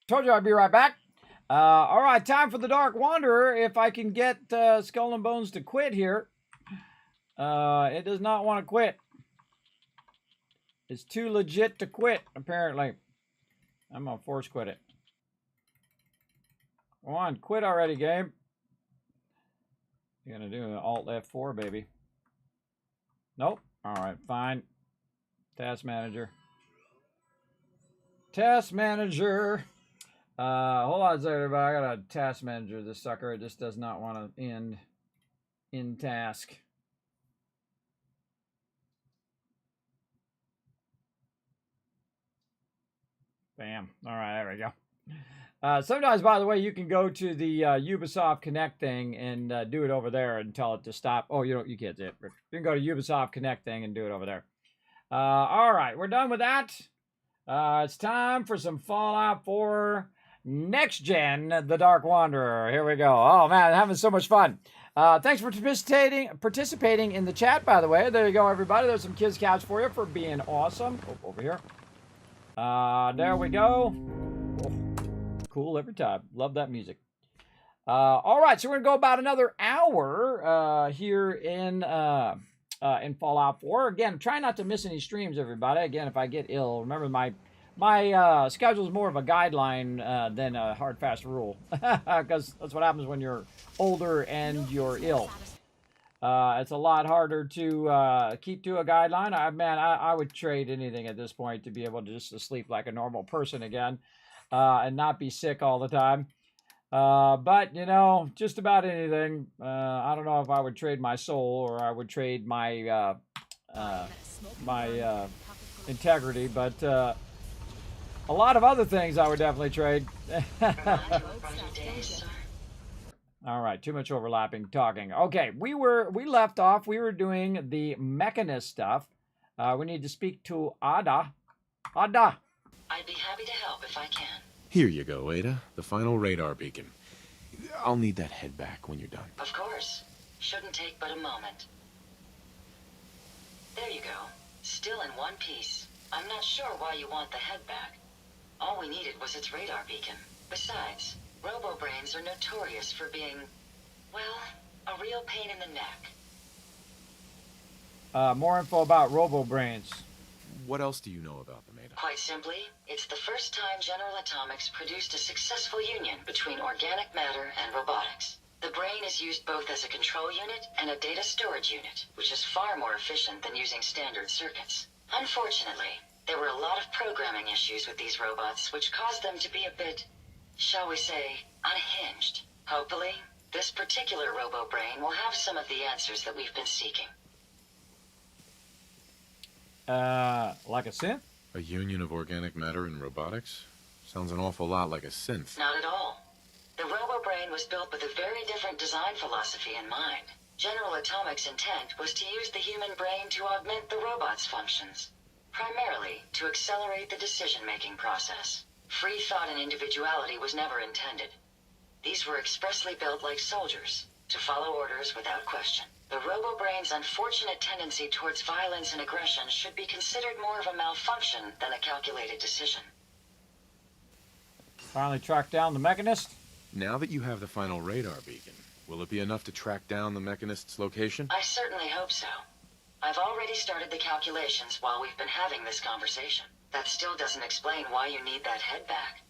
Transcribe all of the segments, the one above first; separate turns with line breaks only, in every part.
Told you I'd be right back. All right, time for the Dark Wanderer. If I can get Skull and Bones to quit here. It does not want to quit. It's too legit to quit, apparently. I'm going to force quit it. Come on, quit already, game. You're going to do an Alt F4, baby. Nope. All right, fine. Task Manager. Task Manager. Hold on a second, everybody. I got a Task Manager. This sucker, it just does not want to end in task. Bam. All right, there we go. Sometimes, by the way, you can go to the Ubisoft Connect thing and do it over there and tell it to stop. Oh, you can't do it. You can go to Ubisoft Connect thing and do it over there. All right, we're done with that. It's time for some Fallout 4 Next Gen, The Dark Wanderer. Here we go. Oh, man, having so much fun. Thanks for participating in the chat, by the way. There you go, everybody. There's some kids' couch for you for being awesome. Oh, over here. There we go. Oh, cool every time. Love that music. All right, so we're going to go about another hour here in Fallout 4. Again, try not to miss any streams, everybody. Again, if I get ill, remember my schedule is more of a guideline than a hard, fast rule. Because that's what happens when you're older and you're ill. It's a lot harder to keep to a guideline. I would trade anything at this point to be able to just sleep like a normal person again and not be sick all the time. But, you know, just about anything. I don't know if I would trade my soul or I would trade my integrity, but a lot of other things I would definitely trade. All right, too much overlapping talking. Okay, we left off. We were doing the mechanist stuff. We need to speak to Ada. Ada.
I'd be happy to help if I can.
Here you go, Ada. The final radar beacon. I'll need that head back when you're done.
Of course. Shouldn't take but a moment. There you go. Still in one piece. I'm not sure why you want the head back. All we needed was its radar beacon. Besides, robo-brains are notorious for being, well, a real pain in the neck.
More info about robo-brains.
What else do you know about them, Ada?
Quite simply, it's the first time General Atomics produced a successful union between organic matter and robotics. The brain is used both as a control unit and a data storage unit, which is far more efficient than using standard circuits. Unfortunately, there were a lot of programming issues with these robots, which caused them to be a bit, shall we say, unhinged. Hopefully, this particular robo-brain will have some of the answers that we've been seeking.
Like a synth?
A union of organic matter and robotics? Sounds an awful lot like a synth.
Not at all. The robo-brain was built with a very different design philosophy in mind. General Atomics' intent was to use the human brain to augment the robot's functions, primarily to accelerate the decision-making process. Free thought and individuality was never intended. These were expressly built like soldiers, to follow orders without question. The robo-brain's unfortunate tendency towards violence and aggression should be considered more of a malfunction than a calculated decision.
Finally tracked down the mechanist?
Now that you have the final radar beacon, will it be enough to track down the mechanist's location?
I certainly hope so. I've already started the calculations while we've been having this conversation. That still doesn't explain why you need that head back.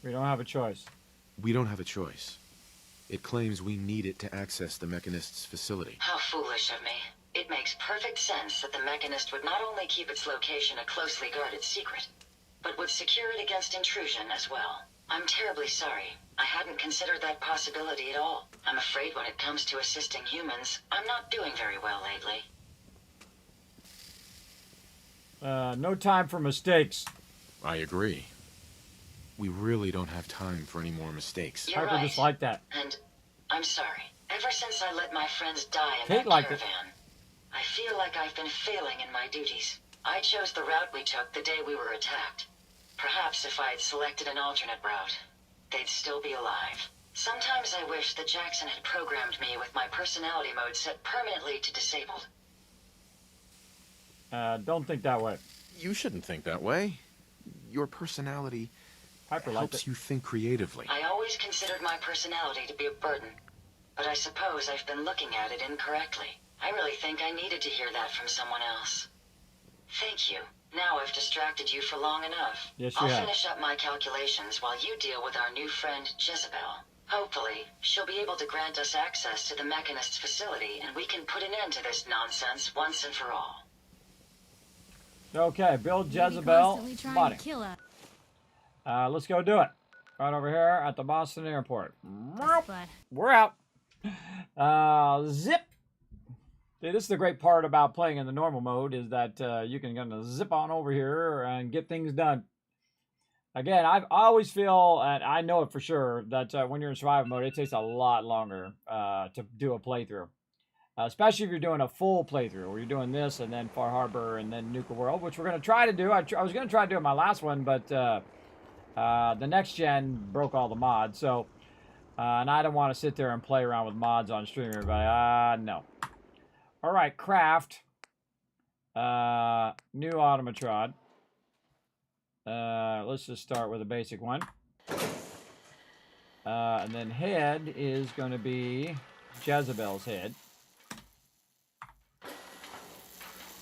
We don't have a choice.
We don't have a choice. It claims we need it to access the mechanist's facility.
How foolish of me. It makes perfect sense that the mechanist would not only keep its location a closely guarded secret, but would secure it against intrusion as well. I'm terribly sorry. I hadn't considered that possibility at all. I'm afraid when it comes to assisting humans, I'm not doing very well lately.
No time for mistakes.
I agree. We really don't have time for any more mistakes.
You're
Piper
right.
just like that.
And I'm sorry. Ever since I let my friends die in
Kate
that
liked it.
caravan, I feel like I've been failing in my duties. I chose the route we took the day we were attacked. Perhaps if I had selected an alternate route, they'd still be alive. Sometimes I wish that Jackson had programmed me with my personality mode set permanently to disabled.
Don't think that way.
You shouldn't think that way. your personality
Piper liked
helps
it.
you think creatively.
I always considered my personality to be a burden, but I suppose I've been looking at it incorrectly. I really think I needed to hear that from someone else. Thank you. Now I've distracted you for long enough.
Yes, you
I'll
have.
finish up my calculations while you deal with our new friend, Jezebel. Hopefully, she'll be able to grant us access to the Mechanist's facility, and we can put an end to this nonsense once and for all.
Okay, build
Maybe
Jezebel
constantly trying
body.
to kill us.
Let's go do it. Right over here at the Boston airport.
But
We're out. Zip. Dude, this is the great part about playing in the normal mode is that you can kind of zip on over here and get things done. Again, I always feel, and I know it for sure, that when you're in survival mode, it takes a lot longer to do a playthrough. Especially if you're doing a full playthrough, where you're doing this and then Far Harbor and then Nuka World, which we're going to try to do. I was going to try to do it my last one, but the next gen broke all the mods. So, and I don't want to sit there and play around with mods on stream, everybody. No. All right, craft. New automatrod. Let's just start with a basic one. And then head is going to be Jezebel's head.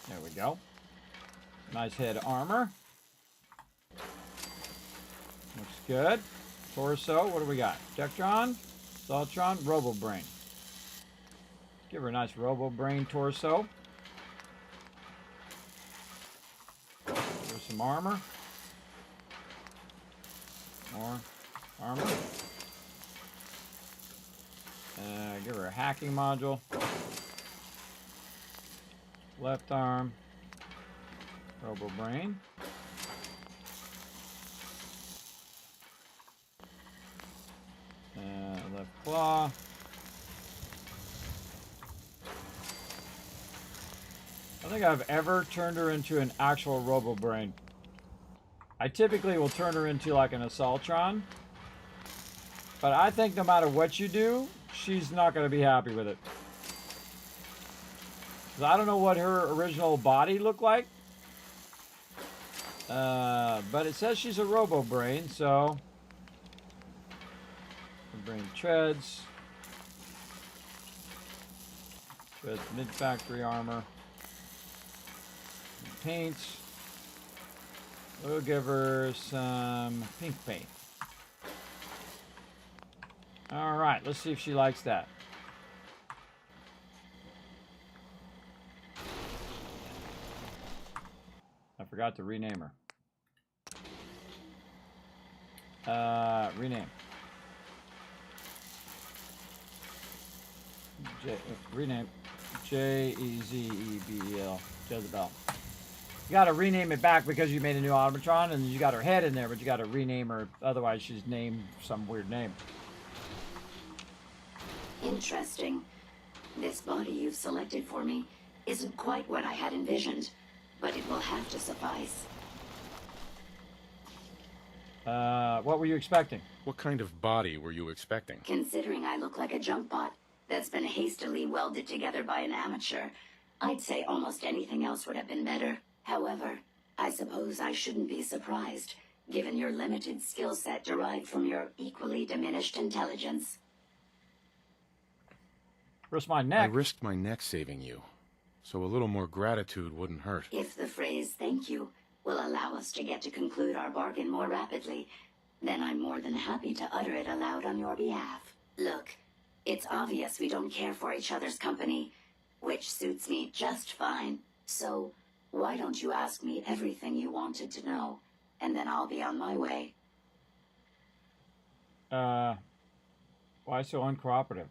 There we go. Nice head armor. Looks good. Torso, what do we got? Dectron, Saltron, Robo Brain. Give her a nice Robo Brain torso. There's some armor. More armor. Give her a hacking module. Left arm. Robo Brain. Left claw. I don't think I've ever turned her into an actual Robo Brain. I typically will turn her into like an Assaultron. But I think no matter what you do, she's not going to be happy with it. 'Cause I don't know what her original body looked like. But it says she's a Robo Brain, so... Her brain treads. Treads mid-factory armor. Paints. We'll give her some pink paint. Alright, let's see if she likes that. I forgot to rename her. Rename. Rename. Jezebel. Jezebel. You gotta rename it back because you made a new automatron and you got her head in there, but you gotta rename her, otherwise she's named some weird name.
Interesting. This body you've selected for me isn't quite what I had envisioned, but it will have to suffice.
What were you expecting?
What kind of body were you expecting?
Considering I look like a junk bot that's been hastily welded together by an amateur, I'd say almost anything else would have been better. However, I suppose I shouldn't be surprised, given your limited skill set derived from your equally diminished intelligence.
Risk my
I
neck.
risked my neck saving you, so a little more gratitude wouldn't hurt.
If the phrase "thank you" will allow us to get to conclude our bargain more rapidly, then I'm more than happy to utter it aloud on your behalf. Look, it's obvious we don't care for each other's company, which suits me just fine. So, why don't you ask me everything you wanted to know, and then I'll be on my way.
Why so uncooperative?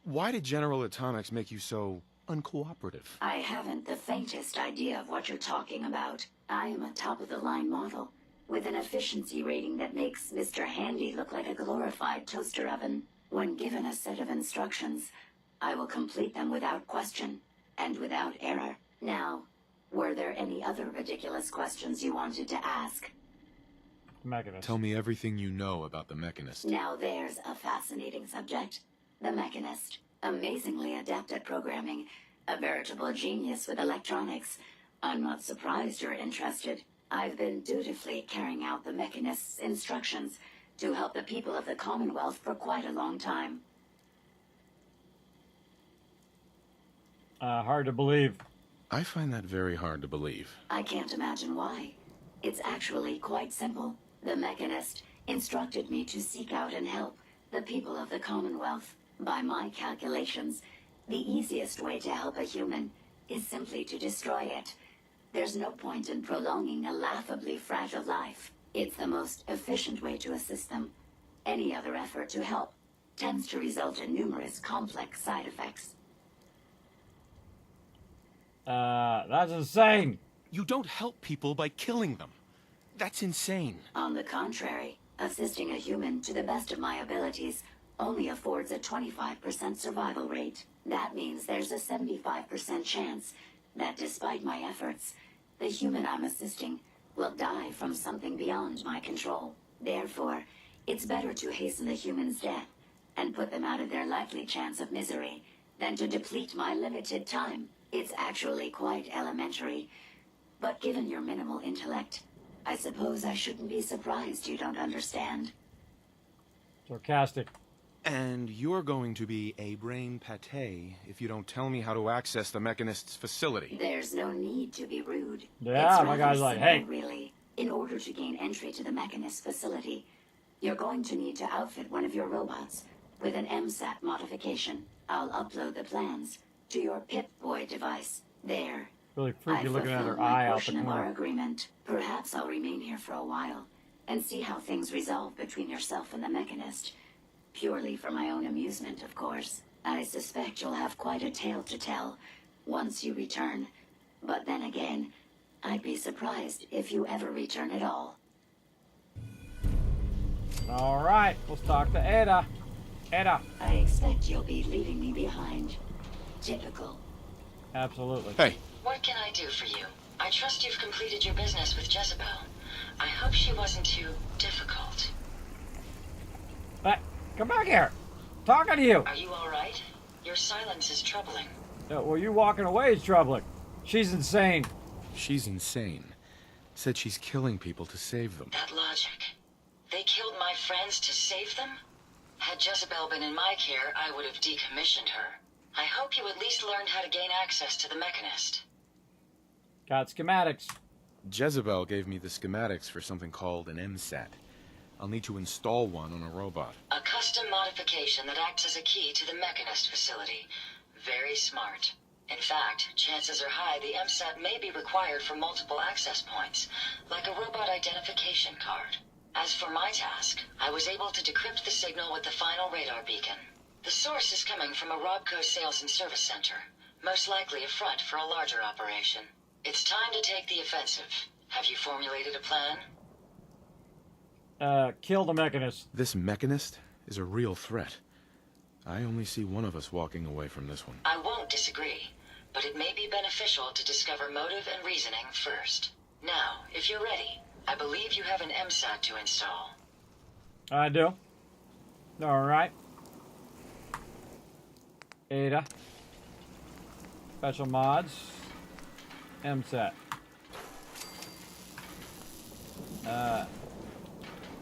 Why did General Atomics make you so uncooperative?
I haven't the faintest idea of what you're talking about. I am a top-of-the-line model, with an efficiency rating that makes Mr. Handy look like a glorified toaster oven. When given a set of instructions, I will complete them without question, and without error. Now, were there any other ridiculous questions you wanted to ask?
Mechanist.
Tell me everything you know about the Mechanist.
Now there's a fascinating subject. The Mechanist. Amazingly adept at programming. A veritable genius with electronics. I'm not surprised you're interested. I've been dutifully carrying out the Mechanist's instructions to help the people of the Commonwealth for quite a long time.
Hard to believe.
I find that very hard to believe.
I can't imagine why. It's actually quite simple. The Mechanist instructed me to seek out and help the people of the Commonwealth. By my calculations, the easiest way to help a human is simply to destroy it. There's no point in prolonging a laughably fragile life. It's the most efficient way to assist them. Any other effort to help tends to result in numerous complex side effects.
That's insane.
You don't help people by killing them. That's insane.
On the contrary, assisting a human to the best of my abilities only affords a 25% survival rate. That means there's a 75% chance that despite my efforts, the human I'm assisting will die from something beyond my control. Therefore, it's better to hasten the human's death and put them out of their likely chance of misery than to deplete my limited time. It's actually quite elementary, but given your minimal intellect, I suppose I shouldn't be surprised you don't understand.
Sarcastic.
And you're going to be a brain pate if you don't tell me how to access the Mechanist's facility.
There's no need to be rude.
Yeah,
It's
my
rather
guy's like,
simple,
hey.
Really. In order to gain entry to the Mechanist facility, you're going to need to outfit one of your robots with an MSAT modification. I'll upload the plans to your Pip-Boy device. There.
Really freaky
I've
looking at
fulfilled
her
my
eye out the
portion of our
corner.
agreement. Perhaps I'll remain here for a while and see how things resolve between yourself and the Mechanist. Purely for my own amusement, of course. I suspect you'll have quite a tale to tell once you return. But then again, I'd be surprised if you ever return at all.
All right, let's talk to Ada. Ada.
I expect you'll be leaving me behind. Typical.
Absolutely.
Hey,
What can I do for you? I trust you've completed your business with Jezebel. I hope she wasn't too difficult.
Hey, come back here. Talking to you.
Are you all right? Your silence is troubling.
Well, you walking away is troubling. She's insane.
she's insane. Said she's killing people to save them.
That logic. They killed my friends to save them? Had Jezebel been in my care, I would have decommissioned her. I hope you at least learned how to gain access to the Mechanist.
Got schematics.
Jezebel gave me the schematics for something called an MSAT. I'll need to install one on a robot.
A custom modification that acts as a key to the Mechanist facility. Very smart. In fact, chances are high the MSAT may be required for multiple access points, like a robot identification card. As for my task, I was able to decrypt the signal with the final radar beacon. The source is coming from a Robco sales and service center, most likely a front for a larger operation. It's time to take the offensive. Have you formulated a plan?
Kill the Mechanist.
This Mechanist is a real threat. I only see one of us walking away from this one.
I won't disagree, but it may be beneficial to discover motive and reasoning first. Now, if you're ready, I believe you have an MSAT to install.
I do. All right. Ada. Special mods. MSAT.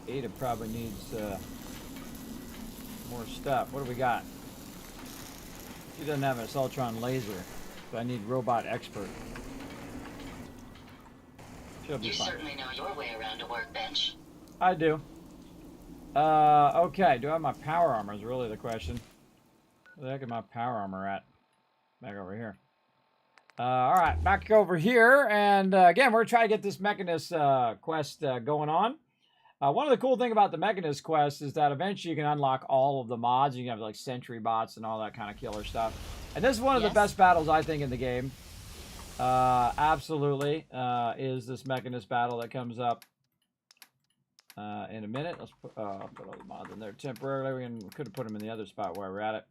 Ada probably needs more stuff. What do we got? She doesn't have an Assaultron laser, so I need robot expert. She'll be
You
fine.
certainly know your way around a workbench.
I do. Okay. Do I have my power armor is really the question. Where the heck is my power armor at? Back over here. All right, back over here. And again, we're trying to get this Mechanist quest going on. One of the cool things about the Mechanist quest is that eventually you can unlock all of the mods. You can have like sentry bots and all that kind of killer stuff. And this is one of the best battles, I think, in the game. Absolutely is this Mechanist battle that comes up in a minute. Let's put all the mods in there temporarily. We could have put them in the other spot while we're at it.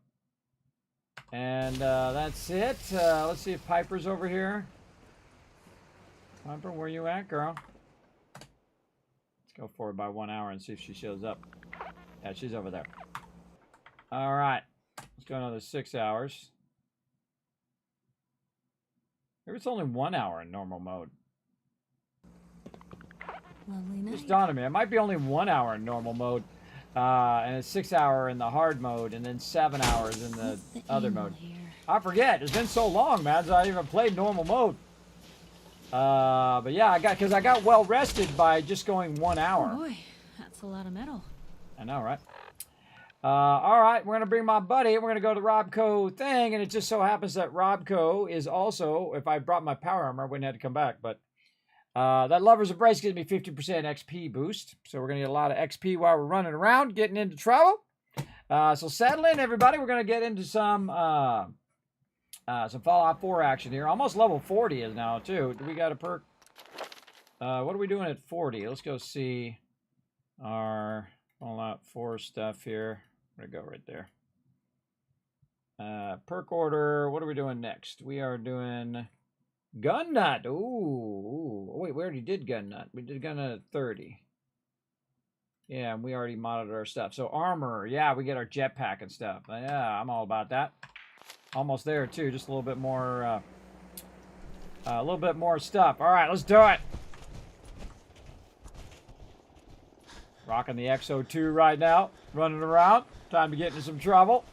And that's it. Let's see if Piper's over here. Piper, where you at, girl? Let's go forward by 1 hour and see if she shows up. Yeah, she's over there. All right. Let's go another 6 hours. Maybe it's only 1 hour in normal mode.
Lovely night.
Just dawned on me. It might be only 1 hour in normal mode. And it's 6 hour in the hard mode, and then 7 hours in the
What's
other
email
mode.
here?
I forget. It's been so long, man, since I even played normal mode. But yeah, because I got well rested by just going 1 hour.
Oh boy, that's a lot of metal.
I know, right? All right, we're gonna bring my buddy. We're gonna go to the Robco thing, and it just so happens that Robco is also. If I brought my power armor, I wouldn't have to come back. But that Lover's Embrace gives me 50% XP boost, so we're gonna get a lot of XP while we're running around, getting into trouble. So settle in, everybody. We're gonna get into some Fallout 4 action here. Almost level 40 is now too. Do we got a perk? What are we doing at 40? Let's go see our Fallout 4 stuff here. I'm gonna go right there. Perk order. What are we doing next? We are doing Gun Nut. Ooh. Wait, we already did Gun Nut. We did Gun Nut at 30. Yeah, and we already modded our stuff. So armor. Yeah, we get our jetpack and stuff. Yeah, I'm all about that. Almost there too. Just a little bit more. A little bit more stuff. All right, let's do it. Rocking the XO2 right now. Running around. Time to get into some trouble.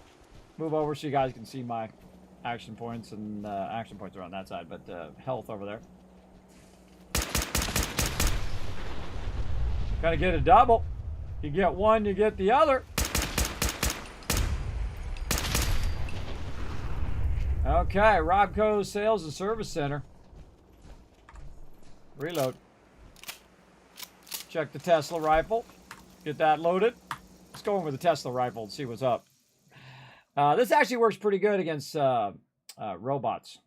Move over so you guys can see my action points, and action points are on that side, but health over there. Gotta get a double. You get one, you get the other. Okay, Robco Sales and Service Center. Reload. Check the Tesla rifle. Get that loaded. Let's go in with the Tesla rifle and see what's up. This actually works pretty good against robots.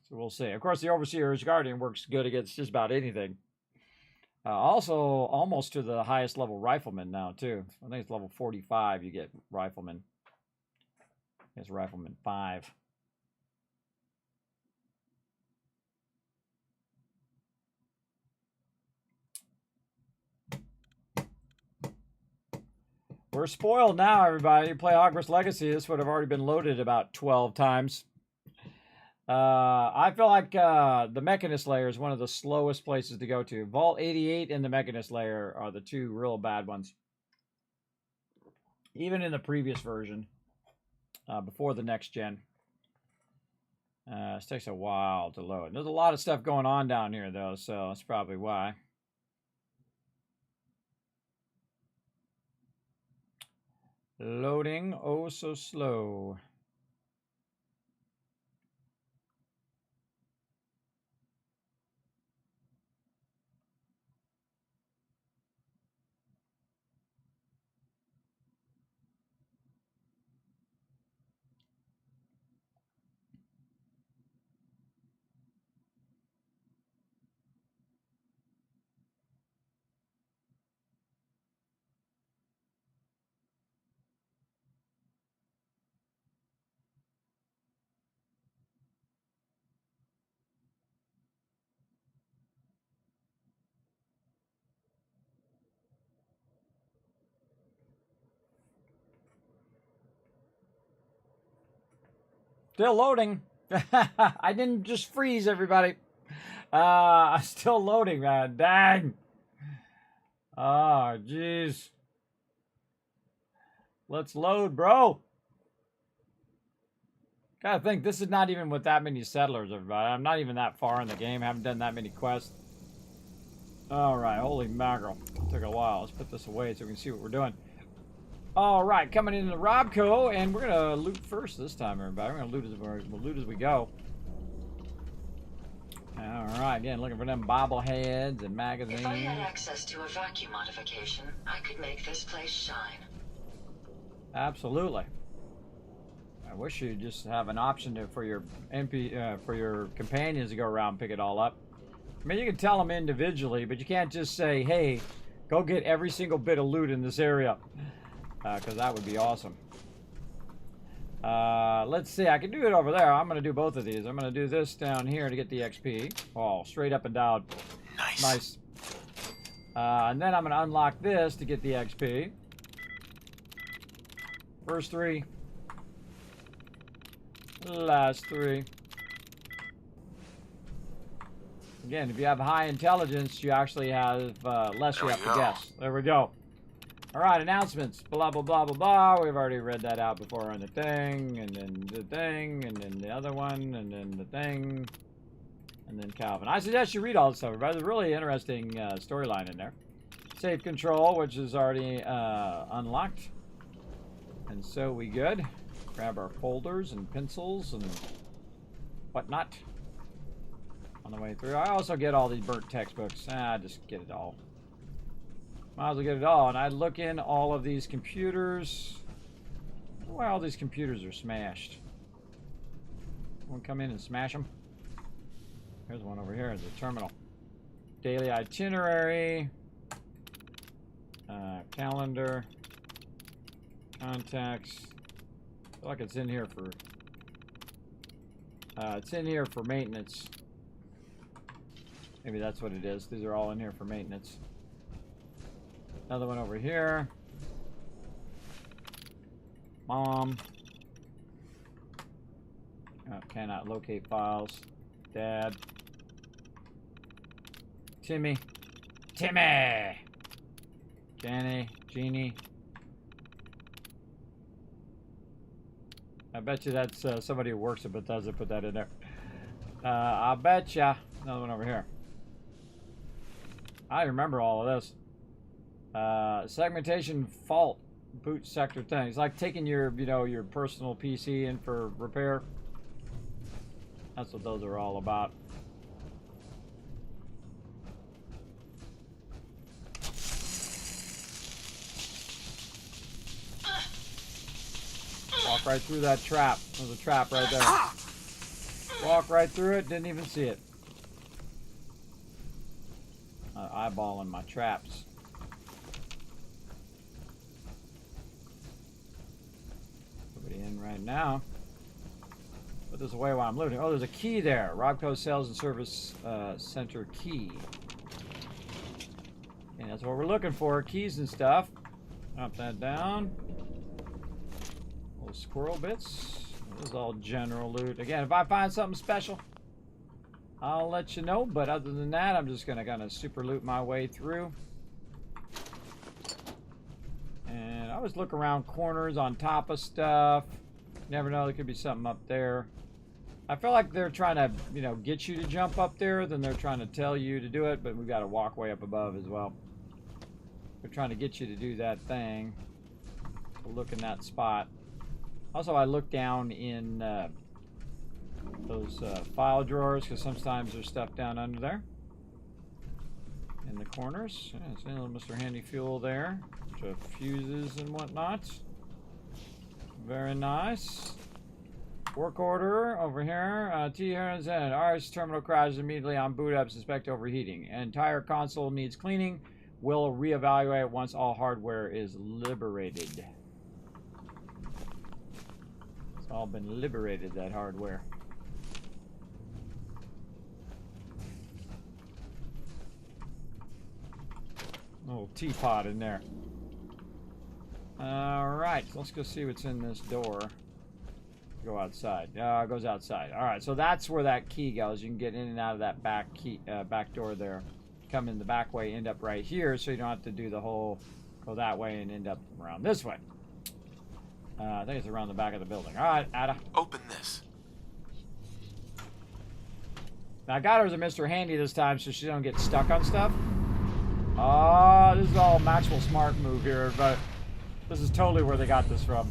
So we'll see. Of course, the Overseer's Guardian works good against just about anything. Also, almost to the highest level rifleman now, too. I think it's level 45 you get rifleman. It's rifleman 5. We're spoiled now, everybody. You play Hogwarts Legacy, this would have already been loaded about 12 times. I feel like the Mechanist layer is one of the slowest places to go to. Vault 88 and the Mechanist layer are the two real bad ones. Even in the previous version, before the next gen. This takes a while to load. There's a lot of stuff going on down here, though, so that's probably why. Loading, oh so slow. Still loading. I didn't just freeze, everybody. Still loading, man. Dang. Oh, jeez. Let's load, bro. Gotta think, this is not even with that many settlers, everybody. I'm not even that far in the game. Haven't done that many quests. Alright, holy mackerel. Took a while. Let's put this away so we can see what we're doing. Alright, coming into Robco, and we're gonna loot first this time, everybody. We're gonna loot as we go. Alright, again, looking for them bobbleheads and magazines.
If I had access to a vacuum modification, I could make this place shine.
Absolutely. I wish you'd just have an option for your for your companions to go around and pick it all up. I mean, you can tell them individually, but you can't just say, hey, go get every single bit of loot in this area. Because that would be awesome. Let's see. I can do it over there. I'm going to do both of these. I'm going to do this down here to get the XP. Oh, straight up and down.
Nice.
Nice. And then I'm going to unlock this to get the XP. First 3. Last 3. Again, if you have high intelligence, you actually have less you have to guess. There we go. All right, announcements. Blah, blah, blah, blah, blah. We've already read that out before on the thing, and then the thing, and then the other one, and then the thing, and then Calvin. I suggest you read all this stuff. There's a really interesting storyline in there. Safe control, which is already unlocked. And so we good. Grab our folders and pencils and whatnot on the way through. I also get all these burnt textbooks. Just get it all. Might as well get it all. And I look in all of these computers. I wonder why all these computers are smashed. Someone come in and smash them. There's one over here, the terminal. Daily itinerary. Calendar. Contacts. I feel like it's in here for maintenance. Maybe that's what it is. These are all in here for maintenance. Another one over here. Mom. Cannot locate files. Dad. Timmy. Jenny. Jeannie. I bet you that's somebody who works at Bethesda put that in there. I bet ya. Another one over here. I remember all of this. Segmentation fault boot sector thing. It's like taking your, your personal PC in for repair. That's what those are all about. Walk right through that trap. There's a trap right there. Walk right through it, didn't even see it. Eyeballing my traps. Nobody in right now. Put this away while I'm looting. Oh, there's a key there. Robco Sales and Service Center key. And that's what we're looking for. Keys and stuff. Drop that down. Little squirrel bits. This is all general loot. Again, if I find something special, I'll let you know. But other than that, I'm just gonna kind of super loot my way through. And I always look around corners on top of stuff. Never know, there could be something up there. I feel like they're trying to, get you to jump up there, then they're trying to tell you to do it, but we've got to walk way up above as well. They're trying to get you to do that thing. So look in that spot. Also, I look down in those file drawers, because sometimes there's stuff down under there. In the corners. Yeah, see a little Mr. Handy Fuel there. Bunch of fuses and whatnot. Very nice. Work order over here. T here is in. RS terminal crashes immediately on boot up. Suspect overheating. Entire console needs cleaning. Will reevaluate once all hardware is liberated. It's all been liberated, that hardware. Little teapot in there. Alright, let's go see what's in this door. Go outside. It goes outside. Alright, so that's where that key goes. You can get in and out of that back key, back door there. Come in the back way, end up right here, so you don't have to do the whole, go that way and end up around this way. I think it's around the back of the building. Alright, Ada.
Open this.
Now, I got her as a Mr. Handy this time so she don't get stuck on stuff. Oh, this is all Maxwell Smart move here, but this is totally where they got this from.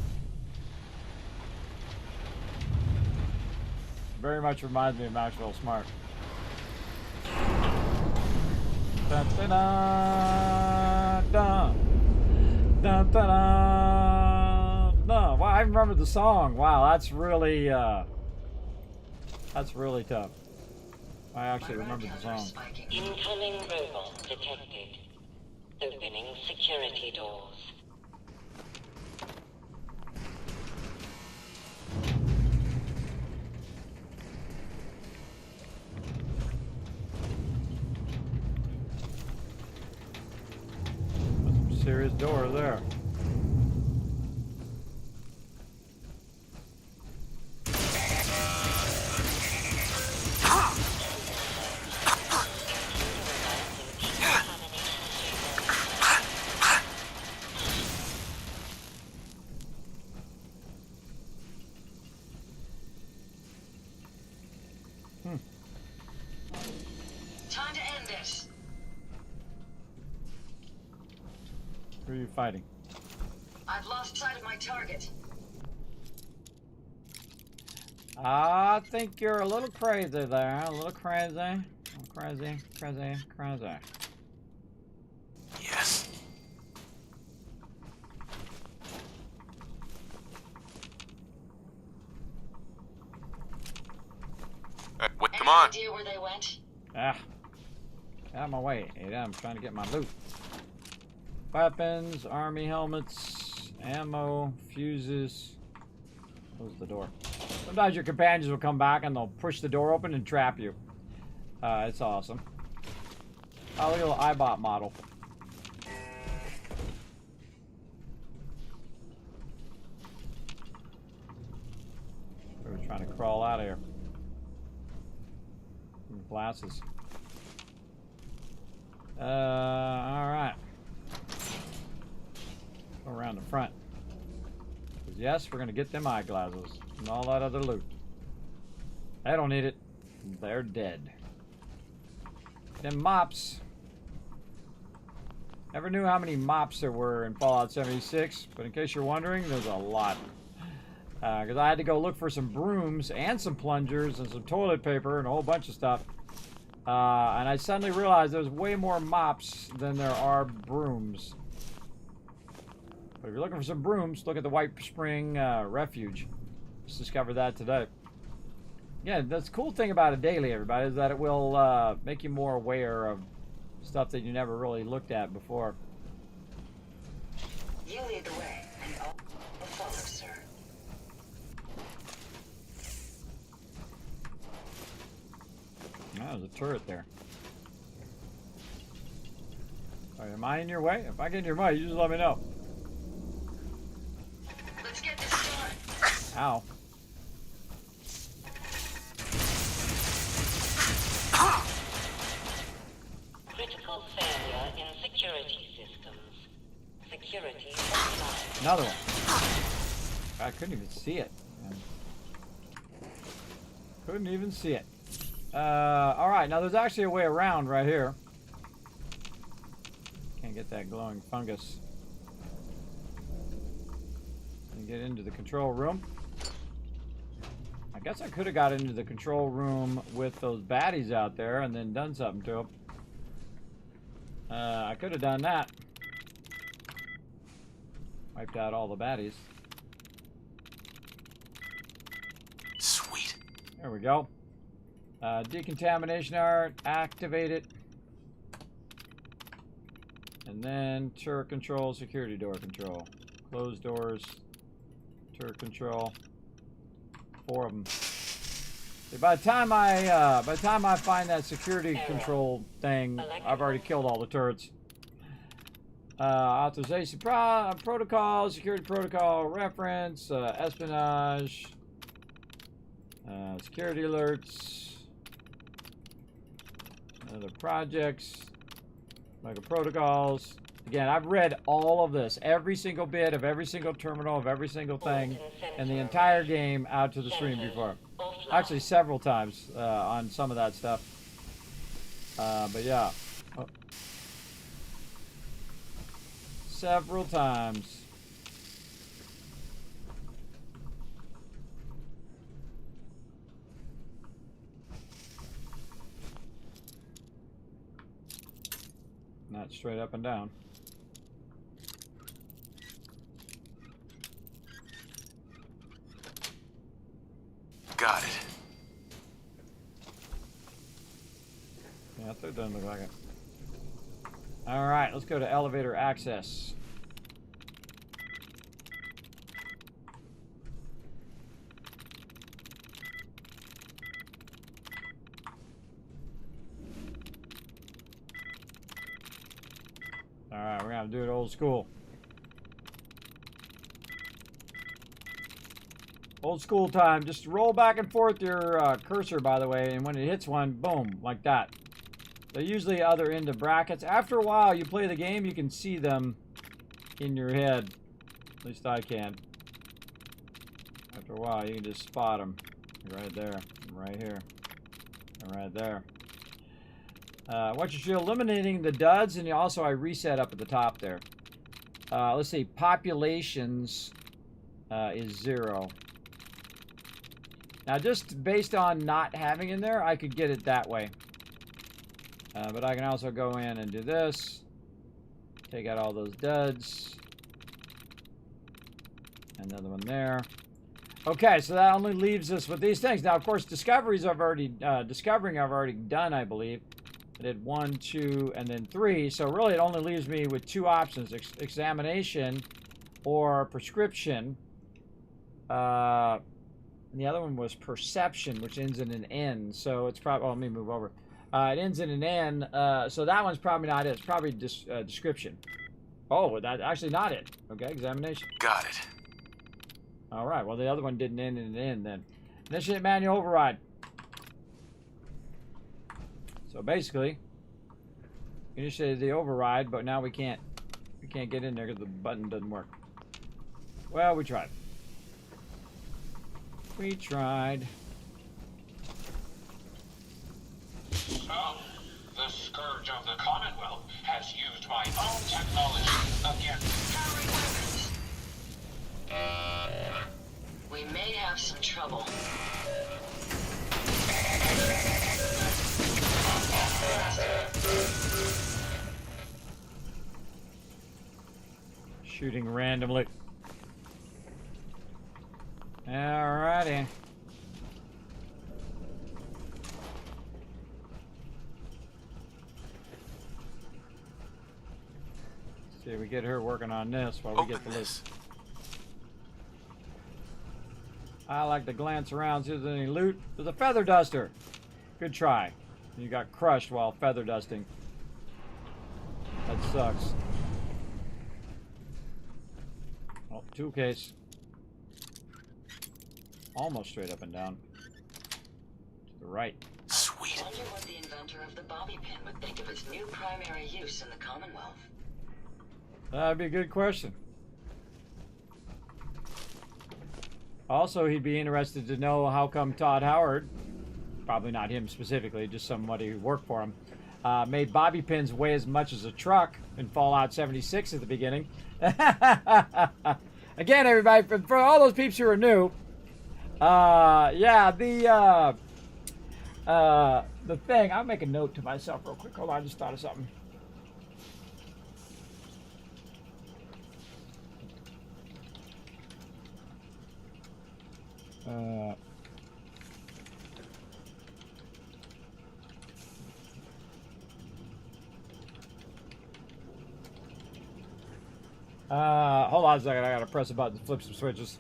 Very much reminds me of Maxwell Smart. Dun, dun, dun, dun, dun, dun, dun. Wow, I remember the song. Wow, that's really tough. I actually remember the song.
Incoming robot detected. Opening security doors.
That's some serious door there. Who are you fighting?
I've lost sight of my target.
I think you're a little crazy there. A little crazy. Crazy.
Yes. Wait, come on.
Any idea where they went?
Ah. Out of my way, Ada. I'm trying to get my loot. Weapons, army helmets, ammo, fuses. Close the door. Sometimes your companions will come back and they'll push the door open and trap you. It's awesome. Oh, look at the little iBot model. We were trying to crawl out of here. Glasses. Alright. Go around the front. 'Cause yes, we're gonna get them eyeglasses and all that other loot. I don't need it. They're dead. Them mops. Never knew how many mops there were in Fallout 76, but in case you're wondering, there's a lot. Because I had to go look for some brooms and some plungers and some toilet paper and a whole bunch of stuff. And I suddenly realized there's way more mops than there are brooms. But if you're looking for some brooms, look at the White Spring Refuge. Just discovered that today. Yeah, the cool thing about a daily, everybody, is that it will make you more aware of stuff that you never really looked at before.
You lead the way, and I'll follow, sir.
Oh, there's a turret there. Sorry, am I in your way? If I get in your way, you just let me know.
Let's get this done.
Ow.
Critical failure in security systems. Security offline.
Another one. I couldn't even see it. Man. Couldn't even see it. Alright, now there's actually a way around right here. Can't get that glowing fungus. And get into the control room. I guess I could have got into the control room with those baddies out there and then done something to them. I could have done that. Wiped out all the baddies.
Sweet.
There we go. Decontamination art, activate it. And then turret control, security door control. Close doors, turret control. 4 of them. See, by the time I find that security control thing, I've already killed all the turrets. Authorization protocol, security protocol, reference, espionage, security alerts. Other projects, mega protocols. Again, I've read all of this, every single bit of every single terminal of every single thing in the entire game out to the stream before. Actually, several times on some of that stuff. But yeah. Oh. Several times. Not straight up and down.
Got it.
Yeah, that doesn't look like it. Alright, let's go to elevator access. Alright, we're gonna do it old school. Old school time. Just roll back and forth your cursor, by the way, and when it hits one, boom, like that. They're usually other end of brackets. After a while, you play the game, you can see them in your head. At least I can. After a while, you can just spot them. Right there, right here, and right there. Once you're eliminating the duds, and I reset up at the top there. Let's see. Populations is 0. Now, just based on not having in there, I could get it that way. But I can also go in and do this. Take out all those duds. Another one there. Okay, so that only leaves us with these things. Now, of course, discoveries I've already done, I believe. I did 1, 2, and then 3. So really, it only leaves me with 2 options: examination or prescription. And the other one was perception, which ends in an N. So it's probably. Oh, let me move over. It ends in an N. So that one's probably not it. It's probably description. Oh, that's actually not it. Okay, examination.
Got it.
All right. Well, the other one didn't end in an N then. Initiate manual override. So basically, initiated the override, but now we can't get in there because the button doesn't work. Well, we tried. We tried.
So, the Scourge of the Commonwealth has used my own technology against Harry Weapons.
We may have some trouble.
Shooting randomly. Alrighty. See, we get her working on this while we get the list. I like to glance around, see if there's any loot. There's a feather duster. Good try. You got crushed while feather dusting. That sucks. Oh, tool case. Almost straight up and down. To the right.
Sweet.
I wonder what the inventor of the bobby pin would think of its new primary use in the Commonwealth.
That'd be a good question. Also, he'd be interested to know how come Todd Howard, probably not him specifically, just somebody who worked for him, made bobby pins weigh as much as a truck in Fallout 76 at the beginning. Again, everybody, for all those peeps who are new, yeah, the thing, I'll make a note to myself real quick. Hold on, I just thought of something. Hold on a second. I gotta press a button to flip some switches.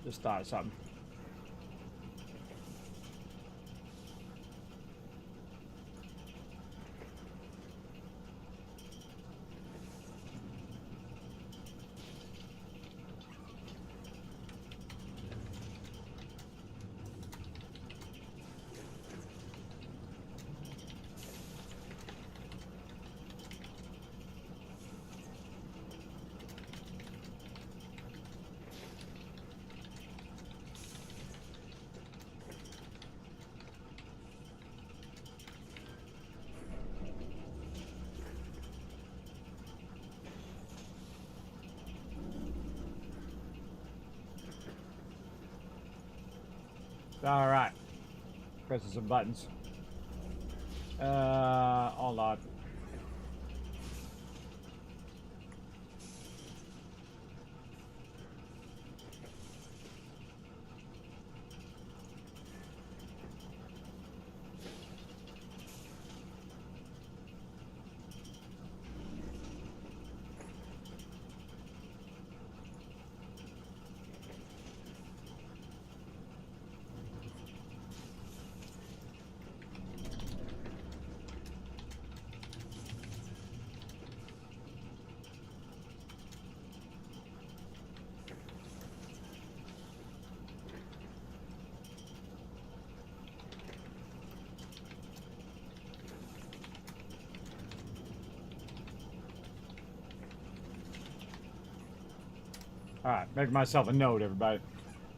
Just thought of something. All right, pressing some buttons. Hold on. All right, make myself a note, everybody.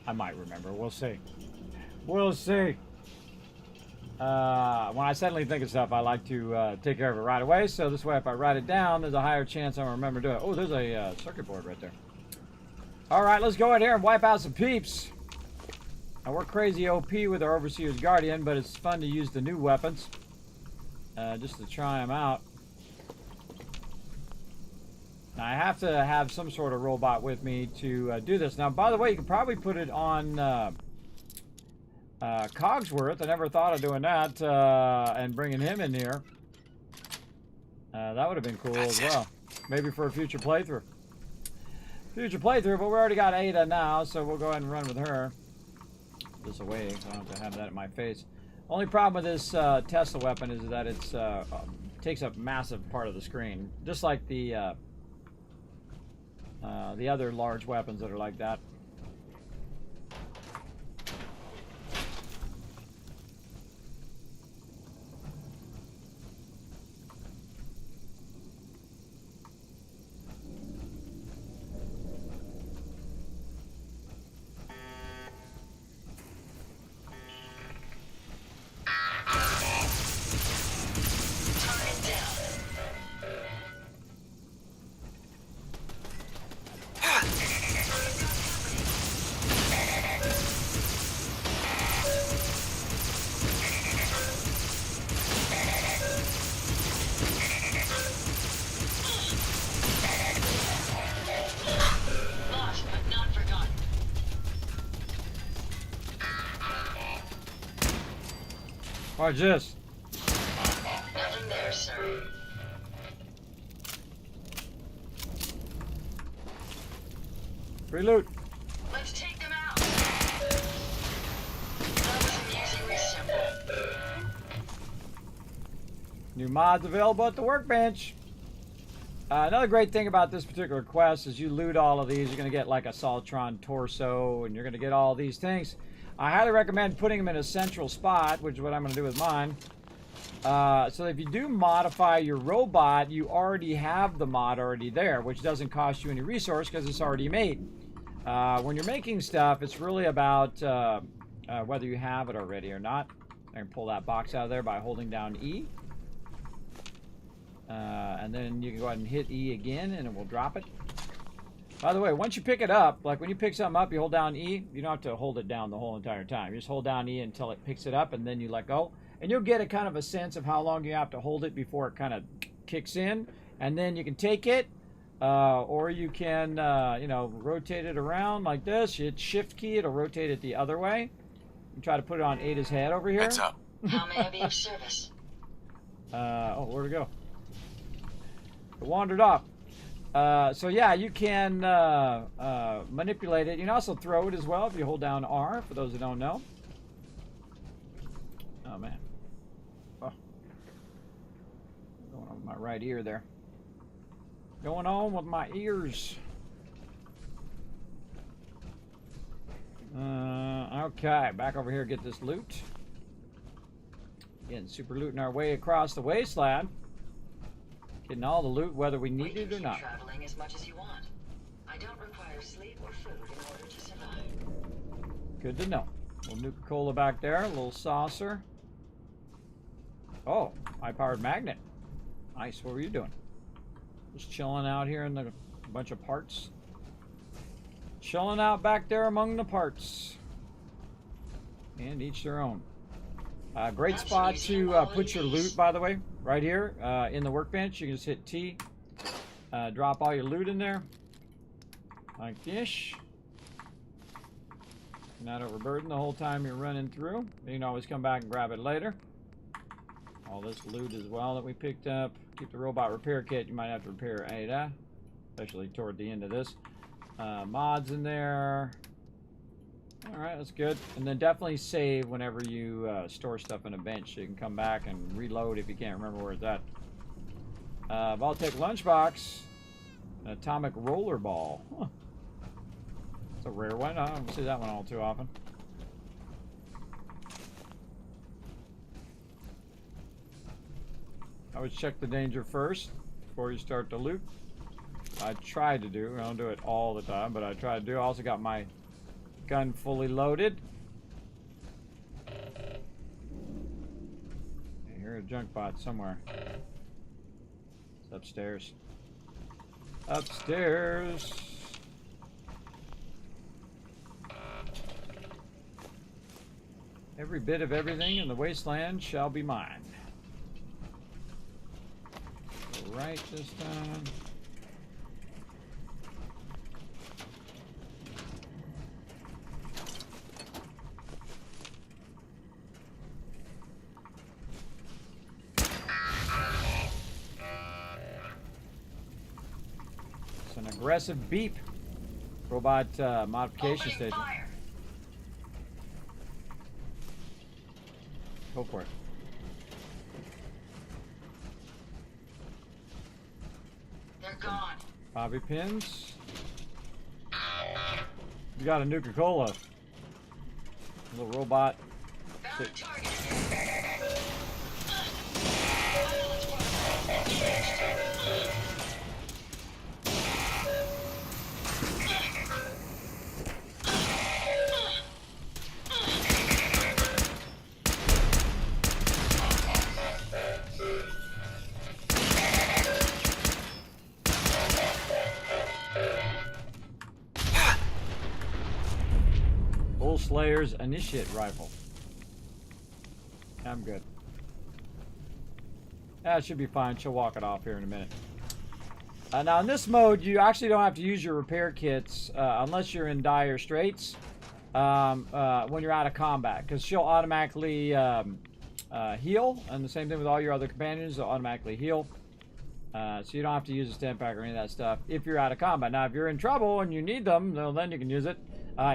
I might remember. We'll see. We'll see. When I suddenly think of stuff, I like to take care of it right away. So this way, if I write it down, there's a higher chance I'll remember to do it. Oh, there's a circuit board right there. All right, let's go in here and wipe out some peeps. Now, we're crazy OP with our Overseer's Guardian, but it's fun to use the new weapons just to try them out. Now, I have to have some sort of robot with me to do this. Now, by the way, you can probably put it on Cogsworth. I never thought of doing that and bringing him in here. That would have been cool as well. Maybe for a future playthrough. But we already got Ada now, so we'll go ahead and run with her. This away, so I don't have to have that in my face. Only problem with this Tesla weapon is that it's takes up massive part of the screen, just like the other large weapons that are like that. Watch this.
Nothing there, sir.
Free loot.
Let's take them out. That was amusingly simple.
New mods available at the workbench. Another great thing about this particular quest is you loot all of these. You're going to get like a Soltron torso, and you're going to get all these things. I highly recommend putting them in a central spot, which is what I'm going to do with mine. So if you do modify your robot, you already have the mod already there, which doesn't cost you any resource because it's already made. When you're making stuff, it's really about whether you have it already or not. I can pull that box out of there by holding down E. And then you can go ahead and hit E again, and it will drop it. By the way, once you pick it up, like when you pick something up, you hold down E. You don't have to hold it down the whole entire time. You just hold down E until it picks it up, and then you let go. And you'll get a kind of a sense of how long you have to hold it before it kind of kicks in. And then you can take it, or you can, you know, rotate it around like this. You hit Shift key, it'll rotate it the other way. You try to put it on Ada's head over here.
Heads up.
How may I be of service?
Oh, where'd it go? It wandered off. So yeah, you can manipulate it. You can also throw it as well if you hold down R, for those who don't know. Oh man. Oh. Going on with my right ear there. Going on with my ears. Okay, back over here, get this loot. Getting super looting our way across the wasteland. Getting all the loot, whether we need it or not.
Traveling as much as you want. I don't require sleep or food in order to survive.
Good to know. A little Nuka-Cola back there, a little saucer. Oh, high-powered magnet. Nice. What were you doing? Just chilling out here in the bunch of parts. Chilling out back there among the parts. And each their own. Great spot to put your loot, by the way. Right here in the workbench. You can just hit T. Drop all your loot in there. Like this. Not overburdened the whole time you're running through. You can always come back and grab it later. All this loot as well that we picked up. Keep the robot repair kit. You might have to repair Ada, especially toward the end of this. Mods in there. Alright, that's good. And then definitely save whenever you store stuff in a bench. So you can come back and reload if you can't remember where it's at. vault-tec lunchbox. An atomic roller ball. Huh. It's a rare one. I don't see that one all too often. I always check the danger first before you start to loot. I try to do. I don't do it all the time, but I try to do. I also got my gun fully loaded. hear a junk bot somewhere. It's upstairs. Upstairs. Every bit of everything in the wasteland shall be mine. Right this time. It's an aggressive beep. Robot modification station.
Fire.
Go for it.
They're gone.
Bobby pins. You got a Nuka-Cola. Little robot.
Found a target.
Bull Slayer's Initiate Rifle. I'm good. That should be fine. She'll walk it off here in a minute. Now in this mode, you actually don't have to use your repair kits unless you're in dire straits when you're out of combat, because she'll automatically heal, and the same thing with all your other companions. They'll automatically heal. So you don't have to use a stim pack or any of that stuff if you're out of combat. Now, if you're in trouble and you need them, well, then you can use it.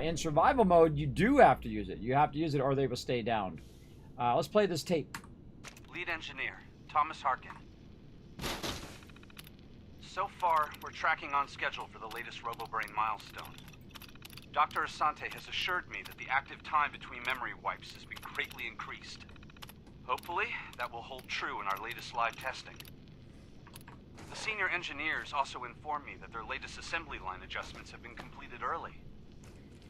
In survival mode, you do have to use it. You have to use it or they will stay down. Let's play this tape.
Lead engineer, Thomas Harkin. So far, we're tracking on schedule for the latest RoboBrain milestone. Dr. Asante has assured me that the active time between memory wipes has been greatly increased. Hopefully, that will hold true in our latest live testing. The senior engineers also informed me that their latest assembly line adjustments have been completed early.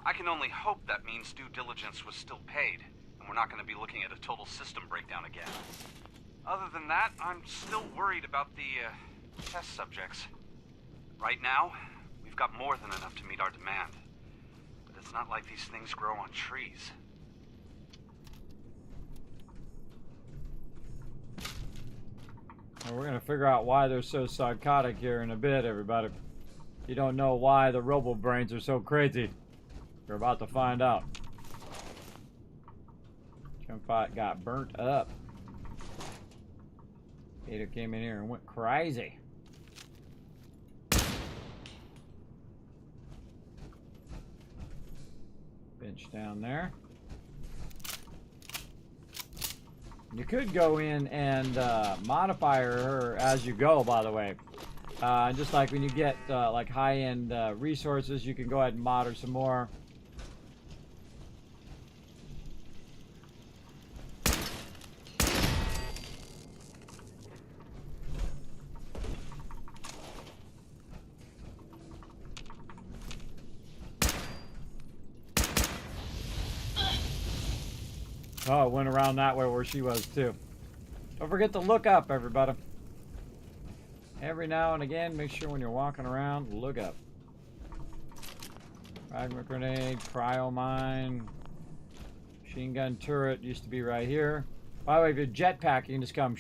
I can only hope that means due diligence was still paid, and we're not going to be looking at a total system breakdown again. Other than that, I'm still worried about the test subjects. Right now, we've got more than enough to meet our demand. But it's not like these things grow on trees.
Well, we're going to figure out why they're so psychotic here in a bit, everybody. You don't know why the RoboBrains are so crazy. You're about to find out. Jumpbot got burnt up. Gator came in here and went crazy. Bench down there. You could go in and modify her as you go, by the way. Just like when you get like high-end resources, you can go ahead and mod her some more. Oh, it went around that way where she was too. Don't forget to look up, everybody. Every now and again, make sure when you're walking around, look up. Fragment grenade, cryo mine, machine gun turret used to be right here. By the way, if you're jetpack, you can just come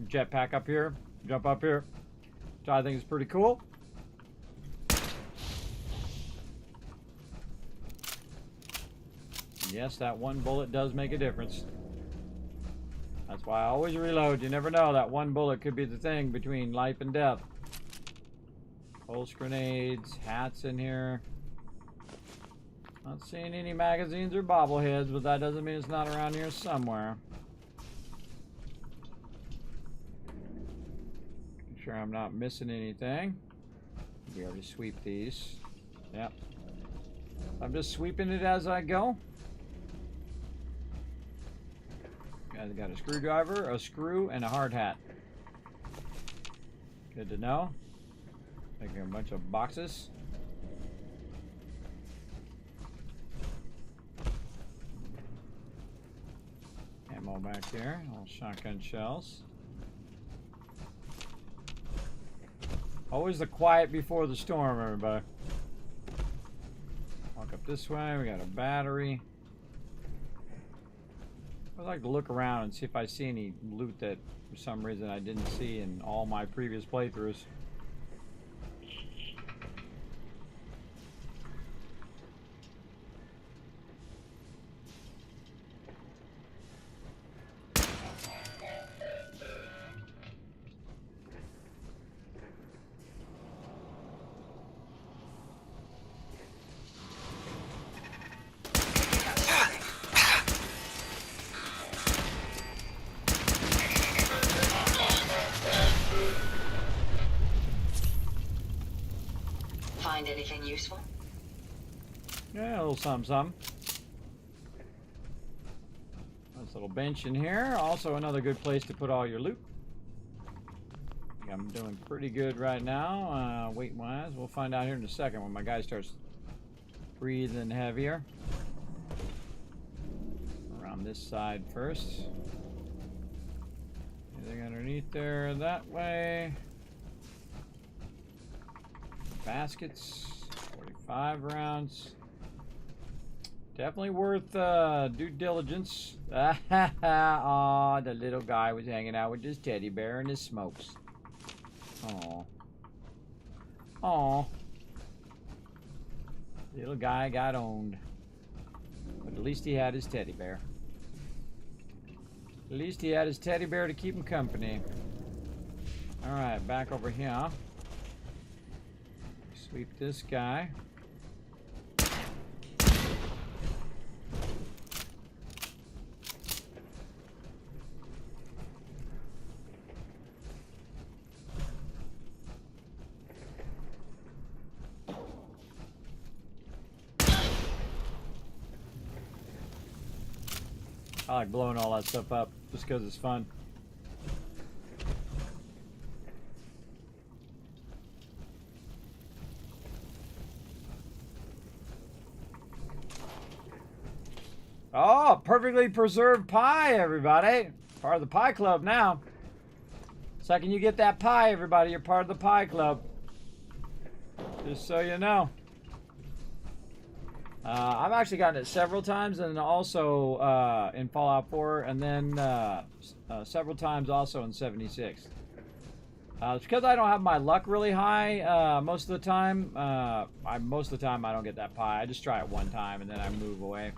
jetpack up here, jump up here. Which I think is pretty cool. Yes, that one bullet does make a difference. That's why I always reload. You never know. That one bullet could be the thing between life and death. Pulse grenades, hats in here. Not seeing any magazines or bobbleheads, but that doesn't mean it's not around here somewhere. Make sure I'm not missing anything. We already sweep these. Yep. I'm just sweeping it as I go. Guys got a screwdriver, a screw, and a hard hat. Good to know. Making a bunch of boxes. ammo back here. All shotgun shells. Always the quiet before the storm, everybody. Walk up this way. We got a battery. I'd like to look around and see if I see any loot that for some reason I didn't see in all my previous playthroughs.
Find anything useful?
Yeah, a little something. Nice little bench in here. Also another good place to put all your loot. I think I'm doing pretty good right now, weight-wise. We'll find out here in a second when my guy starts breathing heavier. Around this side first. Anything underneath there that way? Baskets, 45 rounds. Definitely worth due diligence. Aw, the little guy was hanging out with his teddy bear and his smokes. Aw. Aw. Little guy got owned. But at least he had his teddy bear. At least he had his teddy bear to keep him company. Alright, back over here. Sweep this guy. I like blowing all that stuff up just because it's fun. Oh, perfectly preserved pie, everybody. Part of the pie club now. Second you get that pie, everybody, you're part of the pie club. Just so you know. I've actually gotten it several times, and also in Fallout 4, and then several times also in 76. It's because I don't have my luck really high most of the time. Most of the time I don't get that pie. I just try it one time, and then I move away.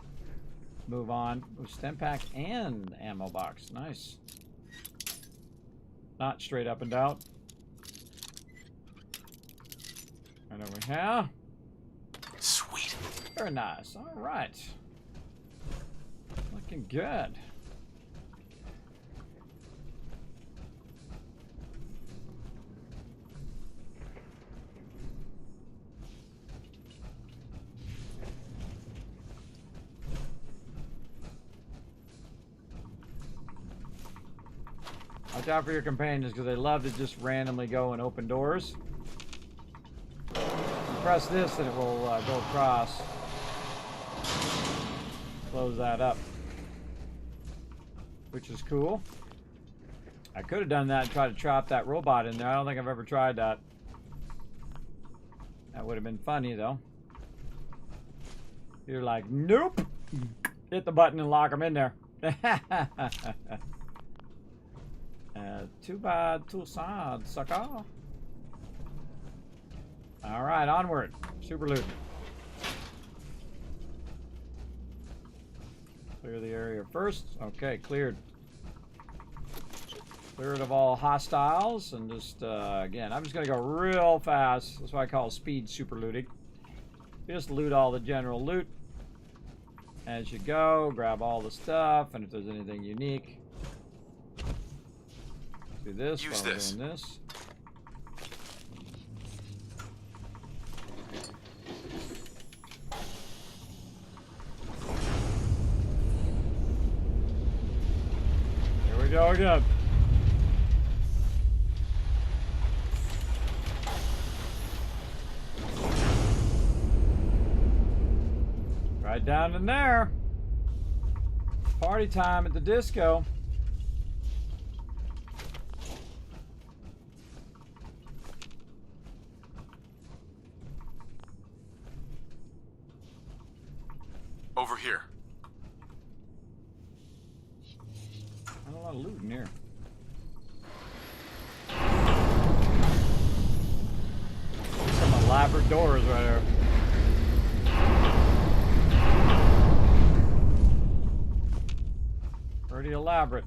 Move on. Ooh, stem pack and ammo box. Nice. Not straight up and down. Right over here.
Sweet.
Very nice. All right. Looking good. Watch out for your companions because they love to just randomly go and open doors. You press this and it will go across. Close that up. Which is cool. I could have done that and tried to trap that robot in there. I don't think I've ever tried that. That would have been funny though. You're like, nope. Hit the button and lock them in there. Too bad, too sad, sucker. Alright, onward. Super loot. Clear the area first. Okay, cleared. Cleared of all hostiles. And just, again, I'm just going to go real fast. That's why I call speed super looting. Just loot all the general loot. As you go, grab all the stuff. And if there's anything unique, do this.
Use
while
this.
We're doing this. Here we go again. Right down in there. Party time at the disco.
Over here.
Not a lot of loot in here. Some elaborate doors right here. Pretty elaborate.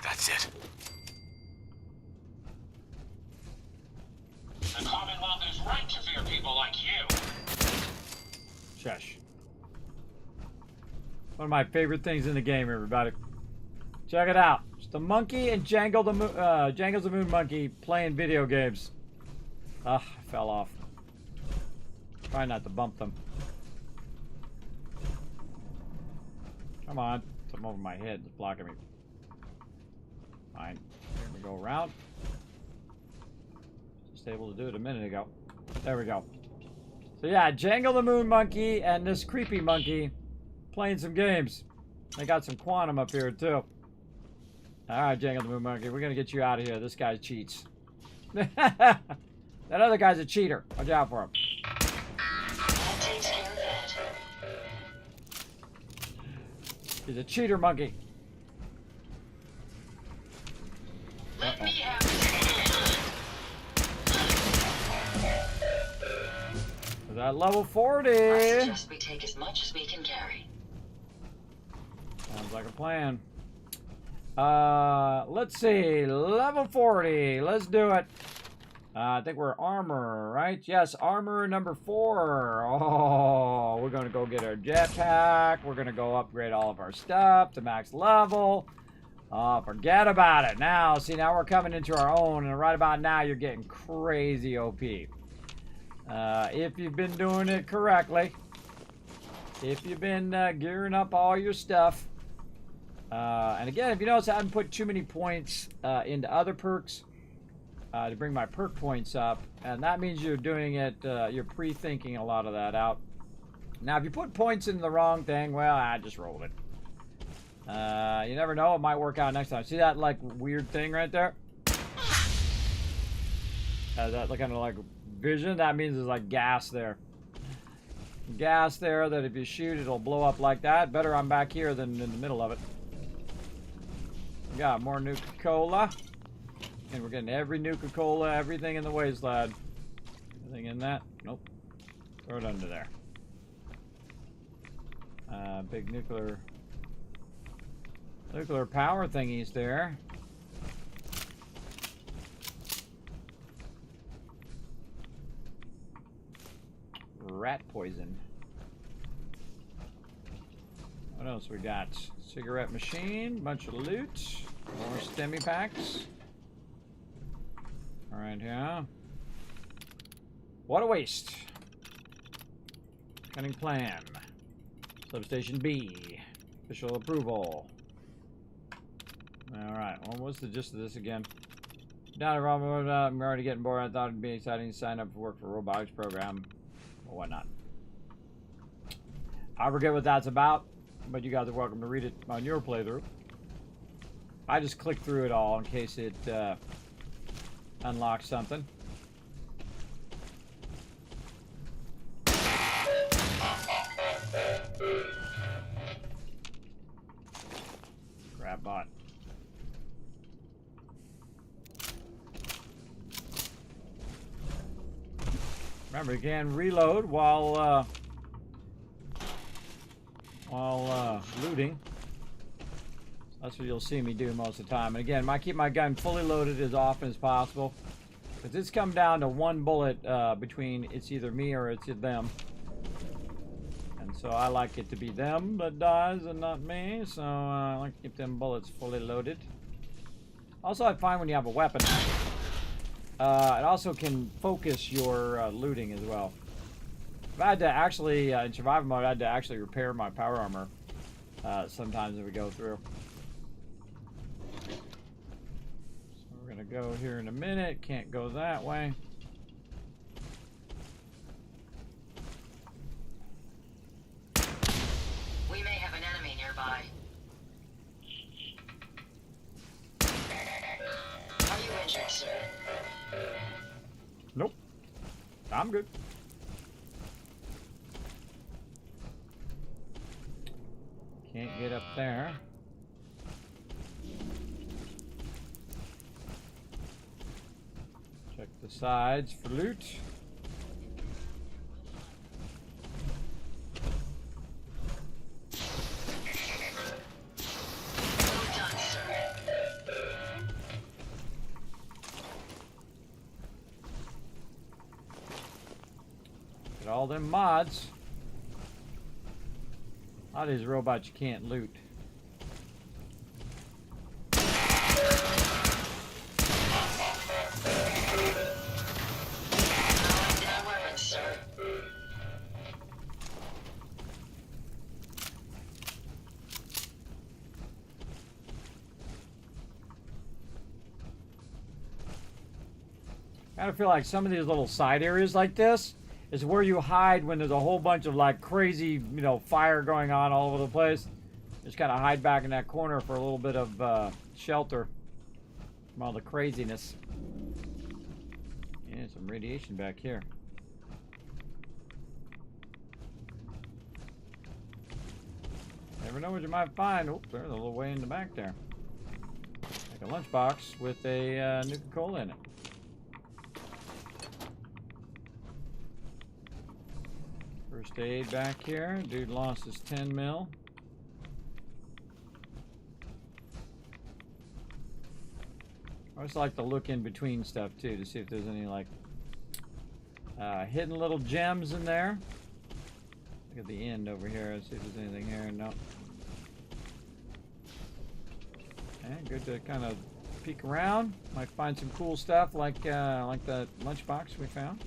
That's it.
The Commonwealth is right to fear people like you.
Shush. One of my favorite things in the game, everybody. Check it out. It's the monkey and Jangles the Moon Monkey playing video games. Ah, I fell off. Try not to bump them. Come on. Something over my head that's blocking me. Fine. Here we go around. Just able to do it a minute ago. There we go. So yeah, Jangle the Moon Monkey and this creepy monkey playing some games. They got some quantum up here too. Alright, Jangle the Moon Monkey, we're gonna get you out of here. This guy cheats. That other guy's a cheater. Watch out for him.
That takes care of that.
He's a cheater monkey.
Let me have this.
Is that level 40?
I suggest we take as much as we can carry.
Sounds like a plan. Let's see. Level 40. Let's do it. I think we're armor, right? Yes, armor number 4. Oh, we're going to go get our jetpack. We're going to go upgrade all of our stuff to max level. Oh, forget about it. Now, see, now we're coming into our own, and right about now, you're getting crazy OP. If you've been doing it correctly, if you've been gearing up all your stuff, and again, if you notice, I haven't put too many points into other perks to bring my perk points up, and that means you're doing it, you're pre-thinking a lot of that out. Now, if you put points in the wrong thing, well, I just rolled it. You never know, it might work out next time. See that, like, weird thing right there? That kind of, like, vision? That means there's, like, gas there. Gas there that if you shoot, it'll blow up like that. Better I'm back here than in the middle of it. We got more Nuka-Cola. And we're getting every Nuka-Cola, everything in the wasteland. Anything in that? Nope. Throw it under there. Big nuclear power thingies there. Rat poison. What else we got? Cigarette machine, bunch of loot, more stemmy packs. All right, yeah. What a waste. Cunning plan. Substation B. Official approval. Alright, what was the gist of this again? Down at I'm already getting bored. I thought it'd be exciting to sign up for work for robotics program. Well, why not? I forget what that's about, but you guys are welcome to read it on your playthrough. I just clicked through it all in case it unlocks something. Crap bot. Remember, you can reload while looting. That's what you'll see me do most of the time. And again, I keep my gun fully loaded as often as possible, because it's come down to one bullet between it's either me or it's them. And so I like it to be them that dies and not me. So I like to keep them bullets fully loaded. Also, I find when you have a weapon, it also can focus your looting as well. If I had to actually, in survival mode, I had to actually repair my power armor sometimes we go through. So we're gonna go here in a minute. Can't go that way.
We may have an enemy nearby. Are you injured, sir?
Nope. I'm good. Can't get up there. Check the sides for loot.
Well done, sir.
Get all them mods. A lot of these robots you can't loot.
Throwing down weapons, sir.
I kind of feel like some of these little side areas like this is where you hide when there's a whole bunch of like crazy, you know, fire going on all over the place. Just kind of hide back in that corner for a little bit of shelter from all the craziness. And some radiation back here. Never know what you might find. Oh, there's a little way in the back there. Like a lunchbox with a Nuka-Cola in it. First aid back here. Dude lost his 10 mil. I always like to look in between stuff too to see if there's any like hidden little gems in there. Look at the end over here. Let's see if there's anything here. No. Okay, good to kind of peek around. Might find some cool stuff like that lunchbox we found.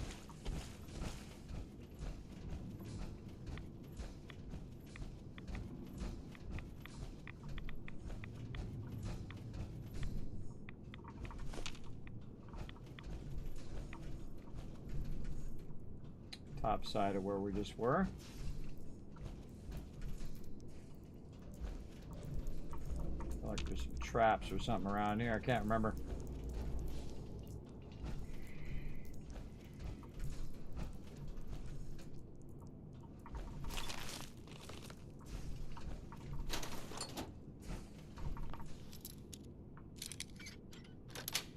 Top side of where we just were. I feel like there's some traps or something around here. I can't remember.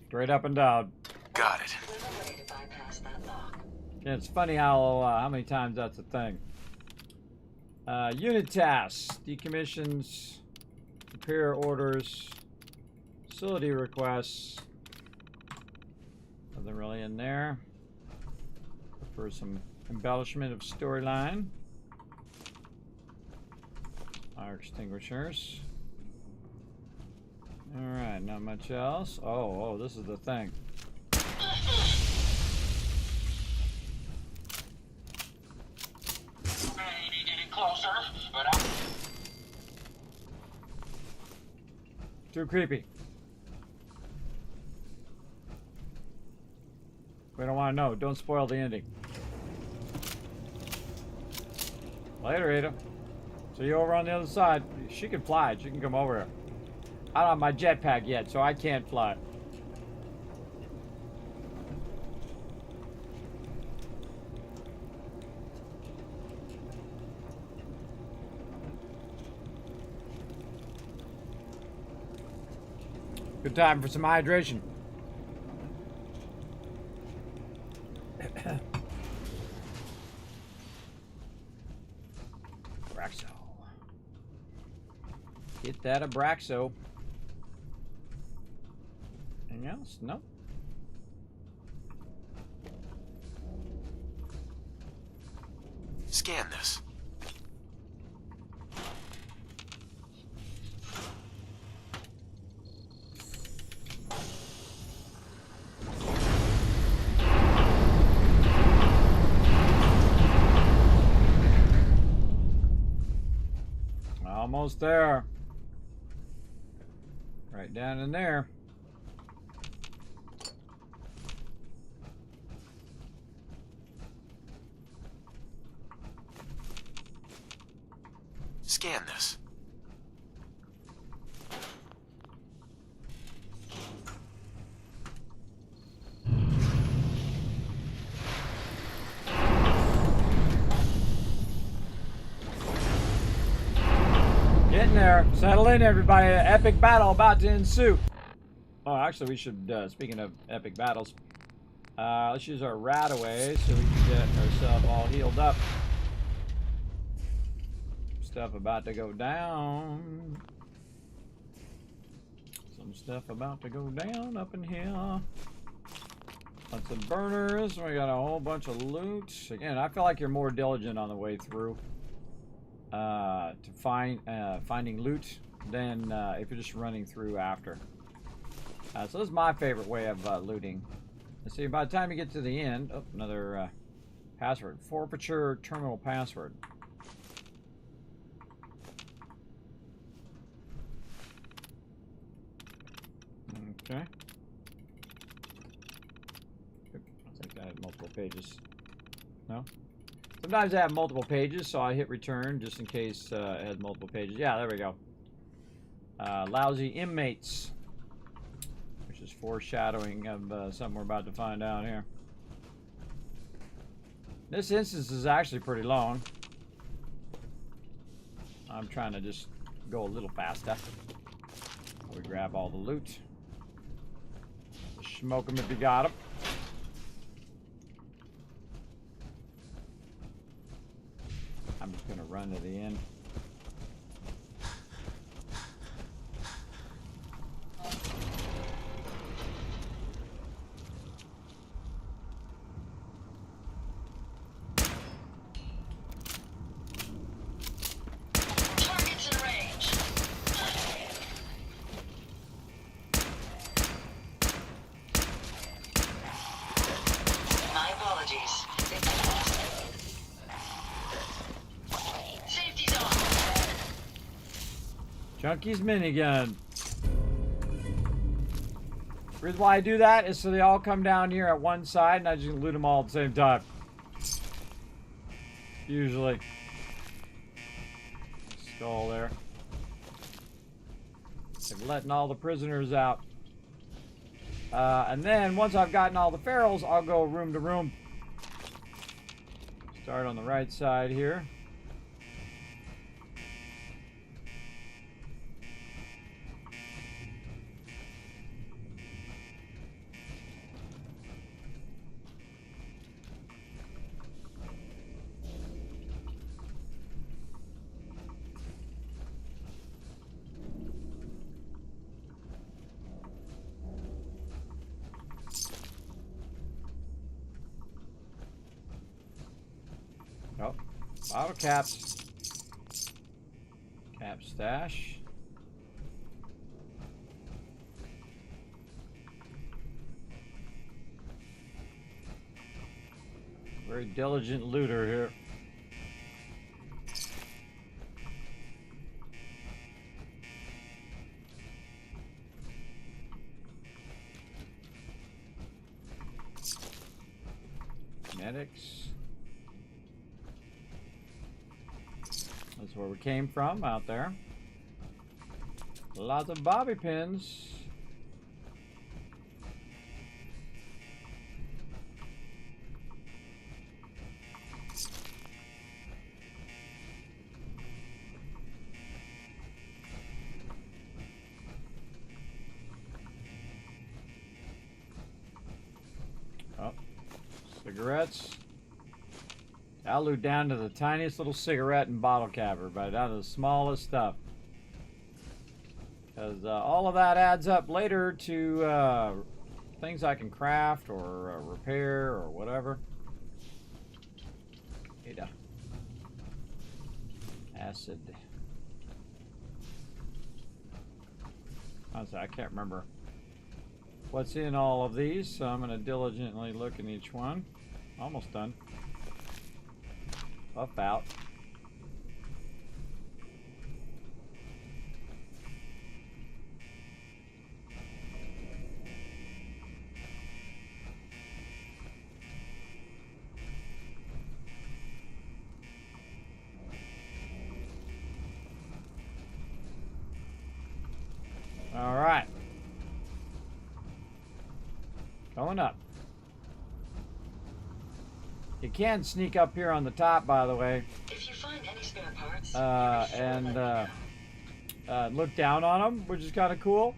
Straight up and down.
Got it.
We're ready to bypass that lock.
Yeah, it's funny how many times that's a thing. Unit tasks, decommissions, repair orders, facility requests. Nothing really in there. For some embellishment of storyline. Fire extinguishers. Alright, not much else. Oh, this is the thing.
Maybe getting closer, but I'm...
Too creepy. We don't want to know. Don't spoil the ending. Later, Ada. See you over on the other side. She can fly. She can come over here. I don't have my jetpack yet, so I can't fly. Good time for some hydration. Abraxo. Get that Abraxo. Anything else? Nope.
Scan this.
Almost there. Right down in there.
Scan this.
Getting there. Settle in, everybody. An epic battle about to ensue. Oh, actually, we should, speaking of epic battles, let's use our Radaway so we can get ourselves all healed up. Stuff about to go down. Some stuff about to go down up in here. Bunch of burners. We got a whole bunch of loot. Again, I feel like you're more diligent on the way through to finding loot than if you're just running through after. So this is my favorite way of looting. Let's see, by the time you get to the end, oh, another password. Forfeiture terminal password. Okay. I think I had multiple pages. No? Sometimes I have multiple pages, so I hit return just in case it has multiple pages. Yeah, there we go. Lousy inmates. Which is foreshadowing of something we're about to find out here. This instance is actually pretty long. I'm trying to just go a little faster. We grab all the loot. Smoke them if you got them. I'm just gonna run to the end.
Targets in range. My apologies. Safety's on.
Chunky's minigun. The reason why I do that is so they all come down here at one side and I just loot them all at the same time. Usually. Skull there. They're letting all the prisoners out. And then once I've gotten all the ferals, I'll go room to room. Start on the right side here. Oh, bottle caps. Cap stash. Very diligent looter here. Medics. That's where we came from, out there. Lots of bobby pins. Oh, cigarettes. I'll loot down to the tiniest little cigarette and bottle cap, everybody, down to the smallest stuff. Because all of that adds up later to things I can craft or repair or whatever. Ada. Acid. Honestly, I can't remember what's in all of these, so I'm going to diligently look in each one. Almost done. Buff out. going up. You can sneak up here on the top, by the way,
If you find any spare parts,
and look down on them, which is kind of cool,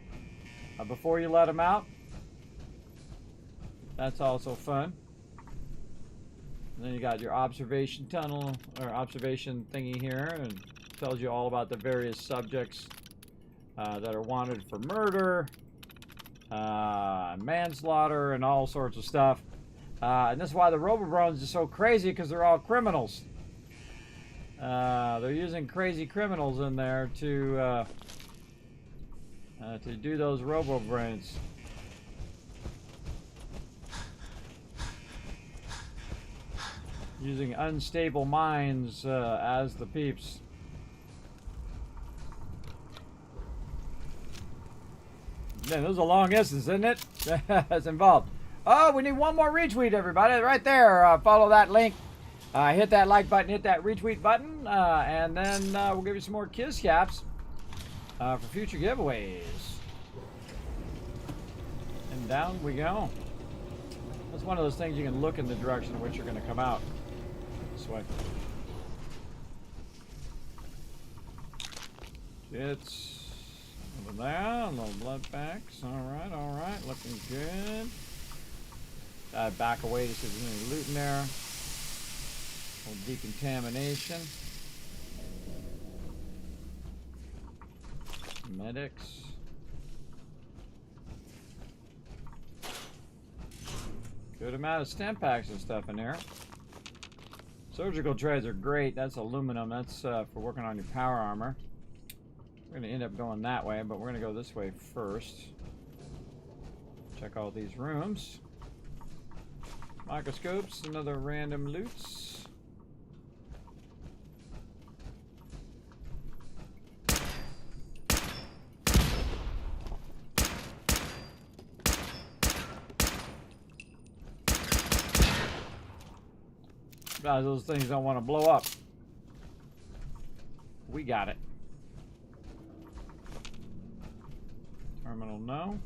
before you let them out. That's also fun. And then you got your observation tunnel, or observation thingy here, and tells you all about the various subjects that are wanted for murder, manslaughter, and all sorts of stuff. And that's why the Robo-Drones are so crazy, because they're all criminals. They're using crazy criminals in there to do those Robo-Brains. Using unstable minds as the peeps. Man, that was a long instance, isn't it? That's involved. Oh, we need one more retweet, everybody. Right there. Follow that link. Hit that like button, hit that retweet button, and then we'll give you some more Kiss Caps for future giveaways. And down we go. That's one of those things you can look in the direction in which you're going to come out. This way. It's over there. Little blood packs. All right. Looking good. Back away to see if there's any loot in there. A little decontamination. Medics. Good amount of stem packs and stuff in there. Surgical trays are great. That's aluminum. That's for working on your power armor. We're going to end up going that way, but we're going to go this way first. Check all these rooms. Microscopes, another random loots. Guys, those things don't want to blow up. We got it. Terminal, no.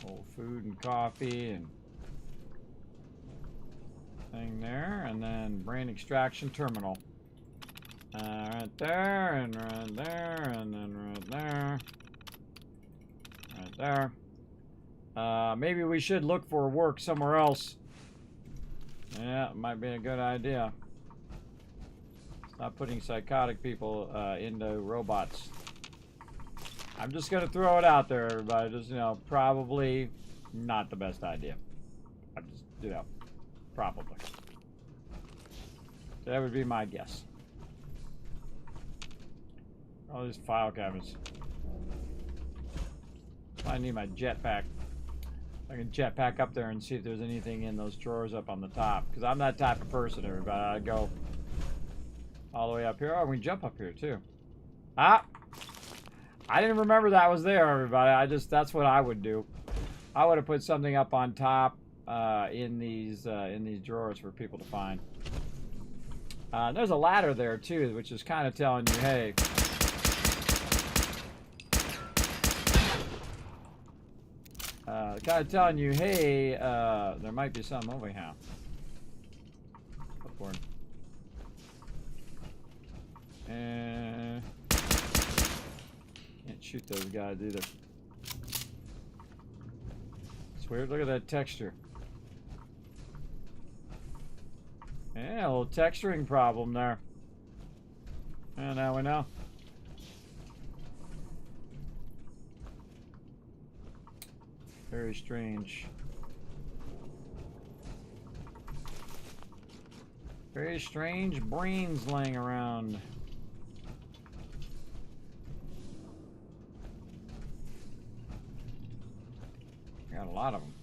Old food and coffee and thing there, and then brain extraction terminal. Right there, and right there, and then right there. Right there. Maybe we should look for work somewhere else. Yeah, it might be a good idea. Stop putting psychotic people into robots. I'm just going to throw it out there, everybody. Just, you know, probably not the best idea. I'm just, you know, probably. So that would be my guess. All these file cabinets. I need my jetpack. I can jetpack up there and see if there's anything in those drawers up on the top. Because I'm that type of person, everybody. I go all the way up here. Oh, we can jump up here, too. Ah! I didn't remember that was there, everybody. That's what I would do. I would have put something up on top in these drawers for people to find. There's a ladder there, too, which is kind of telling you, hey... kind of telling you, hey, there might be something over here. Upward. And can't shoot those guys either. It's weird. Look at that texture. Yeah, a little texturing problem there. And now we know. Very strange. Very strange brains laying around. Got a lot of them.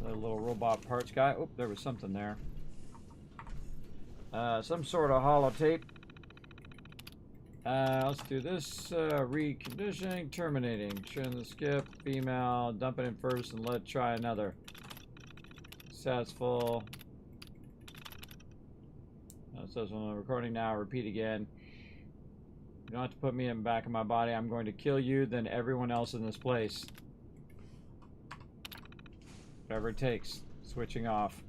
The little robot parts guy. Oh, there was something there. Some sort of holotape. Let's do this. Reconditioning, terminating. Trim the skip, female, dump it in first, and let's try another. Successful. It says on the recording now, repeat again. You don't have to put me in the back of my body. I'm going to kill you, then everyone else in this place. Whatever it takes. Switching off.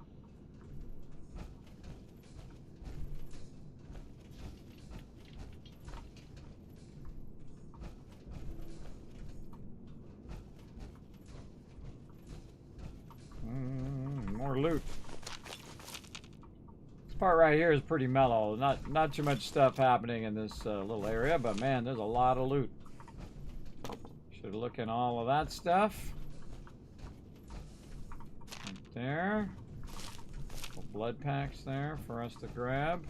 More loot. This part right here is pretty mellow. Not too much stuff happening in this little area, but man, there's a lot of loot. Should look in all of that stuff. Right there. Couple blood packs there for us to grab.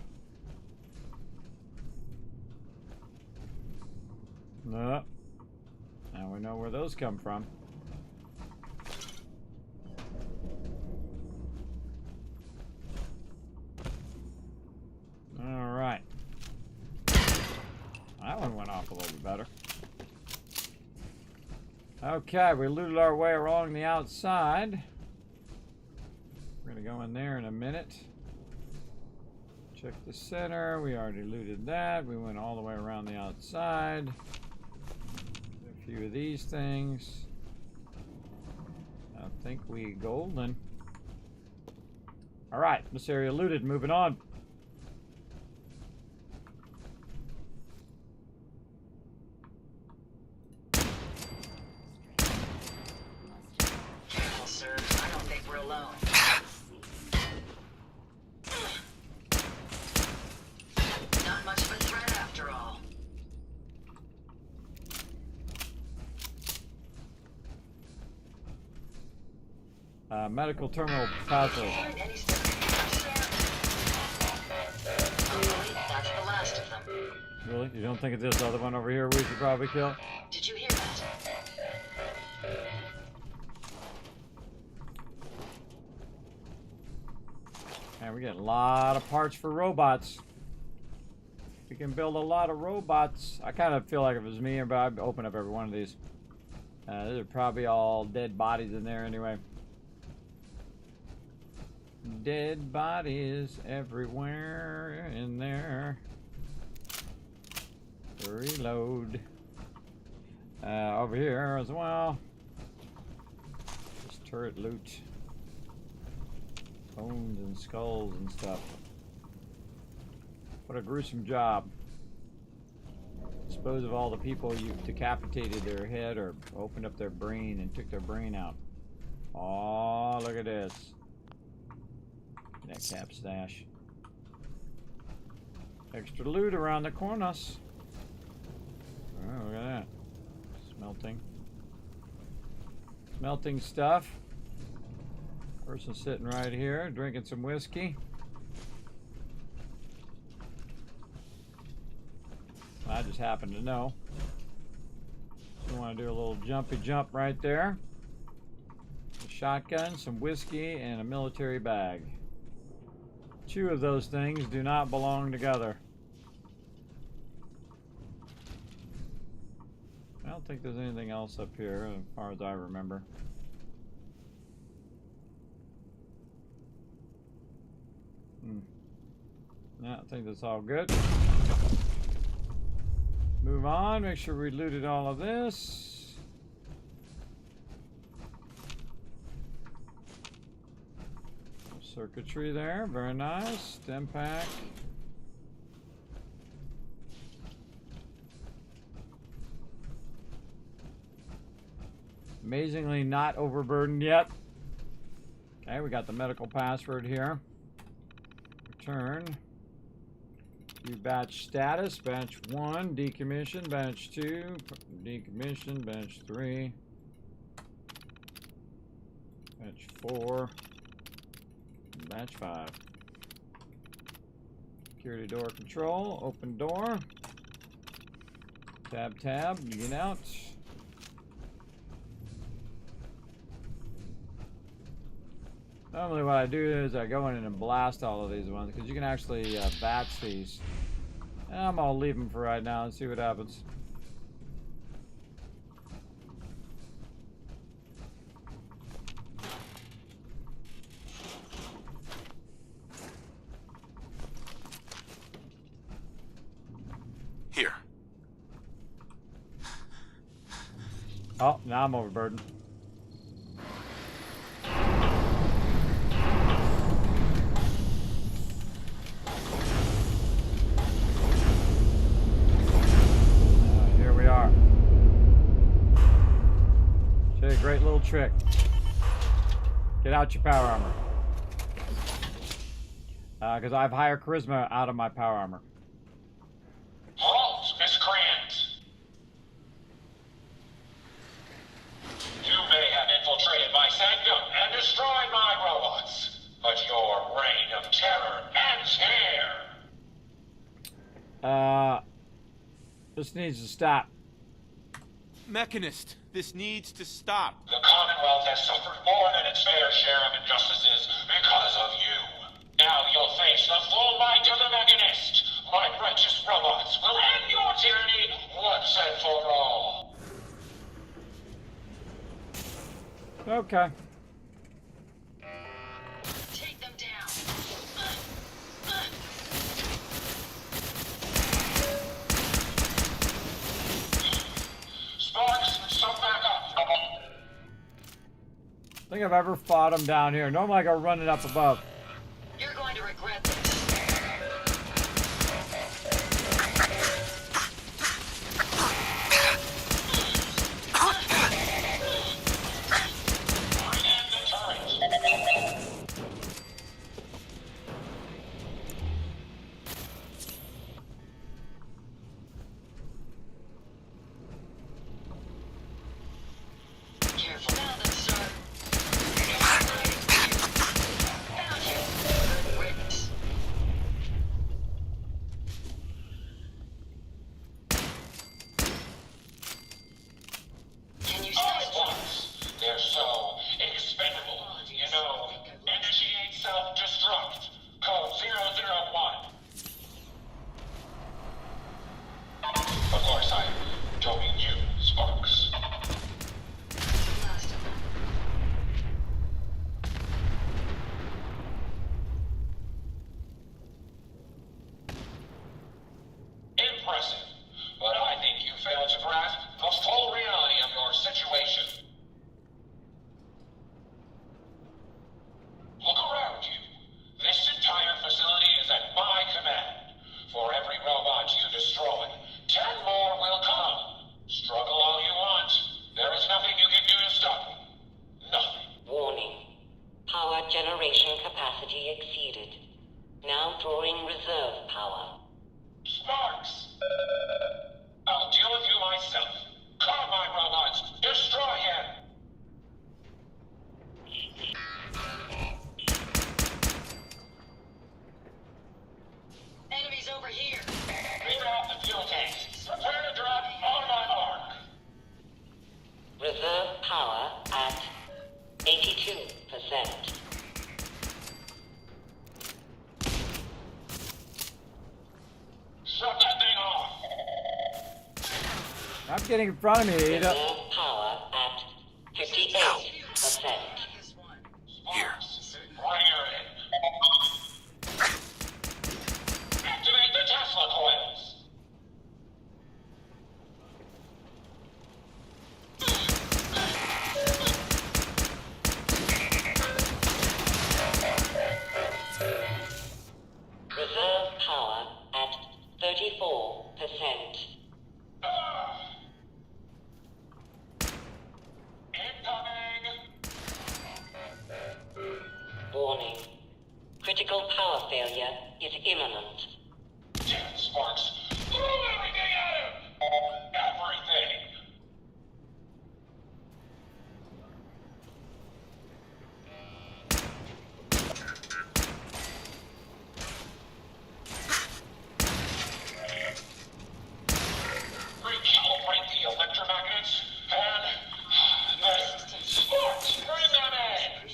No. Now we know where those come from. Alright. That one went off a little bit better. Okay, we looted our way along the outside. We're going to go in there in a minute. Check the center. We already looted that. We went all the way around the outside. A few of these things. I think we golden. Alright, this area looted. Moving on.
Careful, sir. I don't think we're alone. Not much of a threat after all.
Medical terminal password.
Find any stuff, sir? Hopefully, that's the last of them.
Really? You don't think it's this other one over here we should probably kill?
Did you hear that?
Man, we get a lot of parts for robots. We can build a lot of robots. I kind of feel like if it was me, I'd open up every one of these. These are probably all dead bodies in there anyway. Dead bodies everywhere in there. Reload. Over here as well. Just turret loot. Bones and skulls and stuff. What a gruesome job. Dispose of all the people you decapitated their head or opened up their brain and took their brain out. Oh, look at this. That cap stash. Extra loot around the corners. Oh, look at that. Smelting. Smelting stuff. Person sitting right here, drinking some whiskey. I just happen to know. So we want to do a little jumpy jump right there. A shotgun, some whiskey, and a military bag. Two of those things do not belong together. I don't think there's anything else up here as far as I remember. Yeah, I think that's all good. Move on, make sure we looted all of this. Circuitry there, very nice. Stem pack. Amazingly not overburdened yet. Okay, we got the medical password here. Return. View batch status. Batch 1, decommission. Batch 2, decommission. Batch 3. Batch 4. And batch 5. Security door control. Open door. Tab, tab. Get out. Normally what I do is I go in and blast all of these ones because you can actually batch these. And I'm gonna leave them for right now and see what happens.
Here.
Oh, now I'm overburdened. Here we are. Show you a great little trick. Get out your power armor. Because I have higher charisma out of my power armor.
Halt, miscreant! You may have infiltrated my sanctum and destroyed my robots, but your reign of terror ends here!
This needs to stop.
Mechanist, this needs to stop.
The Commonwealth has suffered more than its fair share of injustices because of you. Now you'll face the full might of the Mechanist. My righteous robots will end your tyranny once and for all.
Okay.
Take them down.
Sparks, some backup.
I don't think I've ever fought them down here. Normally I go running up above.
You're going to regret this. Careful now then, sir. Found you. Good riddance. Can you
All
stay
at once. They're so expendable. You know, initiate self-destruct. Code 001. Of course, I don't mean you, Sparks.
last of them?
Impressive. But I think you failed to grasp the full reality of your situation. Look around you. This entire facility is at my command. For every robot you destroy, 10 more will come. Struggle all you want. There is nothing you can do to stop me. Nothing.
Warning. Power generation capacity exceeded. Now drawing reserve power.
Sparks! I'll deal with you myself. Calm my robots. Destroy him.
Enemies over here.
Clear out the fuel tanks. Prepare to drop on my mark.
Reserve power at 82%.
Shut that thing off.
I'm getting in front of me.
Reserve power at 58%.
This one.
Sparks, bring her in. Activate the Tesla coils.
Reserve power at 34%.
Incoming.
Warning. Critical power failure is imminent.
Damn it, Sparks. Throw everything at him. Everything. Recalibrate the electromagnets and then Sparks, bring them in.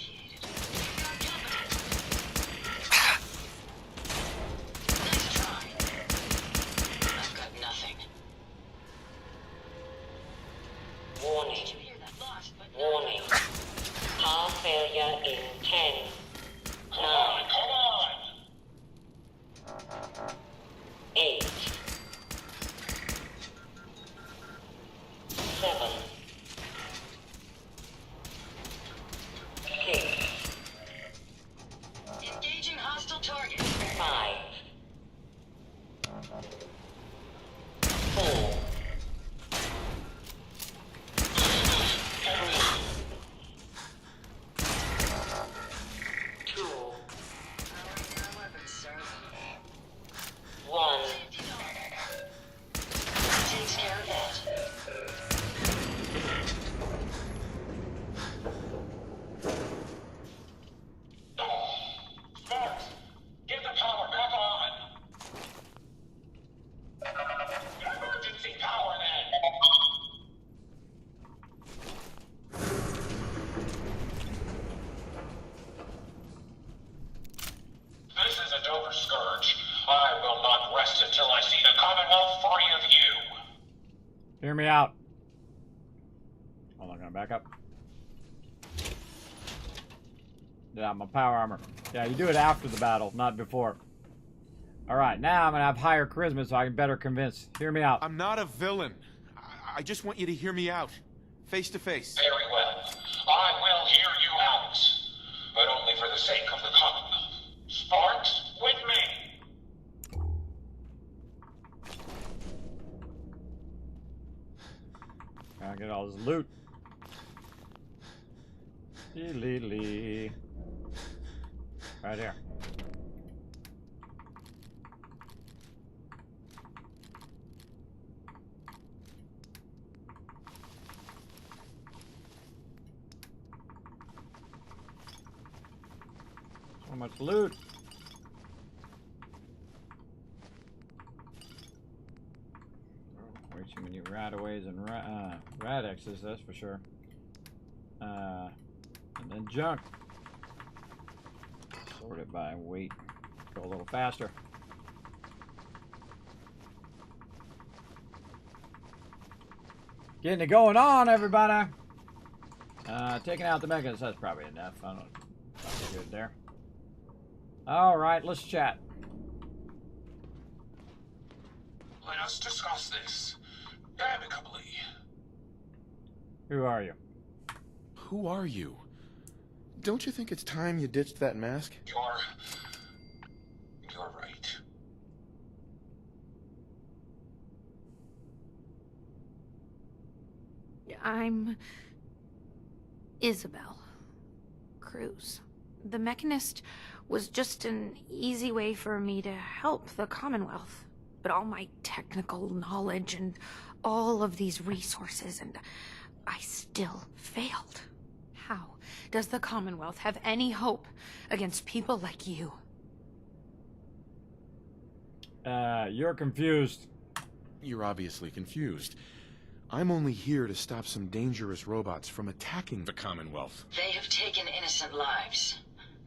Nice try. I've got
Hear me out. Hold on, I'm gonna back up. Yeah, my power armor. Yeah, you do it after the battle, not before. Alright, now I'm gonna have higher charisma so I can better convince. Hear me out.
I'm not a villain. I just want you to hear me out. Face to face.
Very well. I will hear you out. But only for the sake of the Commonwealth. Sparks, with me.
Gotta get all this loot. Lee. Right here. So much loot. Way too many rataways and radexes, that's for sure. And then junk. Sort it by weight. Go a little faster. Getting it going on, everybody. Taking out the mechanisms, that's probably enough. I don't know. Probably good there. Alright, let's chat.
Let us discuss this amicably.
Who are you?
Who are you? Don't you think it's time you ditched that mask?
You're right.
I'm Isabel Cruz. The Mechanist was just an easy way for me to help the Commonwealth. But all my technical knowledge and all of these resources, and I still failed. How does the Commonwealth have any hope against people like you?
You're confused.
You're obviously confused. I'm only here to stop some dangerous robots from attacking the Commonwealth.
They have taken innocent lives.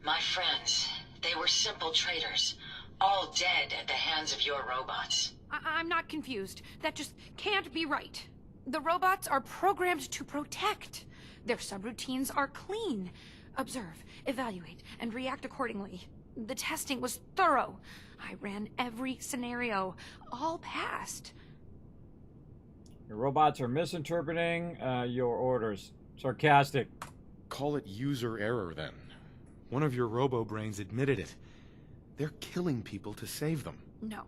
My friends, they were simple traders, all dead at the hands of your robots.
I'm not confused. That just can't be right. The robots are programmed to protect. Their subroutines are clean. Observe, evaluate, and react accordingly. The testing was thorough. I ran every scenario. All passed.
Your robots are misinterpreting your orders. Sarcastic.
Call it user error, then. One of your robo-brains admitted it. They're killing people to save them.
No.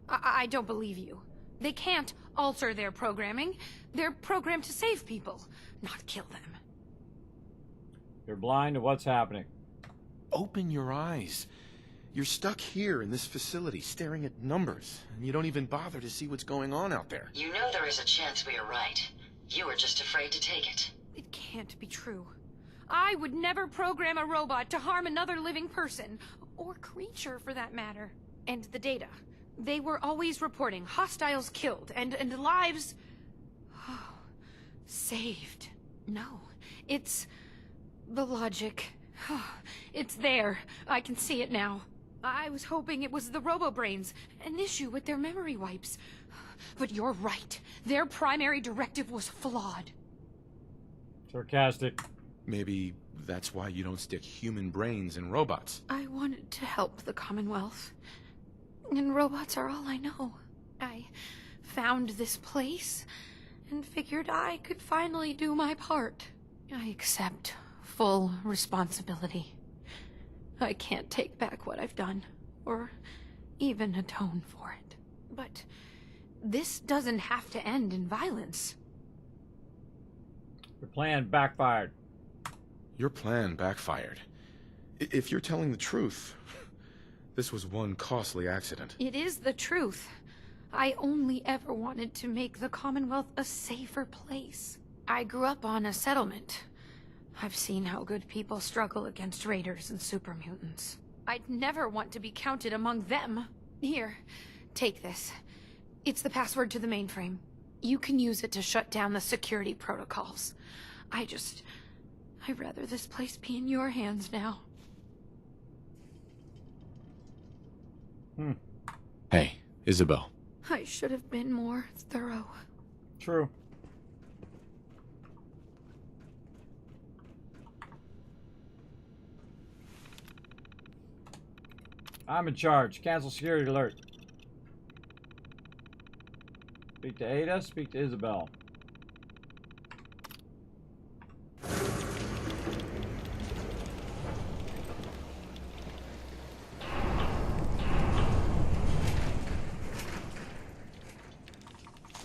I don't believe you. They can't alter their programming. They're programmed to save people, not kill them.
You're blind to what's happening.
Open your eyes. You're stuck here in this facility, staring at numbers, and you don't even bother to see what's going on out there.
You know there is a chance we are right. You are just afraid to take it.
It can't be true. I would never program a robot to harm another living person, or creature for that matter. And the data. They were always reporting hostiles killed and lives saved. No, it's the logic. It's there. I can see it now. I was hoping it was the robo-brains, an issue with their memory wipes. But you're right. Their primary directive was flawed.
Sarcastic.
Maybe that's why you don't stick human brains in robots.
I wanted to help the Commonwealth. And robots are all I know. I found this place and figured I could finally do my part. I accept full responsibility. I can't take back what I've done, or even atone for it. But this doesn't have to end in violence.
Your plan backfired.
Your plan backfired. If you're telling the truth, this was one costly accident.
It is the truth. I only ever wanted to make the Commonwealth a safer place. I grew up on a settlement. I've seen how good people struggle against raiders and super mutants. I'd never want to be counted among them. Here, take this. It's the password to the mainframe. You can use it to shut down the security protocols. I'd rather this place be in your hands now.
Hey, Isabel.
I should have been more thorough.
true. I'm in charge. Cancel security alert. Speak to Ada. Speak to Isabel.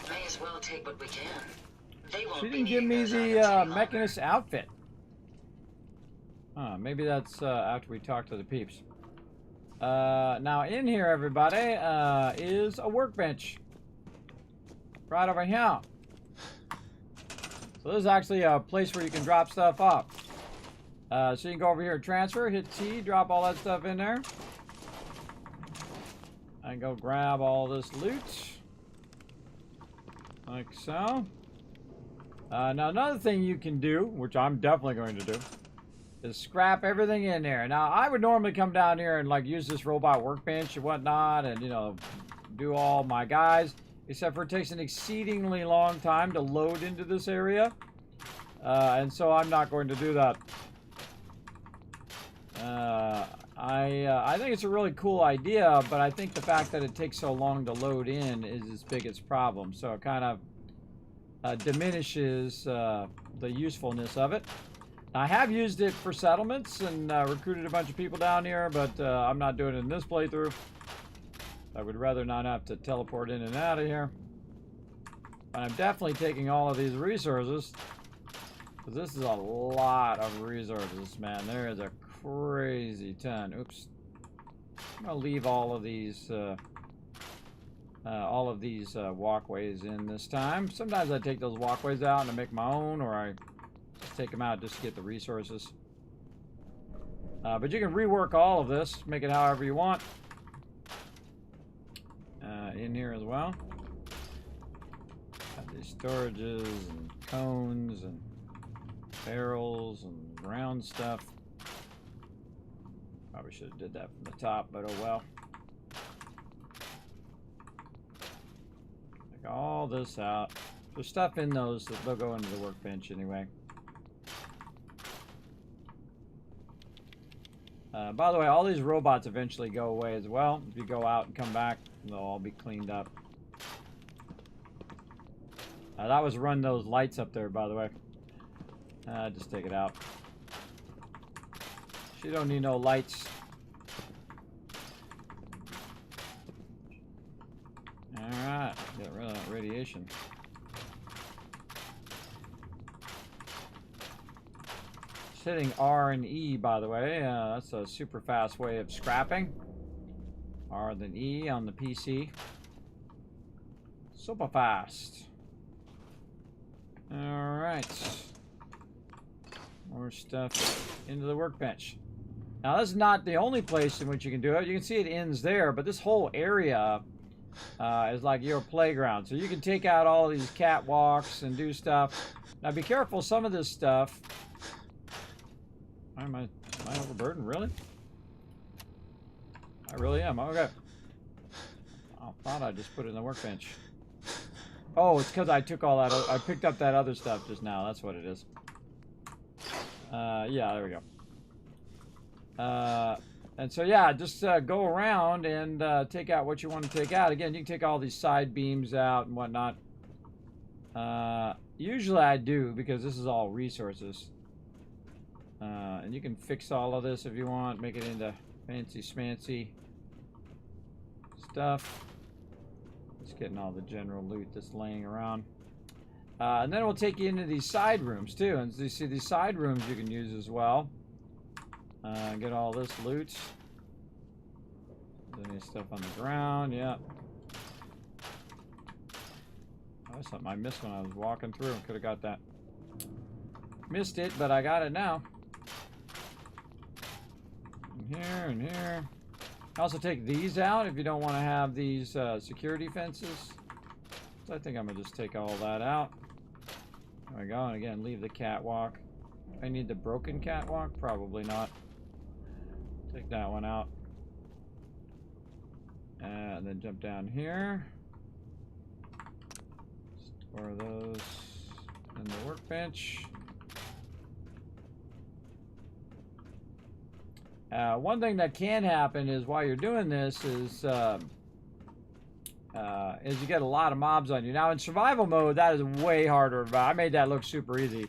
May as well take what we can. They won't
She
be
didn't give
needing
me
those
the
items any longer.
Mechanist outfit. Maybe that's after we talk to the peeps. Now in here, everybody, is a workbench. Right over here. So this is actually a place where you can drop stuff off. So you can go over here and transfer, hit T, drop all that stuff in there. And go grab all this loot. Like so. Now another thing you can do, which I'm definitely going to do, is scrap everything in there. Now I would normally come down here and like use this robot workbench and whatnot and, you know, do all my guys, except for it takes an exceedingly long time to load into this area. And so I'm not going to do that. I think it's a really cool idea, but I think the fact that it takes so long to load in is its biggest problem. So it kind of diminishes the usefulness of it. I have used it for settlements and recruited a bunch of people down here, but I'm not doing it in this playthrough. I would rather not have to teleport in and out of here. But I'm definitely taking all of these resources, because this is a lot of resources, man. There is a crazy ton. Oops. I'm gonna leave all of these walkways in this time. Sometimes I take those walkways out and I make my own, or I just take them out just to get the resources. But you can rework all of this, make it however you want. In here as well. Got these storages and cones and barrels and ground stuff. Probably should have did that from the top, but oh well. Take all this out. There's stuff in those that they'll go into the workbench anyway. By the way, all these robots eventually go away as well. If you go out and come back, they'll all be cleaned up. That was run those lights up there, by the way. Just take it out. She don't need no lights. Alright, get rid of that radiation. Just hitting R and E, by the way. That's a super fast way of scrapping. R then E on the PC. Super fast. Alright. More stuff into the workbench. Now, this is not the only place in which you can do it. You can see it ends there, but this whole area is like your playground. So you can take out all of these catwalks and do stuff. Now, be careful. Some of this stuff... Am I overburdened? Really? I really am. Okay. I thought I just put it in the workbench. Oh, it's because I took all that... I picked up that other stuff just now. That's what it is. Yeah, there we go. And so, yeah, just go around and take out what you want to take out. Again, you can take all these side beams out and whatnot. Usually I do, because this is all resources. And you can fix all of this if you want. Make it into fancy smancy stuff. Just getting all the general loot that's laying around. And then we'll take you into these side rooms too. And so you see these side rooms you can use as well. Get all this loot. Any stuff on the ground, yeah. Oh, that's something I missed when I was walking through. Could have got that. Missed it, but I got it now. And here and here. Also take these out if you don't want to have these security fences. So I think I'm going to just take all that out. There we go. And again, leave the catwalk. I need the broken catwalk? Probably not. Take that one out. And then jump down here. Just For those in the workbench. One thing that can happen is while you're doing this is you get a lot of mobs on you. Now in survival mode, that is way harder. I made that look super easy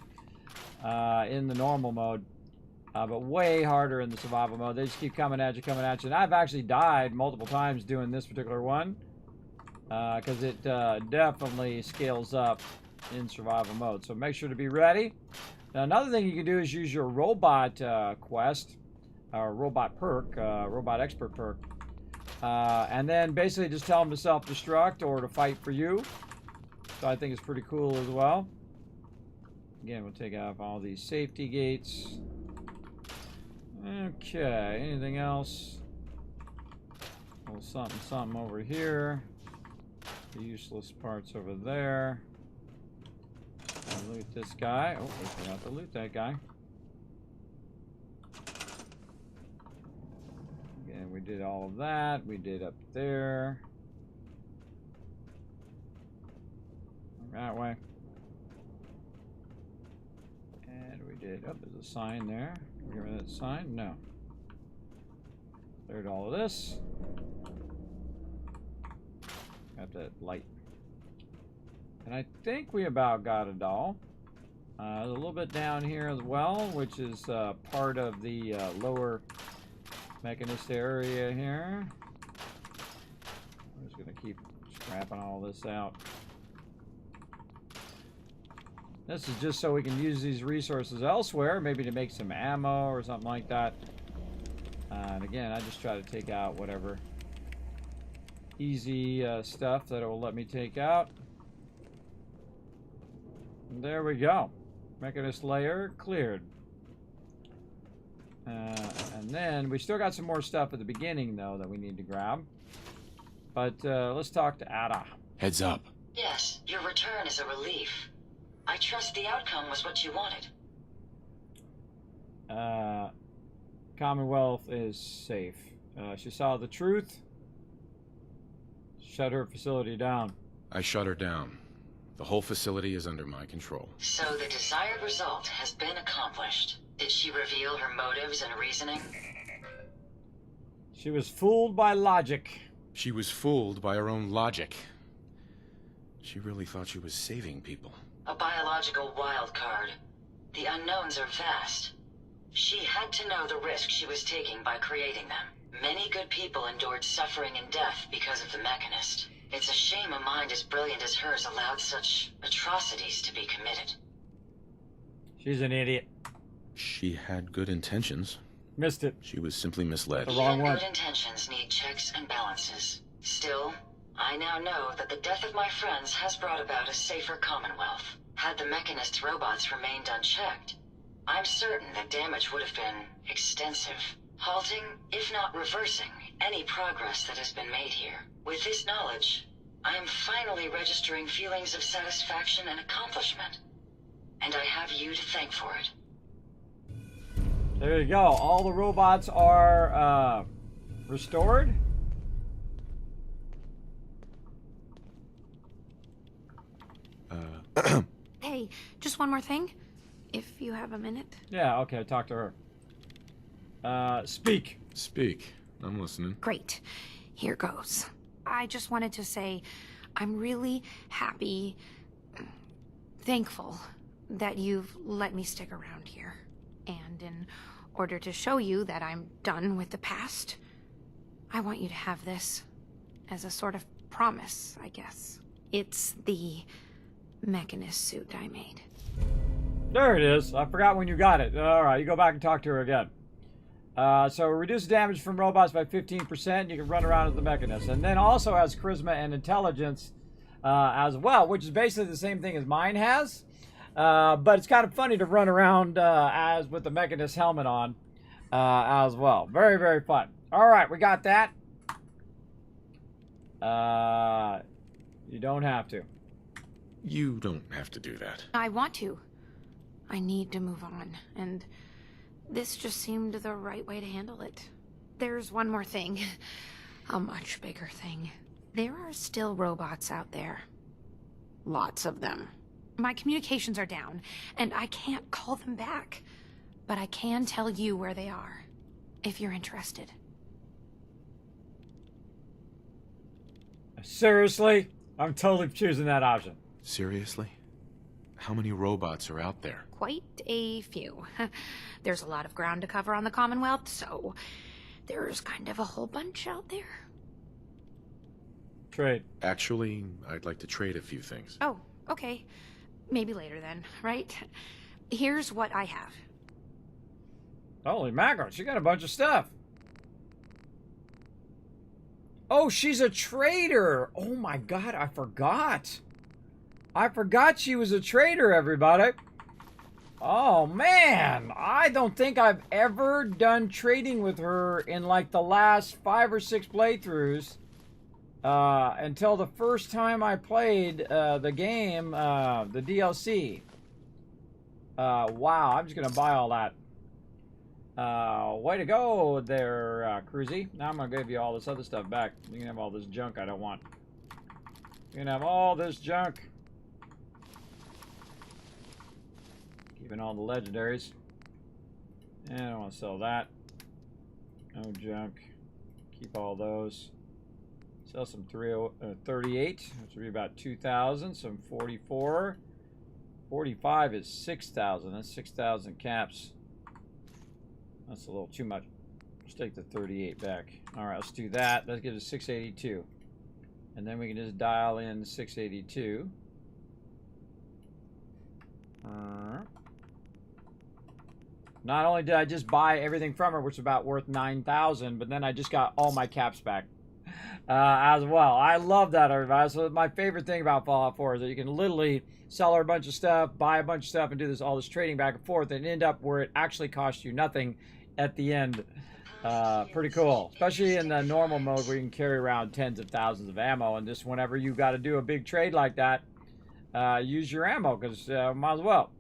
in the normal mode, but way harder in the survival mode. They just keep coming at you, and I've actually died multiple times doing this particular one because it definitely scales up in survival mode. So make sure to be ready. Now another thing you can do is use your robot quest, or robot perk, robot expert perk. And then basically just tell them to self-destruct or to fight for you. So I think it's pretty cool as well. Again, we'll take off all these safety gates. Okay, anything else? A little something, something over here. The useless parts over there. I'll loot this guy. Oh, we forgot to loot that guy. And we did all of that. We did up there. That way. And we did... Oh, there's a sign there. Remember that sign? No. Cleared all of this. Got that light. And I think we about got it all. There's a little bit down here as well, which is part of the lower... Mechanist area here. I'm just gonna keep scrapping all this out. This is just so we can use these resources elsewhere, maybe to make some ammo or something like that. And again, I just try to take out whatever easy stuff that it will let me take out. And there we go. Mechanist layer cleared. And then we still got some more stuff at the beginning, though, that we need to grab. But let's talk to Ada.
Heads up.
Yes, your return is a relief. I trust the outcome was what you wanted.
Commonwealth is safe. She saw the truth. Shut her facility down.
I shut her down. The whole facility is under my control.
So the desired result has been accomplished. Did she reveal her motives and reasoning?
She was fooled by logic.
She was fooled by her own logic. She really thought she was saving people.
A biological wild card. The unknowns are vast. She had to know the risk she was taking by creating them. Many good people endured suffering and death because of the Mechanist. It's a shame a mind as brilliant as hers allowed such atrocities to be committed.
She's an idiot.
She had good intentions.
Missed it.
She was simply misled.
The wrong one.
Good intentions need checks and balances. Still, I now know that the death of my friends has brought about a safer Commonwealth. Had the Mechanist robots remained unchecked, I'm certain that damage would have been extensive, halting, if not reversing, any progress that has been made here. With this knowledge, I am finally registering feelings of satisfaction and accomplishment. And I have you to thank for it.
There you go. All the robots are restored.
Hey, just one more thing, if you have a minute.
Yeah, okay, talk to her. Speak.
Speak. I'm listening.
Great. Here goes. I just wanted to say I'm really happy, thankful that you've let me stick around here. And in order to show you that I'm done with the past, I want you to have this as a sort of promise, I guess. It's the Mechanist suit I made.
There it is. I forgot when you got it. All right, you go back and talk to her again. So reduce damage from robots by 15%. You can run around as the Mechanist. And then also has charisma and intelligence as well, which is basically the same thing as mine has. But it's kind of funny to run around as with the Mechanist helmet on as well. Very, very fun. All right, we got that. You don't have to.
You don't have to do that.
I want to. I need to move on, and this just seemed the right way to handle it. There's one more thing. A much bigger thing. There are still robots out there. Lots of them. My communications are down, and I can't call them back. But I can tell you where they are, if you're interested.
Seriously? I'm totally choosing that option.
Seriously? How many robots are out there?
Quite a few. There's a lot of ground to cover on the Commonwealth, so there's kind of a whole bunch out there.
Trade.
Actually, I'd like to trade a few things.
Oh, okay. Maybe later then, right? Here's what I have.
Holy mackerel, she got a bunch of stuff. Oh, she's a trader. Oh my god, I forgot. I forgot she was a trader, everybody. Oh man, I don't think I've ever done trading with her in like the last 5 or 6 playthroughs. Until the first time I played the game, the DLC. Wow, I'm just gonna buy all that. Way to go there, Cruzy. Now I'm gonna give you all this other stuff back. You can have all this junk I don't want. You can have all this junk. Keeping all the legendaries. And I don't want to sell that. No junk. Keep all those. Sell some 38, which would be about 2,000. Some 44. 45 is 6,000. That's 6,000 caps. That's a little too much. Let's take the 38 back. All right, let's do that. That gives us 682. And then we can just dial in 682. Not only did I just buy everything from her, which is about worth 9,000, but then I just got all my caps back as well. I love that, everybody. So my favorite thing about Fallout 4 is that you can literally sell her a bunch of stuff, buy a bunch of stuff, and do all this trading back and forth, and end up where it actually costs you nothing at the end. Pretty cool, especially in the normal mode where you can carry around tens of thousands of ammo, and just whenever you got to do a big trade like that, use your ammo, because might as well.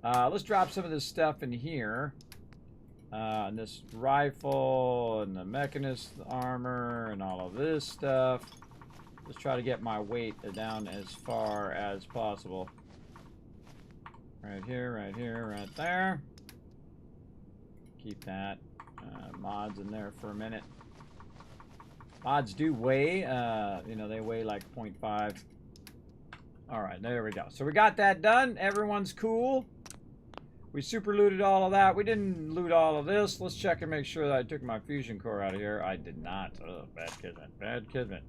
Let's drop some of this stuff in here. And this rifle and the mechanist armor and all of this stuff. Let's try to get my weight down as far as possible. Right here, right there. Keep that. Mods in there for a minute. Mods do weigh, you know, they weigh like 0.5. Alright, there we go. So we got that done. Everyone's cool. We super looted all of that. We didn't loot all of this. Let's check and make sure that I took my fusion core out of here. I did not. Oh, bad Kismet. Bad Kismet.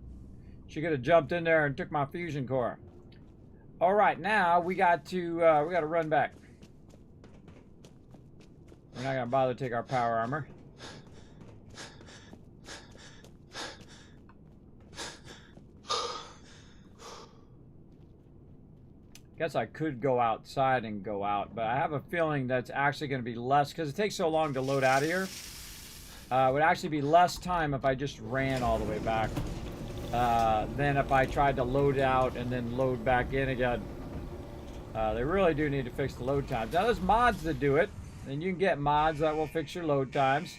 She could have jumped in there and took my fusion core. All right, now we got to run back. We're not gonna bother to take our power armor. Guess I could go outside and go out, but I have a feeling that's actually going to be less, because it takes so long to load out of here. It would actually be less time if I just ran all the way back than if I tried to load out and then load back in again. They really do need to fix the load times. Now there's mods that do it, and you can get mods that will fix your load times.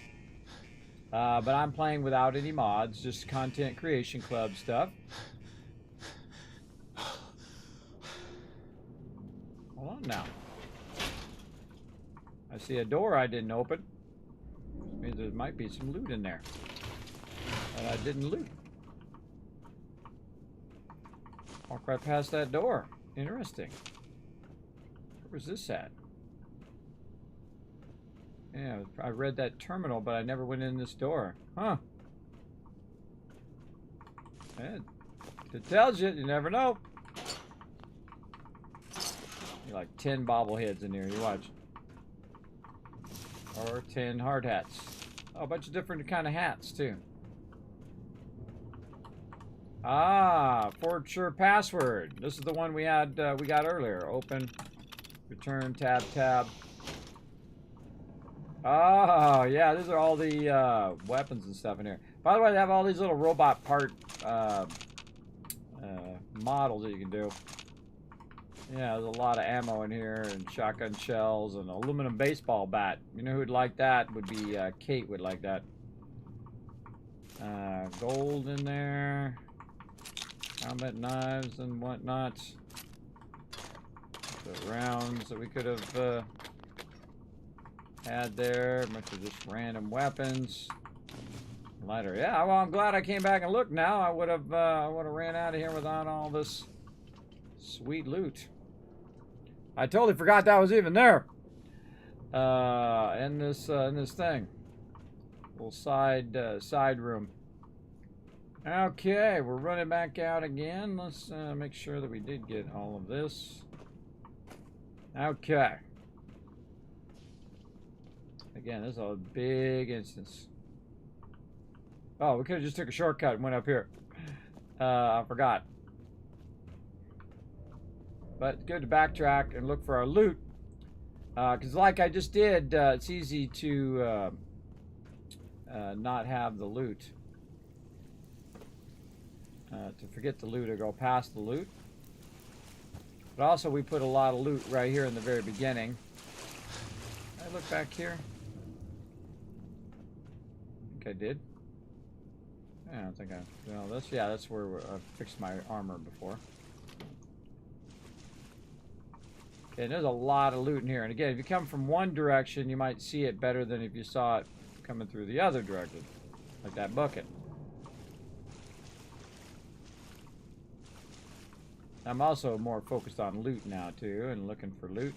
But I'm playing without any mods, just Content Creation Club stuff. Hold on now. I see a door I didn't open. Which means there might be some loot in there that I didn't loot. Walk right past that door. Interesting. Where's this at? Yeah, I read that terminal, but I never went in this door. Huh. It tells you, you never know. Like 10 bobbleheads in here, you watch. Or 10 hard hats. Oh, a bunch of different kind of hats too. Ah, Fort Sure password. This is the one we had we got earlier. Open, return, tab. Oh yeah, these are all the weapons and stuff in here. By the way, they have all these little robot part models that you can do. Yeah, there's a lot of ammo in here, and shotgun shells, and aluminum baseball bat. You know who'd like that? Would be Kate would like that. Gold in there. Combat knives and whatnot. the rounds that we could have had there. A bunch of just random weapons. Lighter. Yeah, well, I'm glad I came back and looked now. I would have ran out of here without all this sweet loot. I totally forgot that was even there. In this thing. Little side room. Okay, we're running back out again. Let's make sure that we did get all of this. Okay. Again, this is a big instance. Oh, we could have just took a shortcut and went up here. I forgot. But it's good to backtrack and look for our loot. Because like I just did, it's easy to not have the loot. To forget the loot or go past the loot. But also we put a lot of loot right here in the very beginning. Can I look back here? I think I did. I don't think I know this. Yeah, that's where I fixed my armor before. Okay, there's a lot of loot in here. And again, if you come from one direction, you might see it better than if you saw it coming through the other direction. Like that bucket. I'm also more focused on loot now, too, and looking for loot.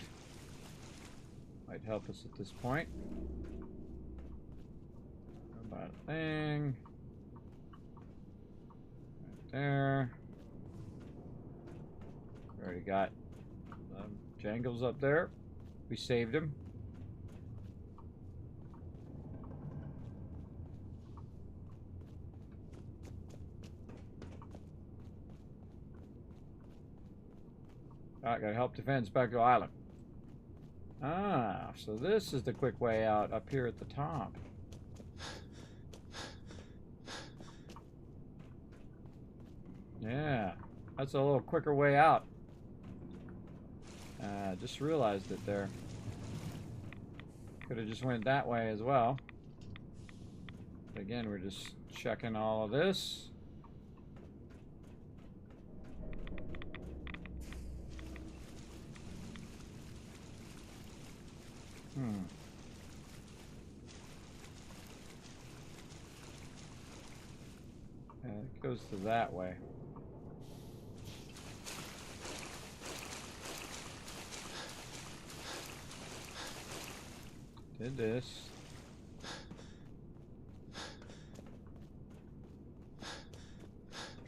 Might help us at this point. How about a thing? Right there. We already got Jangles up there. We saved him. Alright, gotta help defend Spectral Island. Ah, so this is the quick way out up here at the top. Yeah, that's a little quicker way out. Just realized it there. Could have just went that way as well. But again, we're just checking all of this. It goes to that way. Did this.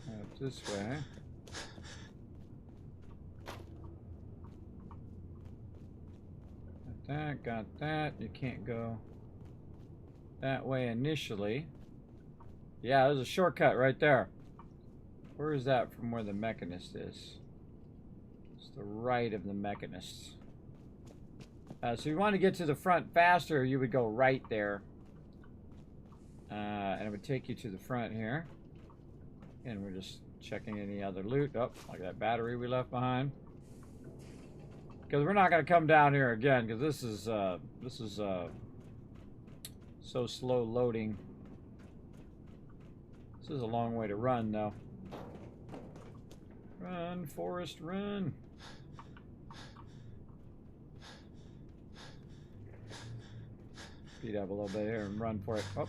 Out this way. Got that, got that. You can't go that way initially. Yeah, there's a shortcut right there. Where is that from where the mechanist is? It's the right of the mechanist. So you want to get to the front faster, you would go right there. And it would take you to the front here. And we're just checking any other loot. Oh, like that battery we left behind. Because we're not going to come down here again, because this is so slow loading. This is a long way to run, though. Run, Forrest, run. Speed up a little bit here and run for it. Oh.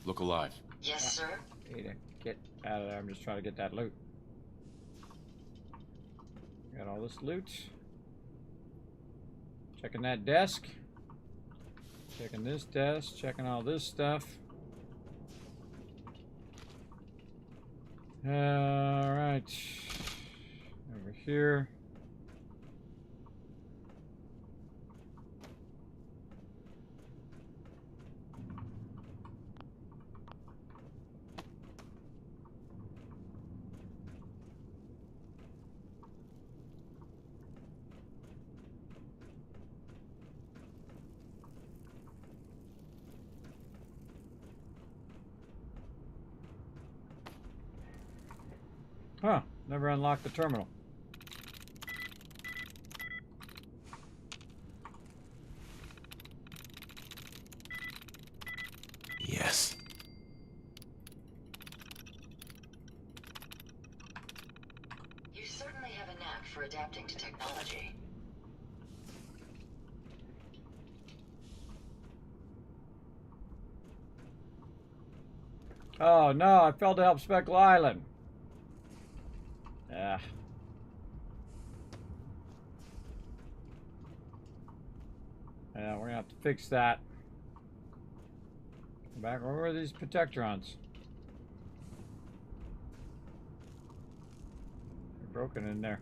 Look alive.
Yes, sir.
Need to get out of there. I'm just trying to get that loot. Got all this loot. Checking that desk. Checking this desk. Checking all this stuff. Alright. Over here. Huh, never unlocked the terminal.
Yes.
You certainly have a knack for adapting to technology.
Oh no, I failed to help Speckle Island. Yeah. Yeah, we're gonna have to fix that. Back over these protectrons. They're broken in there.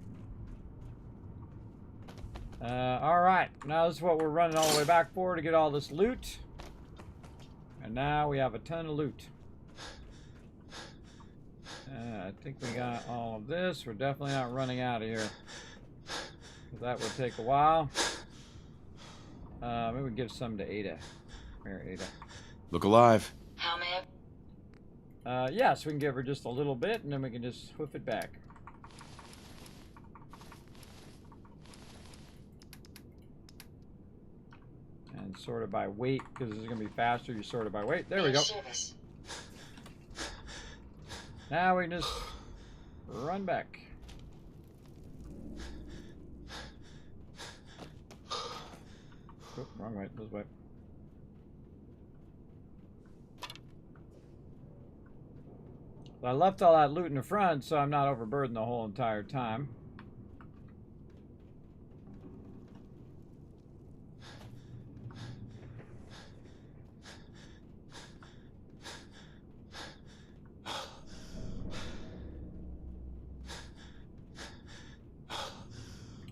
Alright, now this is what we're running all the way back for to get all this loot. And now we have a ton of loot. I think we got all of this. We're definitely not running out of here. That would take a while. Maybe we give some to Ada. Here, Ada.
Look alive.
How may
yes, we can give her just a little bit, and then we can just hoof it back. And sort it by weight, because this is going to be faster. You sort it by weight. There we go.
service?
Now we can just run back. Oh, wrong way. This way. I left all that loot in the front, so I'm not overburdened the whole entire time.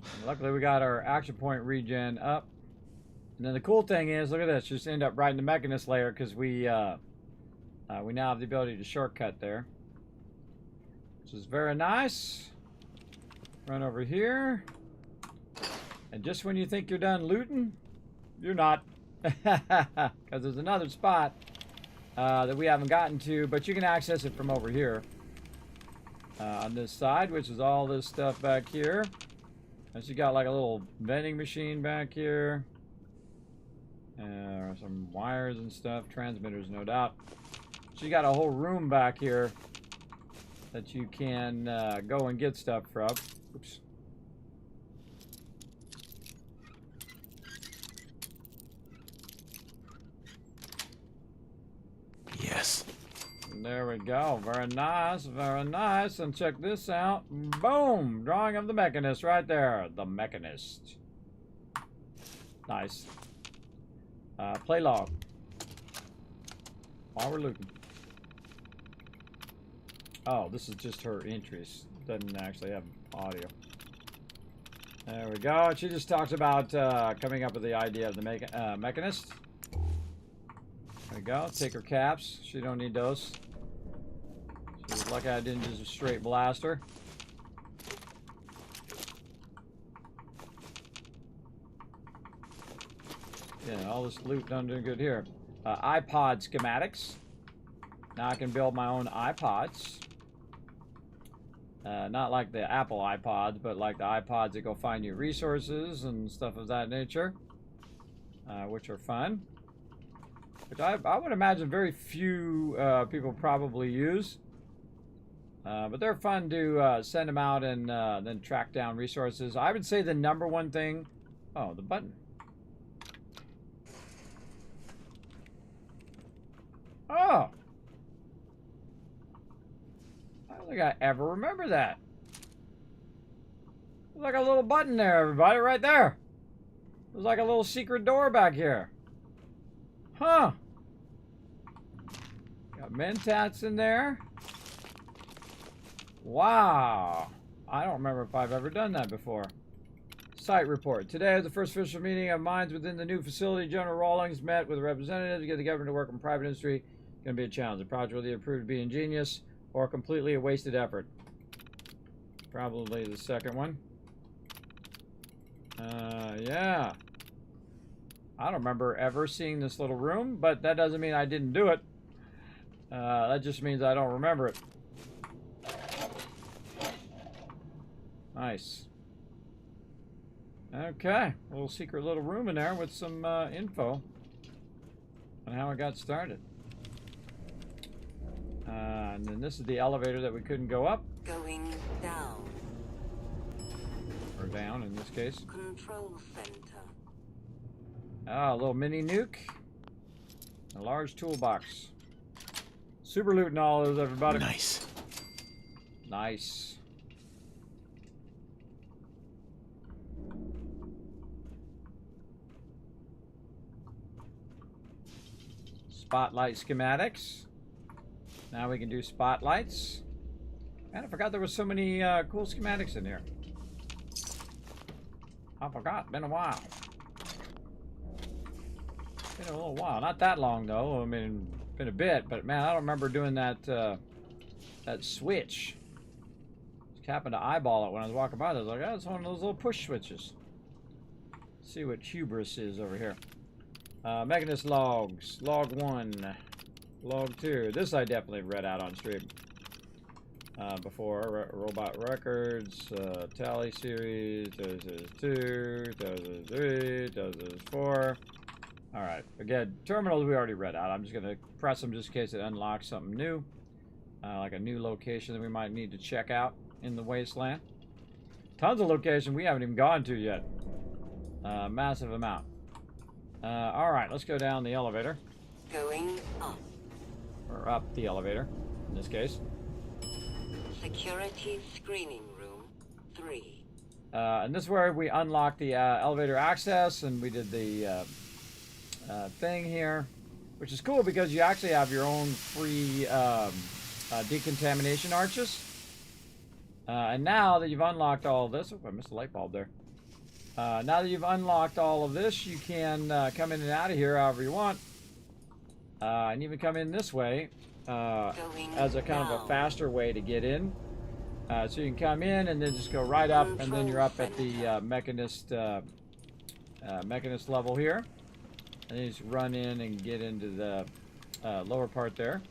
And luckily, we got our action point regen up. And then the cool thing is, look at this, just end up right in the mechanist layer because we now have the ability to shortcut there. Which is very nice. Run over here. And just when you think you're done looting, you're not. Because there's another spot that we haven't gotten to, but you can access it from over here. On this side, which is all this stuff back here. And so you got like a little vending machine back here. Some wires and stuff, transmitters no doubt. So you got a whole room back here that you can go and get stuff from. Oops.
Yes.
And there we go. Very nice, very nice. And check this out. Boom! Drawing of the Mechanist right there. The Mechanist. Nice. Play log. While we're looking. Oh, this is just her entries. Doesn't actually have audio. There we go. She just talks about coming up with the idea of the Mechanist. There we go. Take her caps. She don't need those. She's lucky I didn't just straight blast her. Yeah, all this loot done doing good here. iPod schematics. Now I can build my own iPods. Not like the Apple iPods, but like the iPods that go find you resources and stuff of that nature. Which are fun. Which I would imagine very few people probably use. But they're fun to send them out and then track down resources. I would say the number one thing... Oh, the button. Oh! I don't think I ever remember that. There's like a little button there, everybody, right there. There's like a little secret door back here. Huh. Got mentats in there. Wow. I don't remember if I've ever done that before. Site report. Today, the first official meeting of minds within the new facility. General Rawlings met with representatives to get the government to work in private industry. Going to be a challenge. The project will either prove to be ingenious or completely a wasted effort. Probably the second one. Yeah. I don't remember ever seeing this little room, but that doesn't mean I didn't do it. That just means I don't remember it. Nice. Okay, a little secret little room in there with some info on how it got started. And then this is the elevator that we couldn't go up.
Going down.
down in this case.
Control center.
Ah, a little mini nuke. A large toolbox. Super loot and all those, everybody.
Nice.
Nice. Spotlight schematics. Now we can do spotlights. Man, I forgot there was so many cool schematics in here. I forgot. Been a while. Been a little while. Not that long though. I mean, been a bit, but man, I don't remember doing that that switch. Just happened to eyeball it when I was walking by. I was like, oh, it's one of those little push switches. Let's see what hubris is over here. Mechanist logs. Log 1. Log 2. This I definitely read out on stream. Before. Robot records. Tally series. Does is 2. Does is 3. Does is 4. Alright. Again, terminals we already read out. I'm just going to press them just in case it unlocks something new. Like a new location that we might need to check out in the wasteland. Tons of locations we haven't even gone to yet. Massive amount. Alright, let's go down the elevator.
Going up.
Or up the elevator, in this case.
Security screening room 3.
And this is where we unlock the elevator access, and we did the thing here, which is cool because you actually have your own free decontamination arches. And now that you've unlocked all of this, oh, I missed a light bulb there. Now that you've unlocked all of this, you can come in and out of here however you want. And even come in this way as a kind of a faster way to get in. So you can come in and then just go right up, and then you're up at the mechanist level here. And then you just run in and get into the lower part there.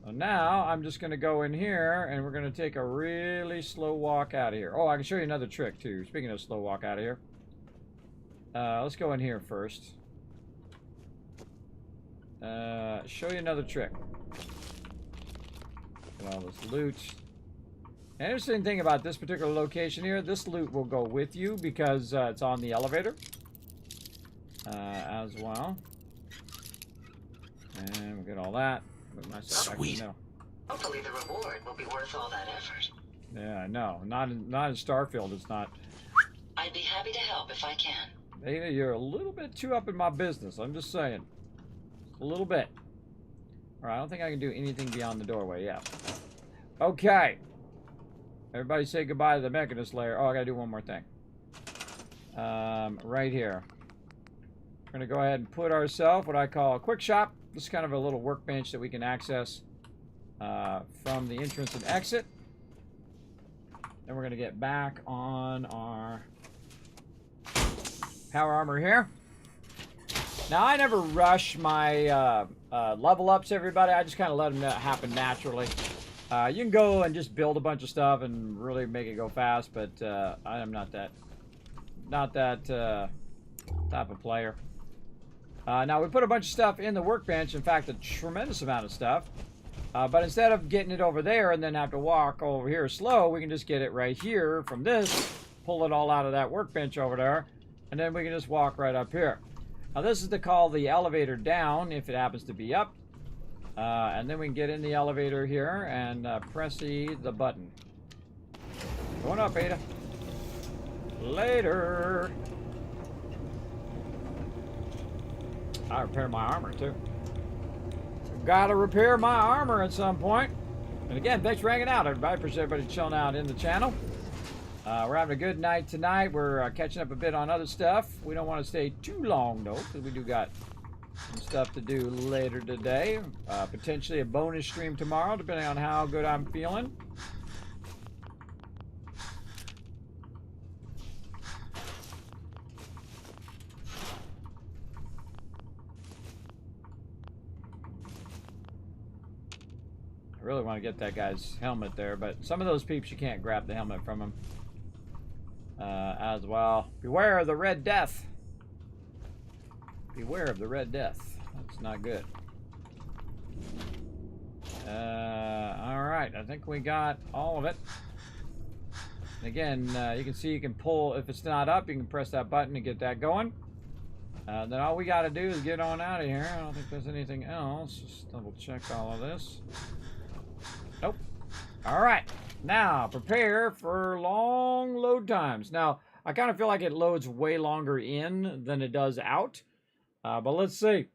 So now I'm just going to go in here, and we're going to take a really slow walk out of here. Oh, I can show you another trick too. Speaking of slow walk out of here, let's go in here first. Show you another trick. Get all this loot. The interesting thing about this particular location here, this loot will go with you because it's on the elevator as well. And we'll get all that. Put myself back in the middle.
Hopefully the reward will be worth all that effort.
Yeah, I know. Not in Starfield, it's not.
I'd be happy to help if I can.
Ada, you're a little bit too up in my business. I'm just saying. A little bit. Alright, I don't think I can do anything beyond the doorway yet. Okay. Everybody say goodbye to the mechanist layer. Oh, I gotta do one more thing. Right here. We're gonna go ahead and put ourselves what I call a quick shop. This is kind of a little workbench that we can access from the entrance and exit. Then we're gonna get back on our power armor here. Now, I never rush my level ups, everybody. I just kind of let them happen naturally. You can go and just build a bunch of stuff and really make it go fast, but I am not that type of player. Now, we put a bunch of stuff in the workbench. In fact, a tremendous amount of stuff. But instead of getting it over there and then have to walk over here slow, we can just get it right here from this, pull it all out of that workbench over there, and then we can just walk right up here. Now, this is to call the elevator down if it happens to be up. And then we can get in the elevator here and press the button. Going up, Ada. Later. I repair my armor, too. Gotta repair my armor at some point. And again, thanks for hanging out, everybody. Appreciate everybody chilling out in the channel. We're having a good night tonight. We're catching up a bit on other stuff. We don't want to stay too long, though, because we do got some stuff to do later today. Potentially a bonus stream tomorrow, depending on how good I'm feeling. I really want to get that guy's helmet there, but some of those peeps you can't grab the helmet from him as well. Beware of the Red Death. Beware of the Red Death. That's not good. Alright, I think we got all of it. And again, you can see you can pull, if it's not up, you can press that button and get that going. Then all we got to do is get on out of here. I don't think there's anything else. Just double check all of this. Nope. All right. Now, prepare for long load times. Now, I kind of feel like it loads way longer in than it does out. But let's see.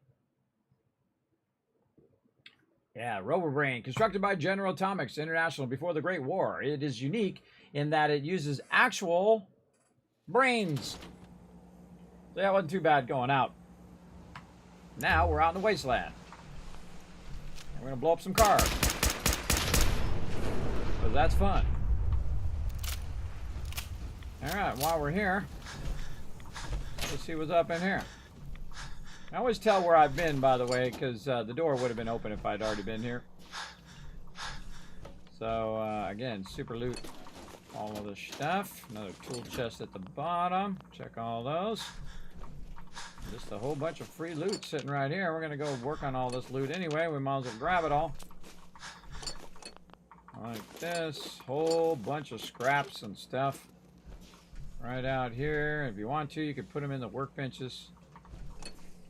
Yeah, RoboBrain, constructed by General Atomics International before the Great War. It is unique in that it uses actual brains. So that wasn't too bad going out. Now we're out in the wasteland. We're going to blow up some cars. Because that's fun. Alright, while we're here, let's see what's up in here. I always tell where I've been, by the way, because the door would have been open if I'd already been here. So, again, super loot all of this stuff. Another tool chest at the bottom. Check all those. Just a whole bunch of free loot sitting right here. We're going to go work on all this loot anyway. We might as well grab it all. Like this. Whole bunch of scraps and stuff. Right out here. If you want to, you could put them in the workbenches.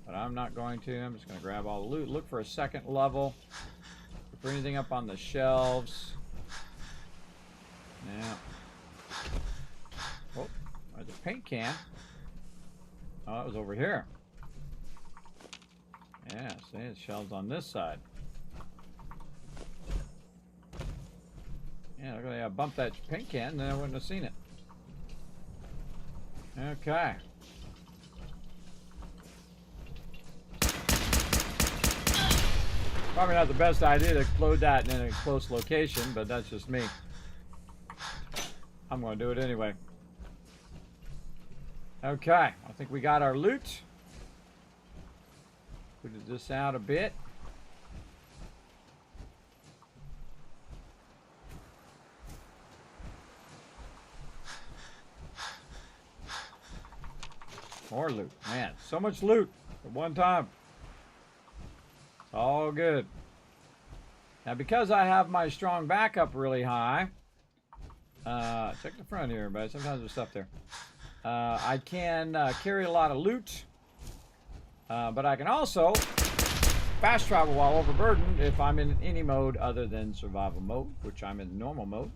But I'm not going to. I'm just going to grab all the loot. Look for a second level. Look for anything up on the shelves. Yeah. Oh, there's a paint can. Oh, that was over here. Yeah, see, the shelves on this side. Yeah, look at that. I bumped that paint can, and then I wouldn't have seen it. Okay. Probably not the best idea to explode that in a close location, but that's just me. I'm going to do it anyway. Okay, I think we got our loot. Put this out a bit. More loot. Man, so much loot at one time. It's all good. Now, because I have my strong backup really high, check the front here, everybody. Sometimes there's stuff there. I can carry a lot of loot, but I can also fast travel while overburdened if I'm in any mode other than survival mode, which I'm in normal mode.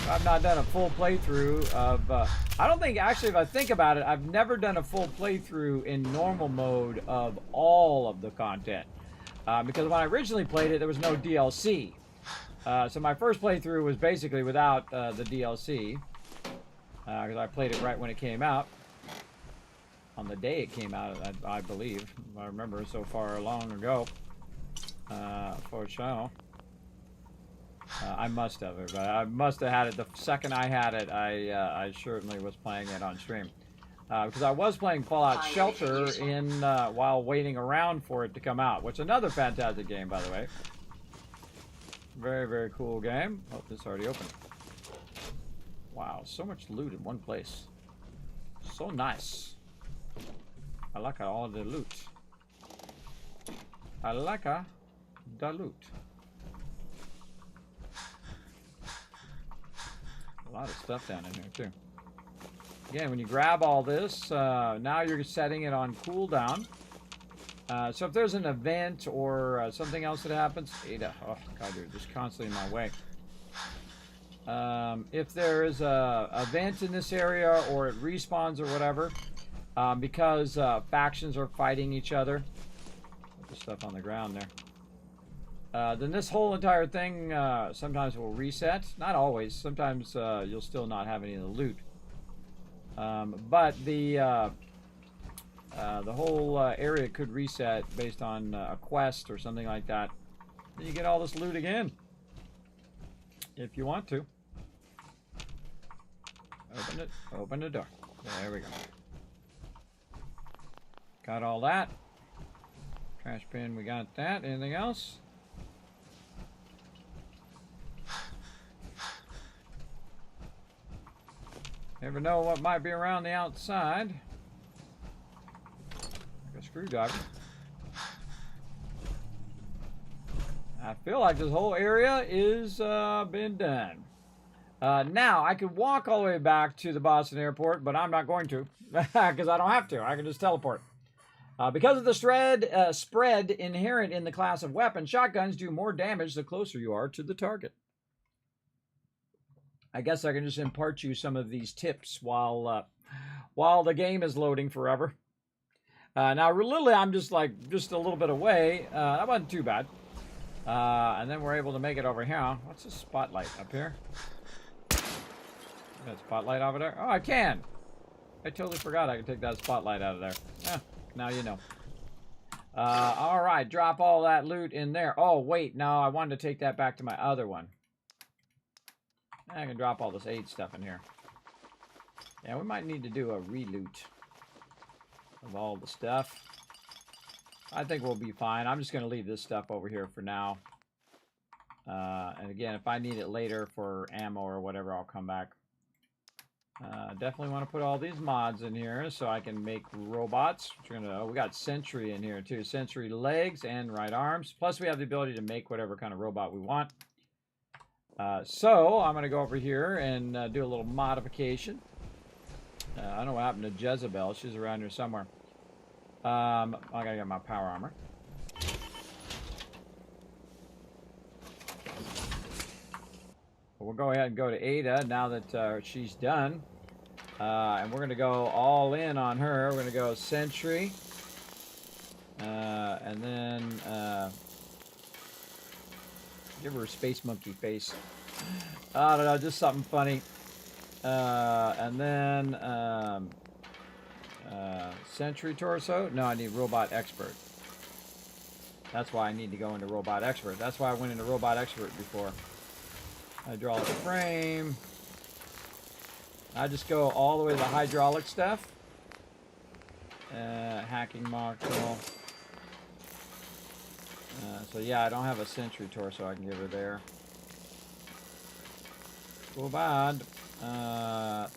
I've not done a full playthrough of, I don't think, actually, if I think about it, I've never done a full playthrough in normal mode of all of the content. Because when I originally played it, there was no DLC. So my first playthrough was basically without the DLC. Because I played it right when it came out. On the day it came out, I believe. If I remember so far long ago. For sure. I must have it, but I must have had it the second I had it. I certainly was playing it on stream because I was playing Fallout Shelter in while waiting around for it to come out, which is another fantastic game, by the way. Very, very cool game. Oh, this already opened. Wow, so much loot in one place. So nice. I like all the loot. I like the loot. A lot of stuff down in here too. Again, when you grab all this, now you're setting it on cooldown. So if there's an event or something else that happens, Ada, oh god, you're just constantly in my way. If there is a event in this area or it respawns or whatever, because factions are fighting each other, put the stuff on the ground there. Then this whole entire thing sometimes will reset. Not always. Sometimes you'll still not have any of the loot. But the whole area could reset based on a quest or something like that. Then you get all this loot again. If you want to. Open it. Open the door. There we go. Got all that. Trash bin, we got that. Anything else? Never know what might be around the outside. Like a screwdriver. I feel like this whole area is been done. Now, I could walk all the way back to the Boston airport, but I'm not going to because I don't have to. I can just teleport. Because of the spread inherent in the class of weapon, shotguns do more damage the closer you are to the target. I guess I can just impart you some of these tips while the game is loading forever. Now, literally, I'm just a little bit away. That wasn't too bad. And then we're able to make it over here. What's the spotlight up here? Got a spotlight over there? Oh, I can. I totally forgot I could take that spotlight out of there. Yeah, now you know. All right, drop all that loot in there. Oh, wait, no, I wanted to take that back to my other one. I can drop all this aid stuff in here. Yeah, we might need to do a reloot of all the stuff. I think we'll be fine. I'm just going to leave this stuff over here for now. And again, if I need it later for ammo or whatever, I'll come back. Definitely want to put all these mods in here so I can make robots. We got sentry in here too. Sentry legs and right arms. Plus we have the ability to make whatever kind of robot we want. So I'm going to go over here and do a little modification. I don't know what happened to Jezebel. She's around here somewhere. I got to get my power armor. We'll go ahead and go to Ada now that she's done. And we're going to go all in on her. We're going to go sentry. And then give her a space monkey face. I don't know, just something funny. And then sentry torso. No, I need robot expert. That's why I need to go into robot expert. That's why I went into robot expert before. Hydraulic frame. I just go all the way to the hydraulic stuff. Hacking module. So yeah, I don't have a sentry torso I can give her there. Cool bad.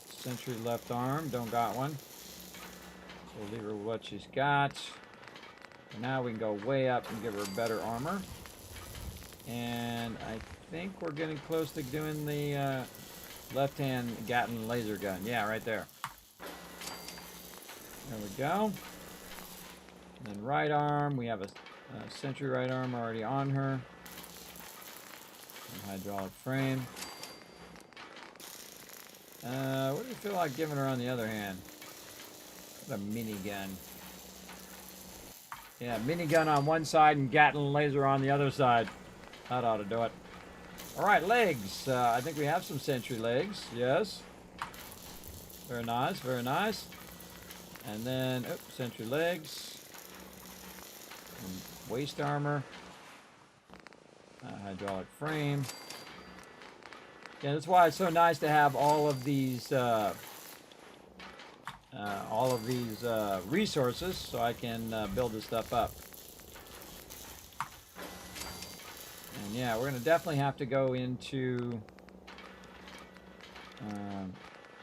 Sentry left arm, don't got one. So we'll leave her with what she's got. And now we can go way up and give her better armor. And I think we're getting close to doing the left-hand Gatling laser gun. Yeah, right there. There we go. And then right arm, we have a sentry right arm already on her. And hydraulic frame. What do you feel like giving her on the other hand? What a minigun. Yeah, minigun on one side and Gatling laser on the other side. That ought to do it. Alright, legs. I think we have some sentry legs. Yes. Very nice, very nice. And then, sentry legs. And waist armor. Hydraulic frame. Yeah, that's why it's so nice to have all of these resources so I can build this stuff up. And yeah, we're going to definitely have to go into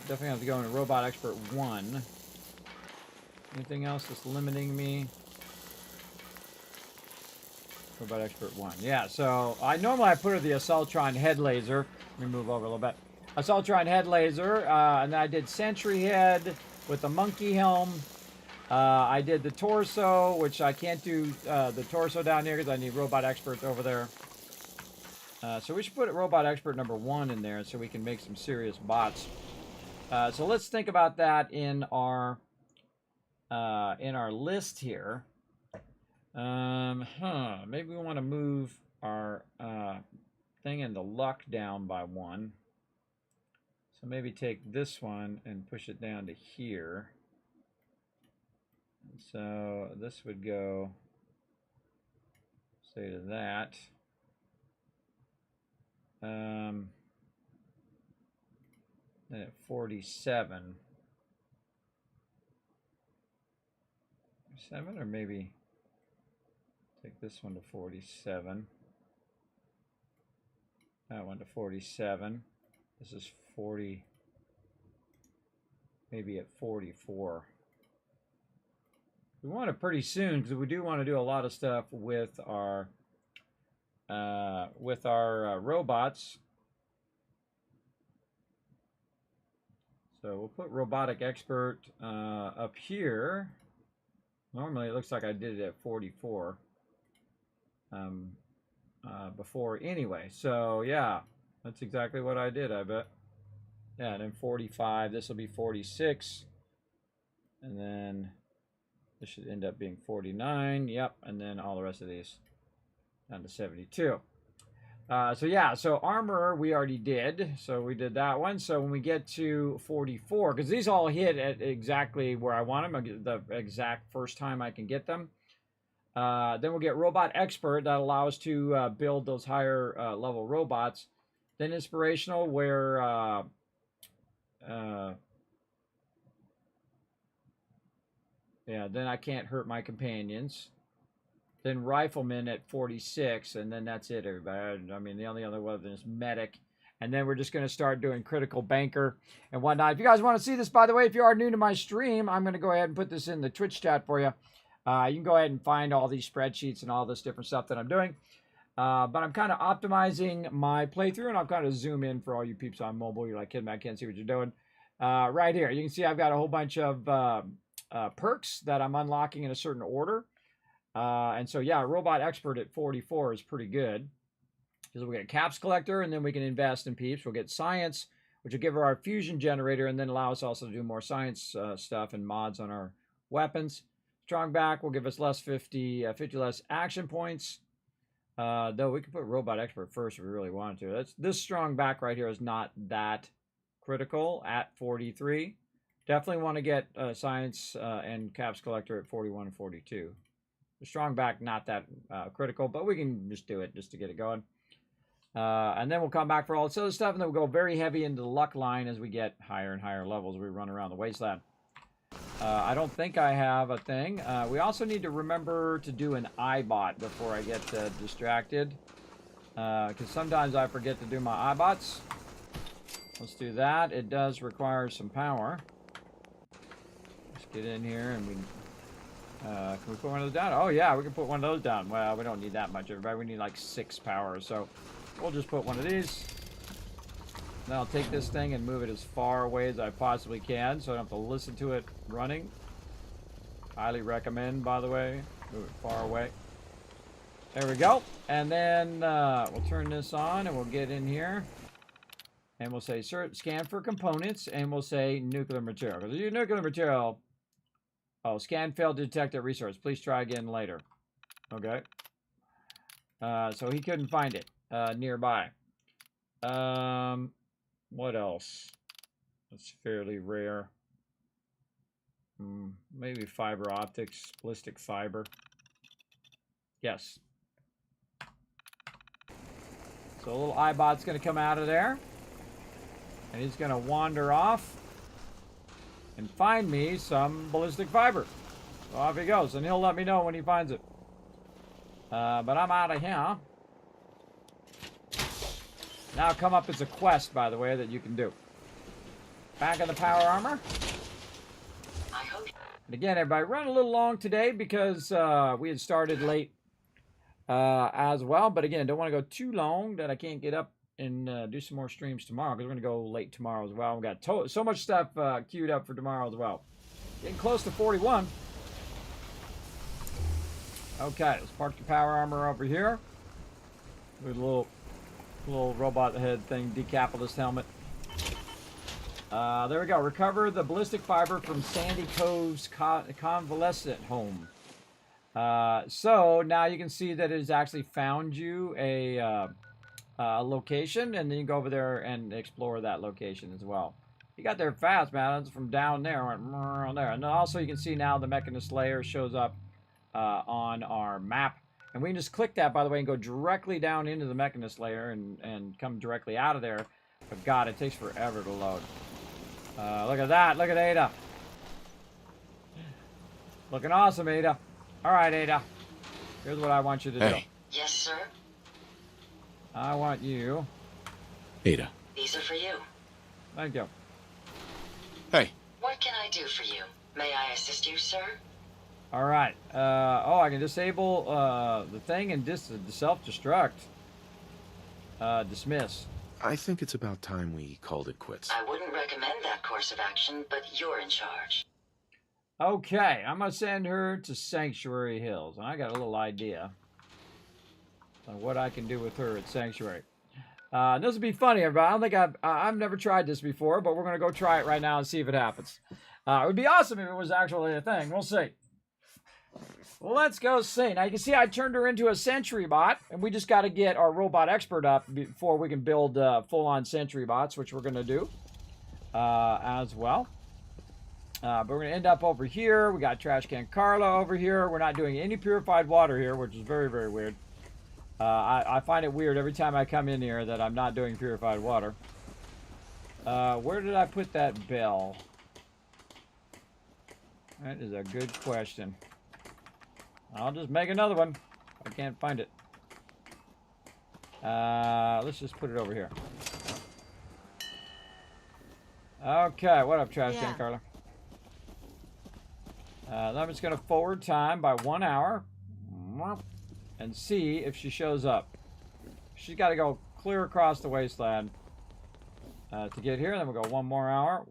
Robot Expert 1. Anything else that's limiting me? Robot Expert 1. Yeah, so I normally put her the Assaultron head laser. Let me move over a little bit. Assaultron head laser, and then I did sentry head with the monkey helm. I did the torso, which I can't do the torso down here because I need Robot Experts over there. So we should put Robot Expert number 1 in there so we can make some serious bots. So let's think about that in our list here. Maybe we want to move our thing in the luck down by 1. So maybe take this one and push it down to here. So this would go, say to that. Then at 47. 7, or maybe take this one to 47. That one to 47. This is 40. Maybe at 44. We want it pretty soon because we do want to do a lot of stuff with our robots. So we'll put robotic expert up here. Normally it looks like I did it at 44 before anyway. So yeah, that's exactly what I did, I bet. Yeah, and then 45. This will be 46. And then this should end up being 49. Yep, and then all the rest of these down to 72. So yeah, so armor we already did. So we did that one. So when we get to 44, because these all hit at exactly where I want them, the exact first time I can get them. Then we'll get robot expert that allows us to build those higher level robots. Then inspirational where yeah, then I can't hurt my companions. Then rifleman at 46, and then that's it, everybody. I mean, the only other one is medic. And then we're just going to start doing critical banker and whatnot. If you guys want to see this, by the way, if you are new to my stream, I'm going to go ahead and put this in the Twitch chat for you. You can go ahead and find all these spreadsheets and all this different stuff that I'm doing. But I'm kind of optimizing my playthrough, and I'll kind of zoom in for all you peeps on mobile. You're like, kid, man, I can't see what you're doing. Right here, you can see I've got a whole bunch of perks that I'm unlocking in a certain order. And so, yeah, robot expert at 44 is pretty good. Because we'll get a caps collector, and then we can invest in peeps. We'll get science, which will give her our fusion generator, and then allow us also to do more science stuff and mods on our weapons. Strong back will give us less 50 less action points. Though we could put robot expert first if we really wanted to. This strong back right here is not that critical at 43. Definitely want to get science and caps collector at 41 and 42. The strong back, not that critical, but we can just do it just to get it going. And then we'll come back for all this other stuff, and then we'll go very heavy into the luck line as we get higher and higher levels. We run around the wasteland. I don't think I have a thing. We also need to remember to do an iBot before I get distracted. Because sometimes I forget to do my iBots. Let's do that. It does require some power. Let's get in here and we... can we put one of those down? Oh yeah, we can put one of those down. Well, we don't need that much, everybody. We need like 6 power, so we'll just put one of these. Then I'll take this thing and move it as far away as I possibly can, so I don't have to listen to it running. Highly recommend, by the way. Move it far away. There we go. And then we'll turn this on, and we'll get in here. And we'll say, scan for components, and we'll say nuclear material. Because your nuclear material... Oh, scan failed to detect a resource. Please try again later. Okay. So he couldn't find it nearby. What else? That's fairly rare. Maybe fiber optics, ballistic fiber. Yes. So a little iBot's going to come out of there. And he's going to wander off. And find me some ballistic fiber. So off he goes, and he'll let me know when he finds it. But I'm out of here. Now come up as a quest, by the way, that you can do. Back in the power armor. And again, everybody, run a little long today because we had started late as well. But again, don't want to go too long that I can't get up and do some more streams tomorrow, because we're going to go late tomorrow as well. We've got so much stuff queued up for tomorrow as well. Getting close to 41. Okay, let's park the power armor over here. With a little robot head thing, decapitous helmet. There we go. Recover the ballistic fiber from Sandy Cove's convalescent home. So now you can see that it has actually found you a location, and then you go over there and explore that location as well. You got there fast, man. It's from down there, went there. And then also you can see now the Mechanist layer shows up on our map. And we can just click that, by the way, and go directly down into the Mechanist layer and come directly out of there. But God, it takes forever to load. Look at that. Look at Ada. Looking awesome, Ada. All right, Ada. Here's what I want you to do.
Yes, sir?
I want you...
Ada.
These are for you.
Thank you.
Hey.
What can I do for you? May I assist you, sir?
All right. I can disable the thing and self-destruct. Dismiss.
I think it's about time we called it quits.
I wouldn't recommend that course of action, but you're in charge.
Okay, I'm gonna send her to Sanctuary Hills, and I got a little idea on what I can do with her at Sanctuary. This would be funny, everybody. I don't think I've never tried this before, but we're gonna go try it right now and see if it happens. It would be awesome if it was actually a thing. We'll see. Let's go see. Now you can see I turned her into a sentry bot, and we just got to get our robot expert up before we can build full-on sentry bots, which we're gonna do as well. But we're gonna end up over here. We got Trash Can Carla over here. We're not doing any purified water here, which is very, very weird. I find it weird every time I come in here that I'm not doing purified water. Where did I put that bell? That is a good question. I'll just make another one. I can't find it. Let's just put it over here. Okay, what up, Trash Can Carla? I'm just going to forward time by 1 hour and see if she shows up. She's got to go clear across the wasteland to get here. Then we'll go 1 more hour.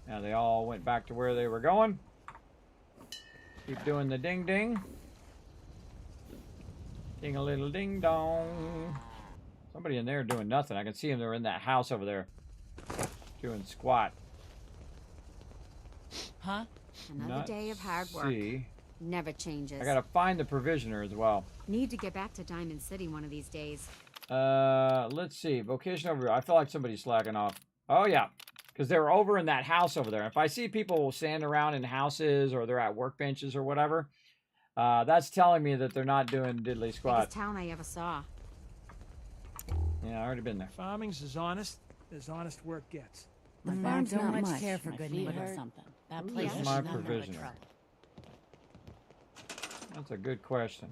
Now they all went back to where they were going. Keep doing the ding ding. Ding a little ding dong. Somebody in there doing nothing. I can see them. They're in that house over there doing squat.
Huh? Another day of hard work. Never changes.
I gotta find the provisioner as well.
Need to get back to Diamond City one of these days.
Let's see. Vocation over here. I feel like somebody's slacking off. Oh, yeah. Because they were over in that house over there. If I see people standing around in houses or they're at workbenches or whatever, that's telling me that they're not doing diddly squat.
Biggest town I ever saw.
Yeah, I already been there.
Farming's as honest work gets.
The farms don't much care for good neighbors or something. That place is
my
nothing but
provisioner.
trouble.
That's a good question.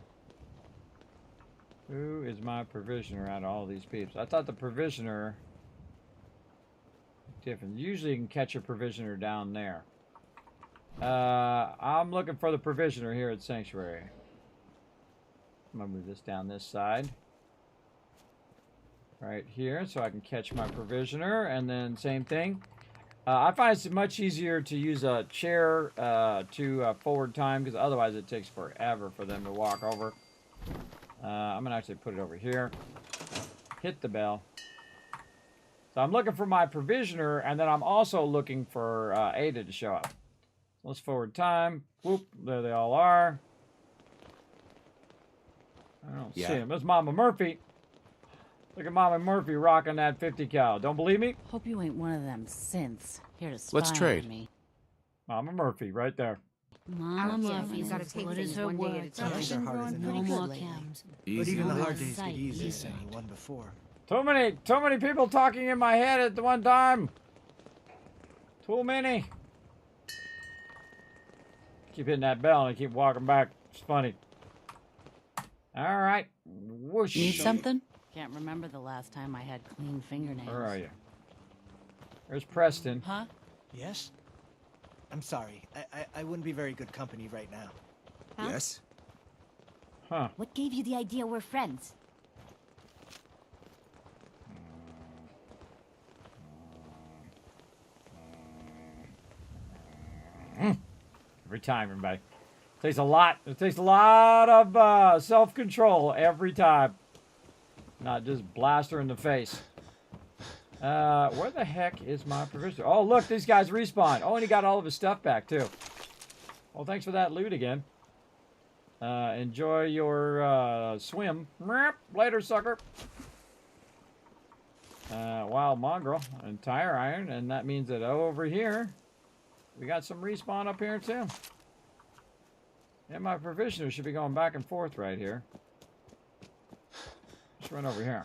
Who is my provisioner out of all these peeps? I thought the provisioner different. Usually you can catch a provisioner down there. I'm looking for the provisioner here at Sanctuary. I'm gonna move this down this side. Right here, so I can catch my provisioner, and then same thing. I find it's much easier to use a chair to forward time, because otherwise it takes forever for them to walk over. I'm going to actually put it over here. Hit the bell. So I'm looking for my provisioner, and then I'm also looking for Ada to show up. Let's forward time. Whoop, there they all are. I don't see him. There's Mama Murphy. Look at Mama Murphy rocking that 50 cal. Don't believe me?
Hope you ain't one of them synths here to spy
Let's trade.
on me.
Mama Murphy, right there.
Mama Murphy,
you gotta take
what
things
is her
one day at a
word?
time.
They're harder than
No
most.
more cams.
But
Easy.
even the
No
hard days
sight,
get easier
easy.
than the one before.
Too many people talking in my head at the one time. Too many. Keep hitting that bell and I keep walking back. It's funny. All right. Whoosh.
Need something? Can't remember the last time I had clean fingernails.
Where are you? There's Preston.
Huh?
Yes? I'm sorry. I wouldn't be very good company right now.
Huh?
Yes?
Huh.
What gave you the idea we're friends?
Every time, everybody. Takes a lot. It takes a lot of self-control every time. Not just blast her in the face. Where the heck is my provisioner? Oh, look, these guys respawn. Oh, and he got all of his stuff back, too. Well, thanks for that loot again. Enjoy your swim. Later, sucker. Wild mongrel and tire iron, and that means that over here, we got some respawn up here, too. And my provisioner should be going back and forth right here. Let's run over here.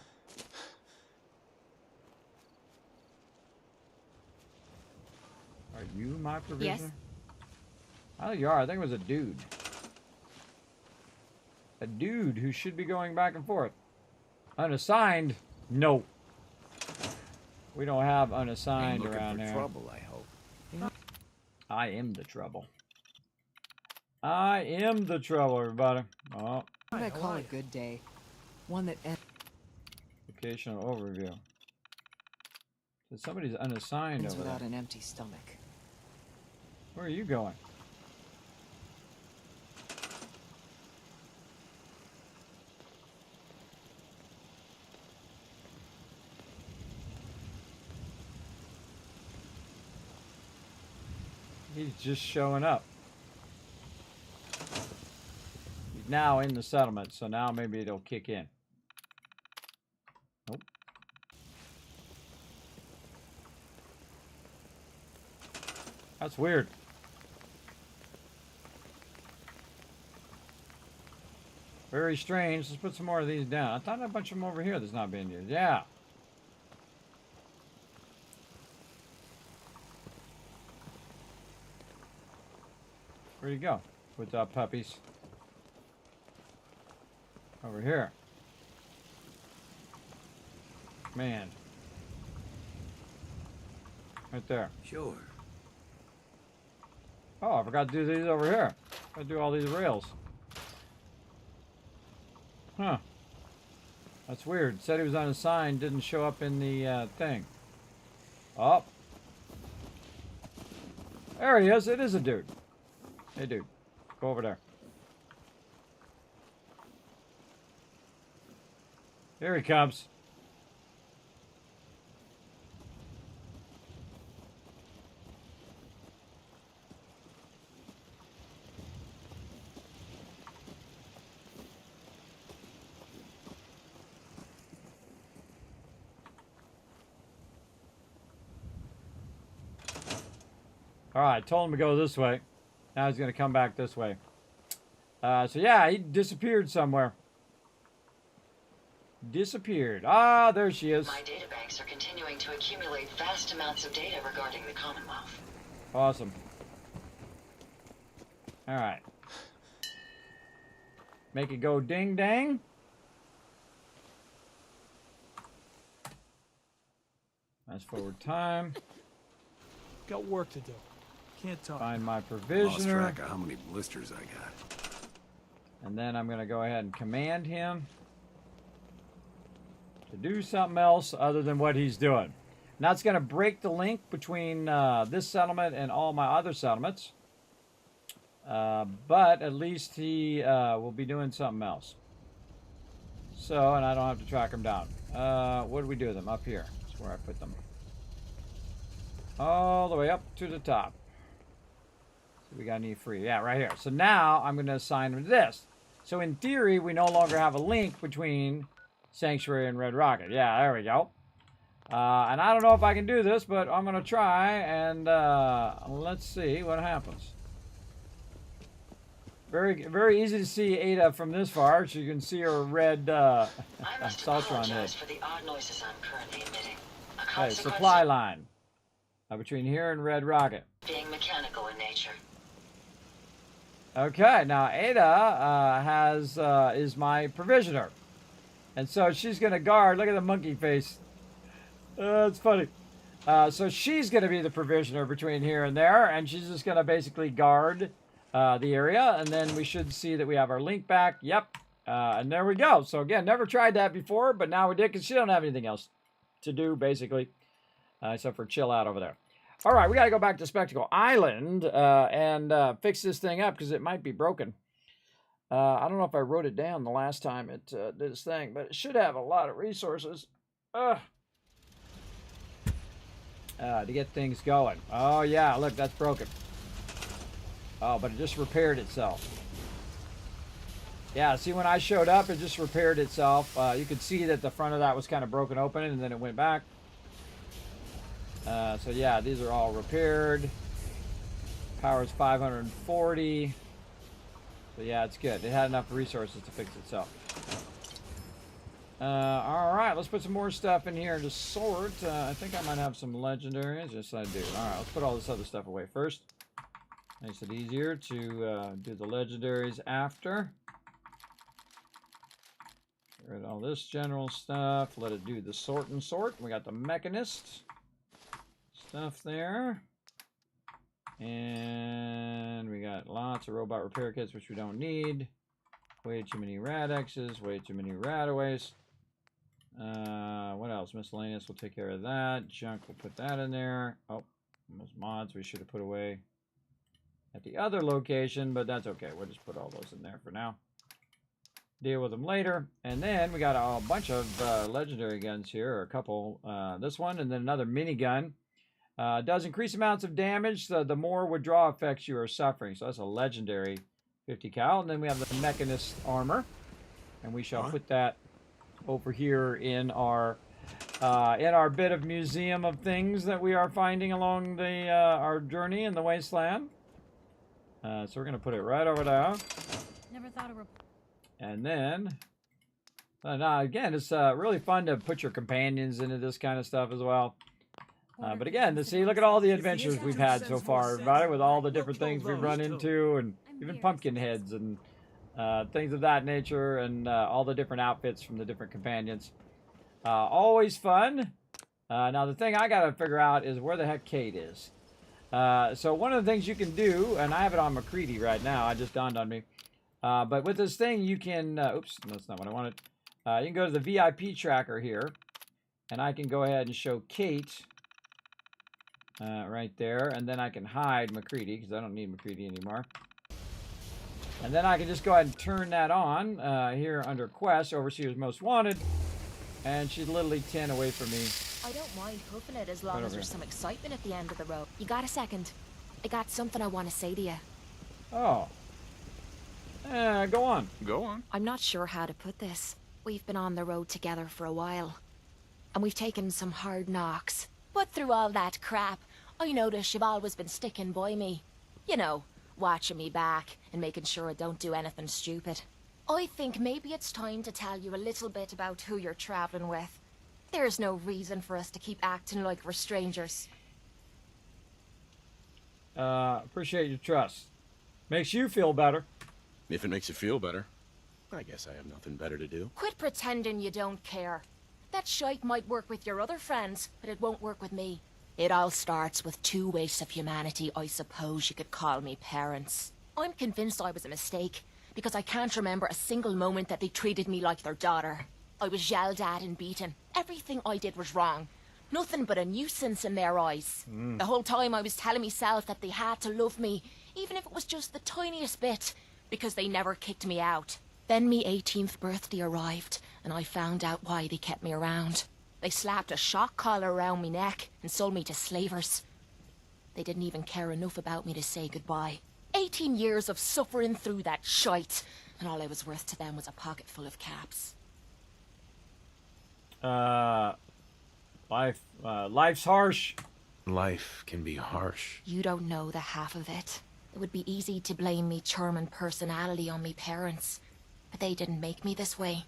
Are you my provisioner?
Yes.
I think you are. I think it was a dude. A dude who should be going back and forth. Unassigned? No. We don't have unassigned around here.
Trouble, I hope.
I am the trouble. I am the trouble, everybody. Oh.
What would I call a good day? One that
Vocational overview. So somebody's unassigned
ends
over
without
there.
an empty stomach.
Where are you going? He's just showing up. He's now in the settlement, so now maybe it'll kick in. Nope. That's weird. Very strange. Let's put some more of these down. I thought I had a bunch of them over here that's not being used. Yeah. Where'd you go? What's up, puppies? Over here. Man. Right there.
Sure.
Oh, I forgot to do these over here. I do all these rails. Huh. That's weird. Said he was unassigned, didn't show up in the thing. Oh. There he is. It is a dude. Hey, dude. Go over there. Here he comes. All right, told him to go this way. Now he's going to come back this way. So yeah, he disappeared somewhere. Disappeared. Ah, there she is.
My databanks are continuing to accumulate vast amounts of data regarding the Commonwealth.
Awesome. All right. Make it go ding dang. Fast forward time.
Got work to do. Can't talk.
Find my
Lost
provisioner.
track of how many blisters I got.
And then I'm going to go ahead and command him to do something else other than what he's doing. And that's going to break the link between this settlement and all my other settlements. But at least he will be doing something else. So, and I don't have to track him down. What do we do with them? Up here. That's where I put them. All the way up to the top. So we got any free. Yeah, right here. So now I'm going to assign him to this. So in theory, we no longer have a link between Sanctuary and Red Rocket. Yeah, there we go. And I don't know if I can do this, but I'm going to try, and let's see what happens. Very, very easy to see Ada from this far. So you can see her red
I must
Saltron head.
apologize for the odd noises I'm currently emitting. A
Hey,
consequence
supply line. Between here and Red Rocket.
of being mechanical in nature.
Okay, now Ada is my provisioner. And so she's going to guard. Look at the monkey face. It's funny. So she's going to be the provisioner between here and there. And she's just going to basically guard the area. And then we should see that we have our link back. Yep. And there we go. So again, never tried that before. But now we did because she don't have anything else to do, basically. Except for chill out over there. All right, we got to go back to Spectacle Island and fix this thing up because it might be broken. I don't know if I wrote it down the last time it did its thing, but it should have a lot of resources to get things going. Oh, yeah, look, that's broken. Oh, but it just repaired itself. Yeah, see, when I showed up, it just repaired itself. You could see that the front of that was kind of broken open, and then it went back. So yeah, these are all repaired. Power's 540. So yeah, it's good. It had enough resources to fix itself. All right, let's put some more stuff in here to sort. I think I might have some legendaries. Yes, I do. All right, let's put all this other stuff away first. Makes it easier to do the legendaries after. Get rid of all this general stuff. Let it do the sort and sort. We got the mechanist stuff there. And we got lots of robot repair kits, which we don't need. Way too many Radexes. Way too many Radaways. What else? Miscellaneous, we'll take care of that. Junk, we'll put that in there. Oh, those mods we should have put away at the other location, but that's okay. We'll just put all those in there for now. Deal with them later. And then we got a bunch of legendary guns here, or a couple. This one, and then another minigun. Does increase amounts of damage, so the more withdrawal effects you are suffering. So that's a legendary 50 cal. And then we have the Mechanist armor. And we shall put that over here in our bit of museum of things that we are finding along the our journey in the wasteland. So we're going to put it right over there.
Never thought of.
And then, now again, it's really fun to put your companions into this kind of stuff as well. But again, see, look at all the adventures we've had so far, everybody, with all the different things we've run into, and even pumpkin heads and things of that nature, and all the different outfits from the different companions. Always fun. Now, the thing I got to figure out is where the heck Kate is. So one of the things you can do, and I have it on McCready right now, it just dawned on me. But with this thing, you can, oops, that's not what I wanted. You can go to the VIP tracker here, and I can go ahead and show Kate right there, and then I can hide McCready, because I don't need McCready anymore. And then I can just go ahead and turn that on here under Quest, Overseer's Most Wanted, and she's literally 10 away from me.
I don't mind hoofing it as long as there's some excitement at the end of the road. You got a second? I got something I want to say to you.
Oh. Go on.
Go on.
I'm not sure how to put this. We've been on the road together for a while, and we've taken some hard knocks. But through all that crap, I notice you've always been sticking by me. You know, watching me back and making sure I don't do anything stupid. I think maybe it's time to tell you a little bit about who you're traveling with. There's no reason for us to keep acting like we're strangers.
Appreciate your trust. Makes you feel better.
If it makes you feel better, I guess I have nothing better to do.
Quit pretending you don't care. That shite might work with your other friends, but it won't work with me. It all starts with two wastes of humanity I suppose you could call me parents. I'm convinced I was a mistake, because I can't remember a single moment that they treated me like their daughter. I was yelled at and beaten. Everything I did was wrong. Nothing but a nuisance in their eyes. The whole time I was telling myself that they had to love me, even if it was just the tiniest bit, because they never kicked me out. Then me 18th birthday arrived, and I found out why they kept me around. They slapped a shock collar around me neck and sold me to slavers. They didn't even care enough about me to say goodbye. 18 years of suffering through that shite, and all I was worth to them was a pocket full of caps.
Life's harsh.
Life can be harsh.
You don't know the half of it. It would be easy to blame me charming personality on me parents, but they didn't make me this way.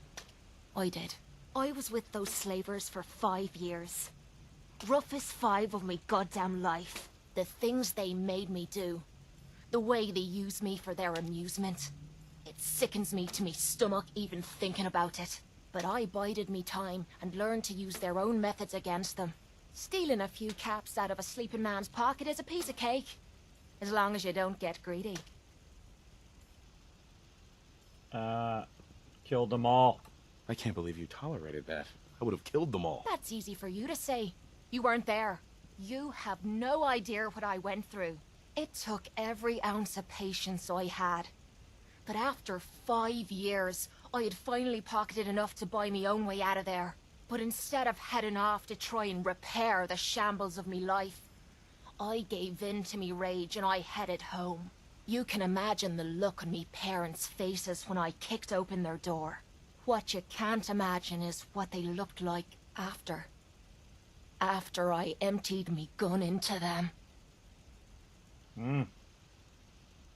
I did. I was with those slavers for 5 years. Roughest 5 of my goddamn life. The things they made me do. The way they used me for their amusement. It sickens me to me stomach even thinking about it. But I bided me time and learned to use their own methods against them. Stealing a few caps out of a sleeping man's pocket is a piece of cake. As long as you don't get greedy.
Killed them all.
I can't believe you tolerated that. I would have killed them all.
That's easy for you to say. You weren't there. You have no idea what I went through. It took every ounce of patience I had. But after 5 years, I had finally pocketed enough to buy me own way out of there. But instead of heading off to try and repair the shambles of me life, I gave in to me rage and I headed home. You can imagine the look on me parents' faces when I kicked open their door. What you can't imagine is what they looked like after. After I emptied me gun into them.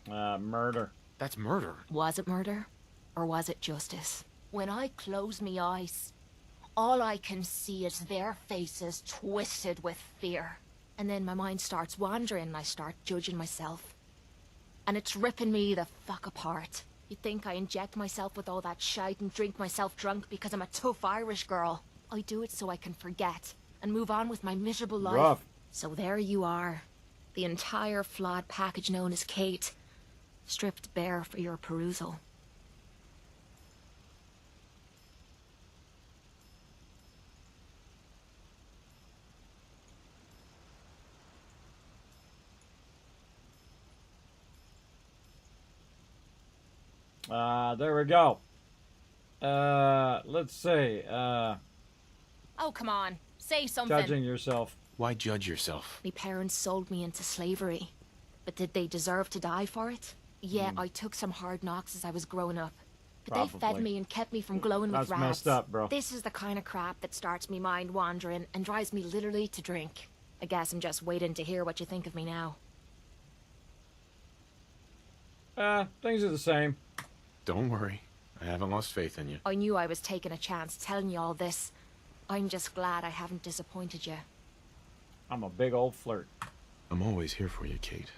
Murder.
That's murder.
Was it murder? Or was it justice? When I close me eyes, all I can see is their faces twisted with fear. And then my mind starts wandering and I start judging myself. And it's ripping me the fuck apart. You think I inject myself with all that shite and drink myself drunk because I'm a tough Irish girl. I do it so I can forget and move on with my miserable life.
Rough.
So there you are. The entire flawed package known as Kate. Stripped bare for your perusal.
There we go. Let's see.
Oh, come on. Say something.
Judging yourself.
Why judge yourself?
My parents sold me into slavery. But did they deserve to die for it? Yeah, I took some hard knocks as I was growing up. But they fed
Probably.
me and kept me from glowing
That's
with rags.
messed up, bro.
This is the kind of crap that starts me mind wandering and drives me literally to drink. I guess I'm just waiting to hear what you think of me now.
Things are the same.
Don't worry. I haven't lost faith in you.
I knew I was taking a chance telling you all this. I'm just glad I haven't disappointed you.
I'm a big old flirt.
I'm always here for you, Kate.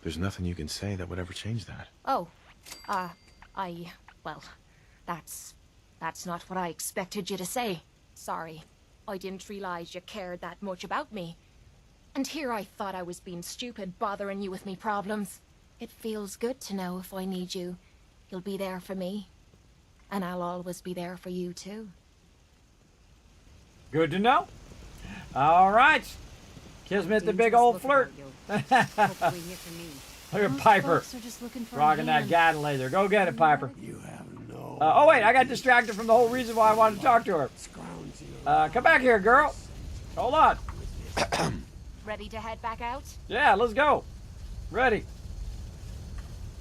There's nothing you can say that would ever change that.
Oh, well, that's not what I expected you to say. Sorry. I didn't realize you cared that much about me. And here I thought I was being stupid, bothering you with me problems. It feels good to know if I need you, you'll be there for me. And I'll always be there for you, too.
Good to know. All right. Kismet, the big old flirt. Look at Piper rocking that gun laser. Go get it, Piper.
You have no.
Oh, wait. I got distracted from the whole reason why I wanted to talk to her. Come back here, girl. Hold on.
Ready to head back out?
Yeah, let's go. Ready.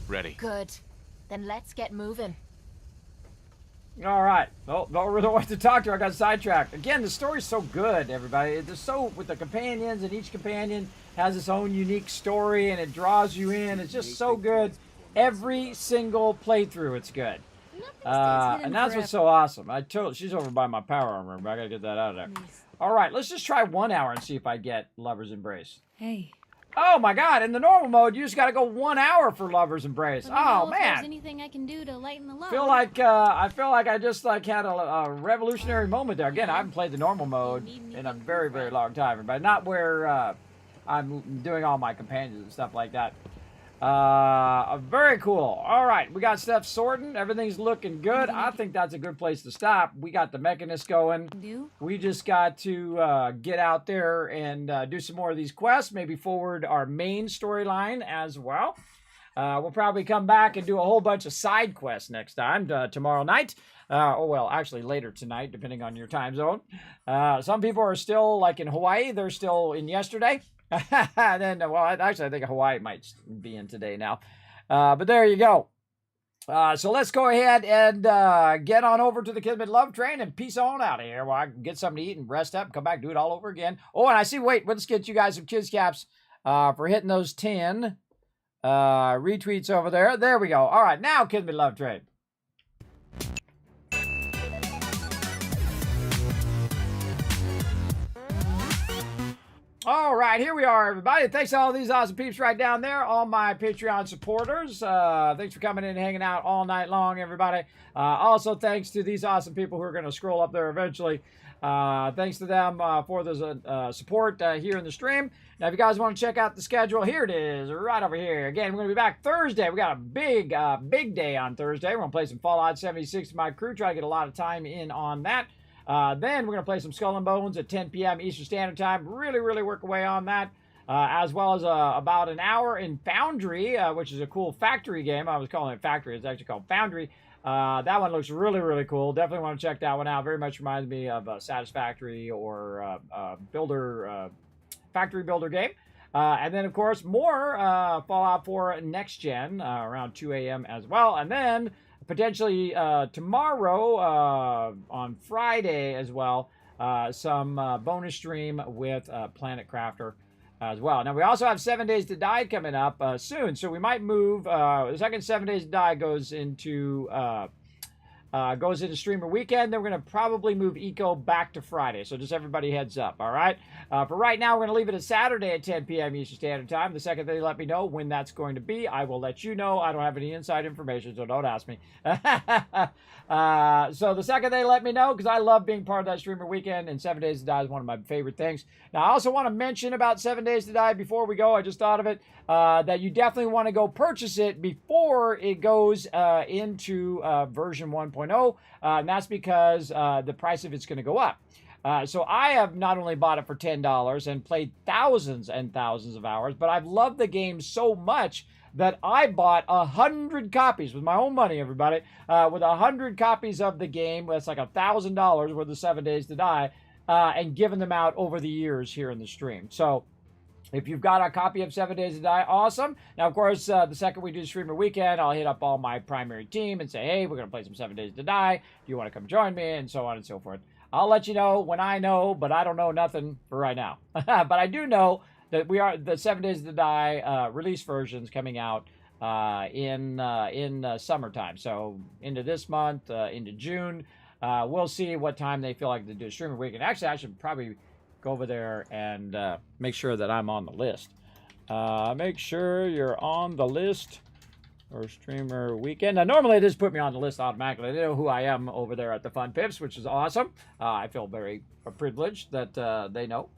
Ready.
Good. Then let's get moving.
All right. Oh, don't really want to talk to her. I got sidetracked. Again, the story's so good, everybody. It's so, with the companions, and each companion has its own unique story, and it draws you in. It's just so good. Every single playthrough, it's good. And that's what's so awesome. She's over by my power armor, but I gotta get that out of there.
Nice.
All right, let's just try 1 hour and see if I get Lover's Embrace.
Hey.
Oh my God! In the normal mode, you just gotta go 1 hour for Lover's Embrace.
Let me know
Oh
if
man!
there's anything I can do to lighten the load.
I feel like I just had a revolutionary moment there. Again, I haven't played the normal mode in a very, very long time, but not where I'm doing all my companions and stuff like that. Very cool. All right, we got stuff sorting. Everything's looking good. I think that's a good place to stop. We got the Mechanist going. We just got to get out there and do some more of these quests. Maybe forward our main storyline as well. We'll probably come back and do a whole bunch of side quests next time, tomorrow night. Actually later tonight, depending on your time zone. Some people are still, like in Hawaii, they're still in yesterday. I think Hawaii might be in today now. But there you go. So let's go ahead and get on over to the Kismet Love Train and peace on out of here while I can get something to eat and rest up, come back, do it all over again. Oh, and I see, let's get you guys some Kids Caps for hitting those 10 retweets over there. There we go. All right, now Kismet Love Train. All right, here we are, everybody. Thanks to all these awesome peeps right down there, all my Patreon supporters. Thanks for coming in and hanging out all night long, everybody. Also, thanks to these awesome people who are going to scroll up there eventually. Thanks to them for the support here in the stream. Now, if you guys want to check out the schedule, here it is, right over here. Again, we're going to be back Thursday. We got a big day on Thursday. We're going to play some Fallout 76 with my crew, try to get a lot of time in on that. Then we're going to play some Skull and Bones at 10 p.m. Eastern Standard Time. Really work away on that. As well as about an hour in Foundry, which is a cool factory game. I was calling it Factory. It's actually called Foundry. That one looks really cool. Definitely want to check that one out. Very much reminds me of Satisfactory or Factory Builder game. And then, of course, more Fallout 4 Next Gen around 2 a.m. as well. And then potentially tomorrow on Friday as well, some bonus stream with Planet Crafter as well. Now, we also have 7 Days to Die coming up soon, so we might move. The second 7 Days to Die goes into Streamer Weekend. Then we're going to probably move Eco back to Friday, so just everybody heads up, all right? For right now, we're going to leave it at Saturday at 10 p.m. Eastern Standard Time. The second they let me know when that's going to be, I will let you know. I don't have any inside information, so don't ask me. So the second they let me know, because I love being part of that Streamer Weekend, and 7 Days to Die is one of my favorite things. Now, I also want to mention about 7 Days to Die before we go. I just thought of it, that you definitely want to go purchase it before it goes into version 1.0, and that's because the price of it's going to go up. So I have not only bought it for $10 and played thousands and thousands of hours, but I've loved the game so much that I bought 100 copies with my own money, everybody, with 100 copies of the game. That's like $1,000 worth of 7 Days to Die, and given them out over the years here in the stream. So if you've got a copy of 7 Days to Die, awesome. Now, of course, the second we do Streamer Weekend, I'll hit up all my primary team and say, hey, we're going to play some 7 Days to Die. Do you want to come join me? And so on and so forth. I'll let you know when I know, but I don't know nothing for right now. But I do know that the 7 Days to Die release versions coming out in summertime. So into this month, into June. We'll see what time they feel like to do Streamer Weekend. Actually, I should probably go over there and make sure that I'm on the list. Make sure you're on the list for Streamer Weekend. Now, normally it just put me on the list automatically. They know who I am over there at the Fun Pips, which is awesome. I feel very privileged that they know.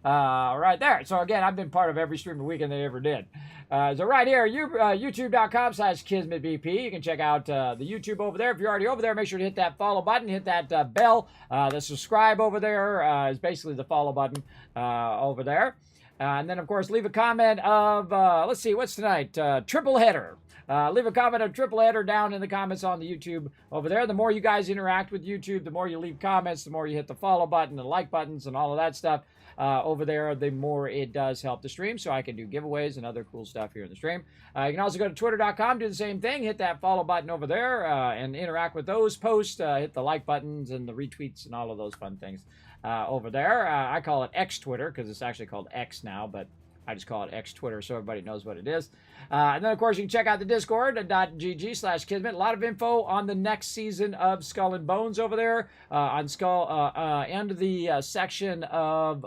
Right there. So, again, I've been part of every Streamer Weekend they ever did. So, right here, youtube.com/KismetBP. You can check out the YouTube over there. If you're already over there, make sure to hit that follow button, hit that bell. The subscribe over there is basically the follow button over there. And then, of course, leave a comment of, let's see, what's tonight? Triple header. Leave a comment of triple header down in the comments on the YouTube over there. The more you guys interact with YouTube, the more you leave comments, the more you hit the follow button, the like buttons, and all of that stuff over there, the more it does help the stream, so I can do giveaways and other cool stuff here in the stream. You can also go to twitter.com, do the same thing, hit that follow button over there, and interact with those posts, hit the like buttons and the retweets and all of those fun things over there. I call it X Twitter, because it's actually called X now, but I just call it X Twitter so everybody knows what it is. And then, of course, you can check out the Discord, .gg/Kismet. A lot of info on the next season of Skull and Bones over there. On Skull, and the section of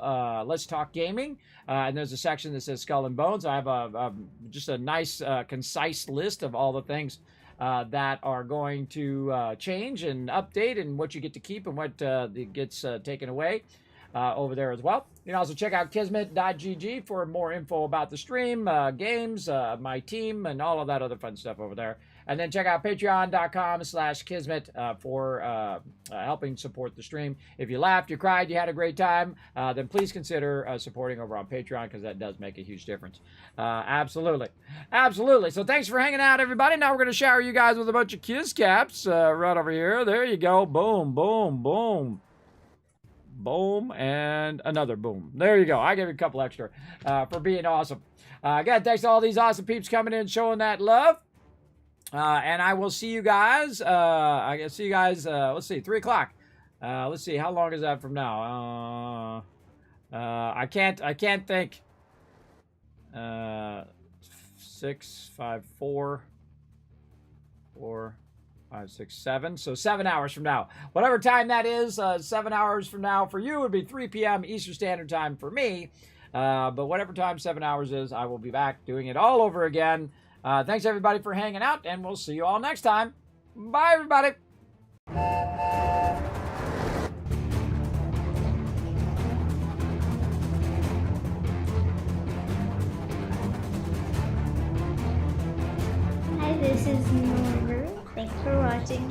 Let's Talk Gaming. And there's a section that says Skull and Bones. I have just a nice, concise list of all the things that are going to change and update, and what you get to keep and what gets taken away over there as well. You can also check out Kismet.gg for more info about the stream, games, my team, and all of that other fun stuff over there. And then check out patreon.com/Kismet for helping support the stream. If you laughed, you cried, you had a great time, then please consider supporting over on Patreon, because that does make a huge difference. Absolutely. Absolutely. So thanks for hanging out, everybody. Now we're going to shower you guys with a bunch of Kiz caps right over here. There you go. Boom, boom, boom. Boom, and another boom. There you go. I gave you a couple extra for being awesome. Again, thanks to all these awesome peeps coming in, showing that love. And I will see you guys. I can see you guys. Let's see, 3 o'clock. Let's see, how long is that from now? I can't think. 6, 5, 4, 5, 6, 7. So 7 hours from now. Whatever time that is, 7 hours from now for you would be 3 p.m. Eastern Standard Time for me. But whatever time 7 hours is, I will be back doing it all over again. Thanks, everybody, for hanging out, and we'll see you all next time. Bye, everybody.
Hi, this is Norma. Thanks for watching.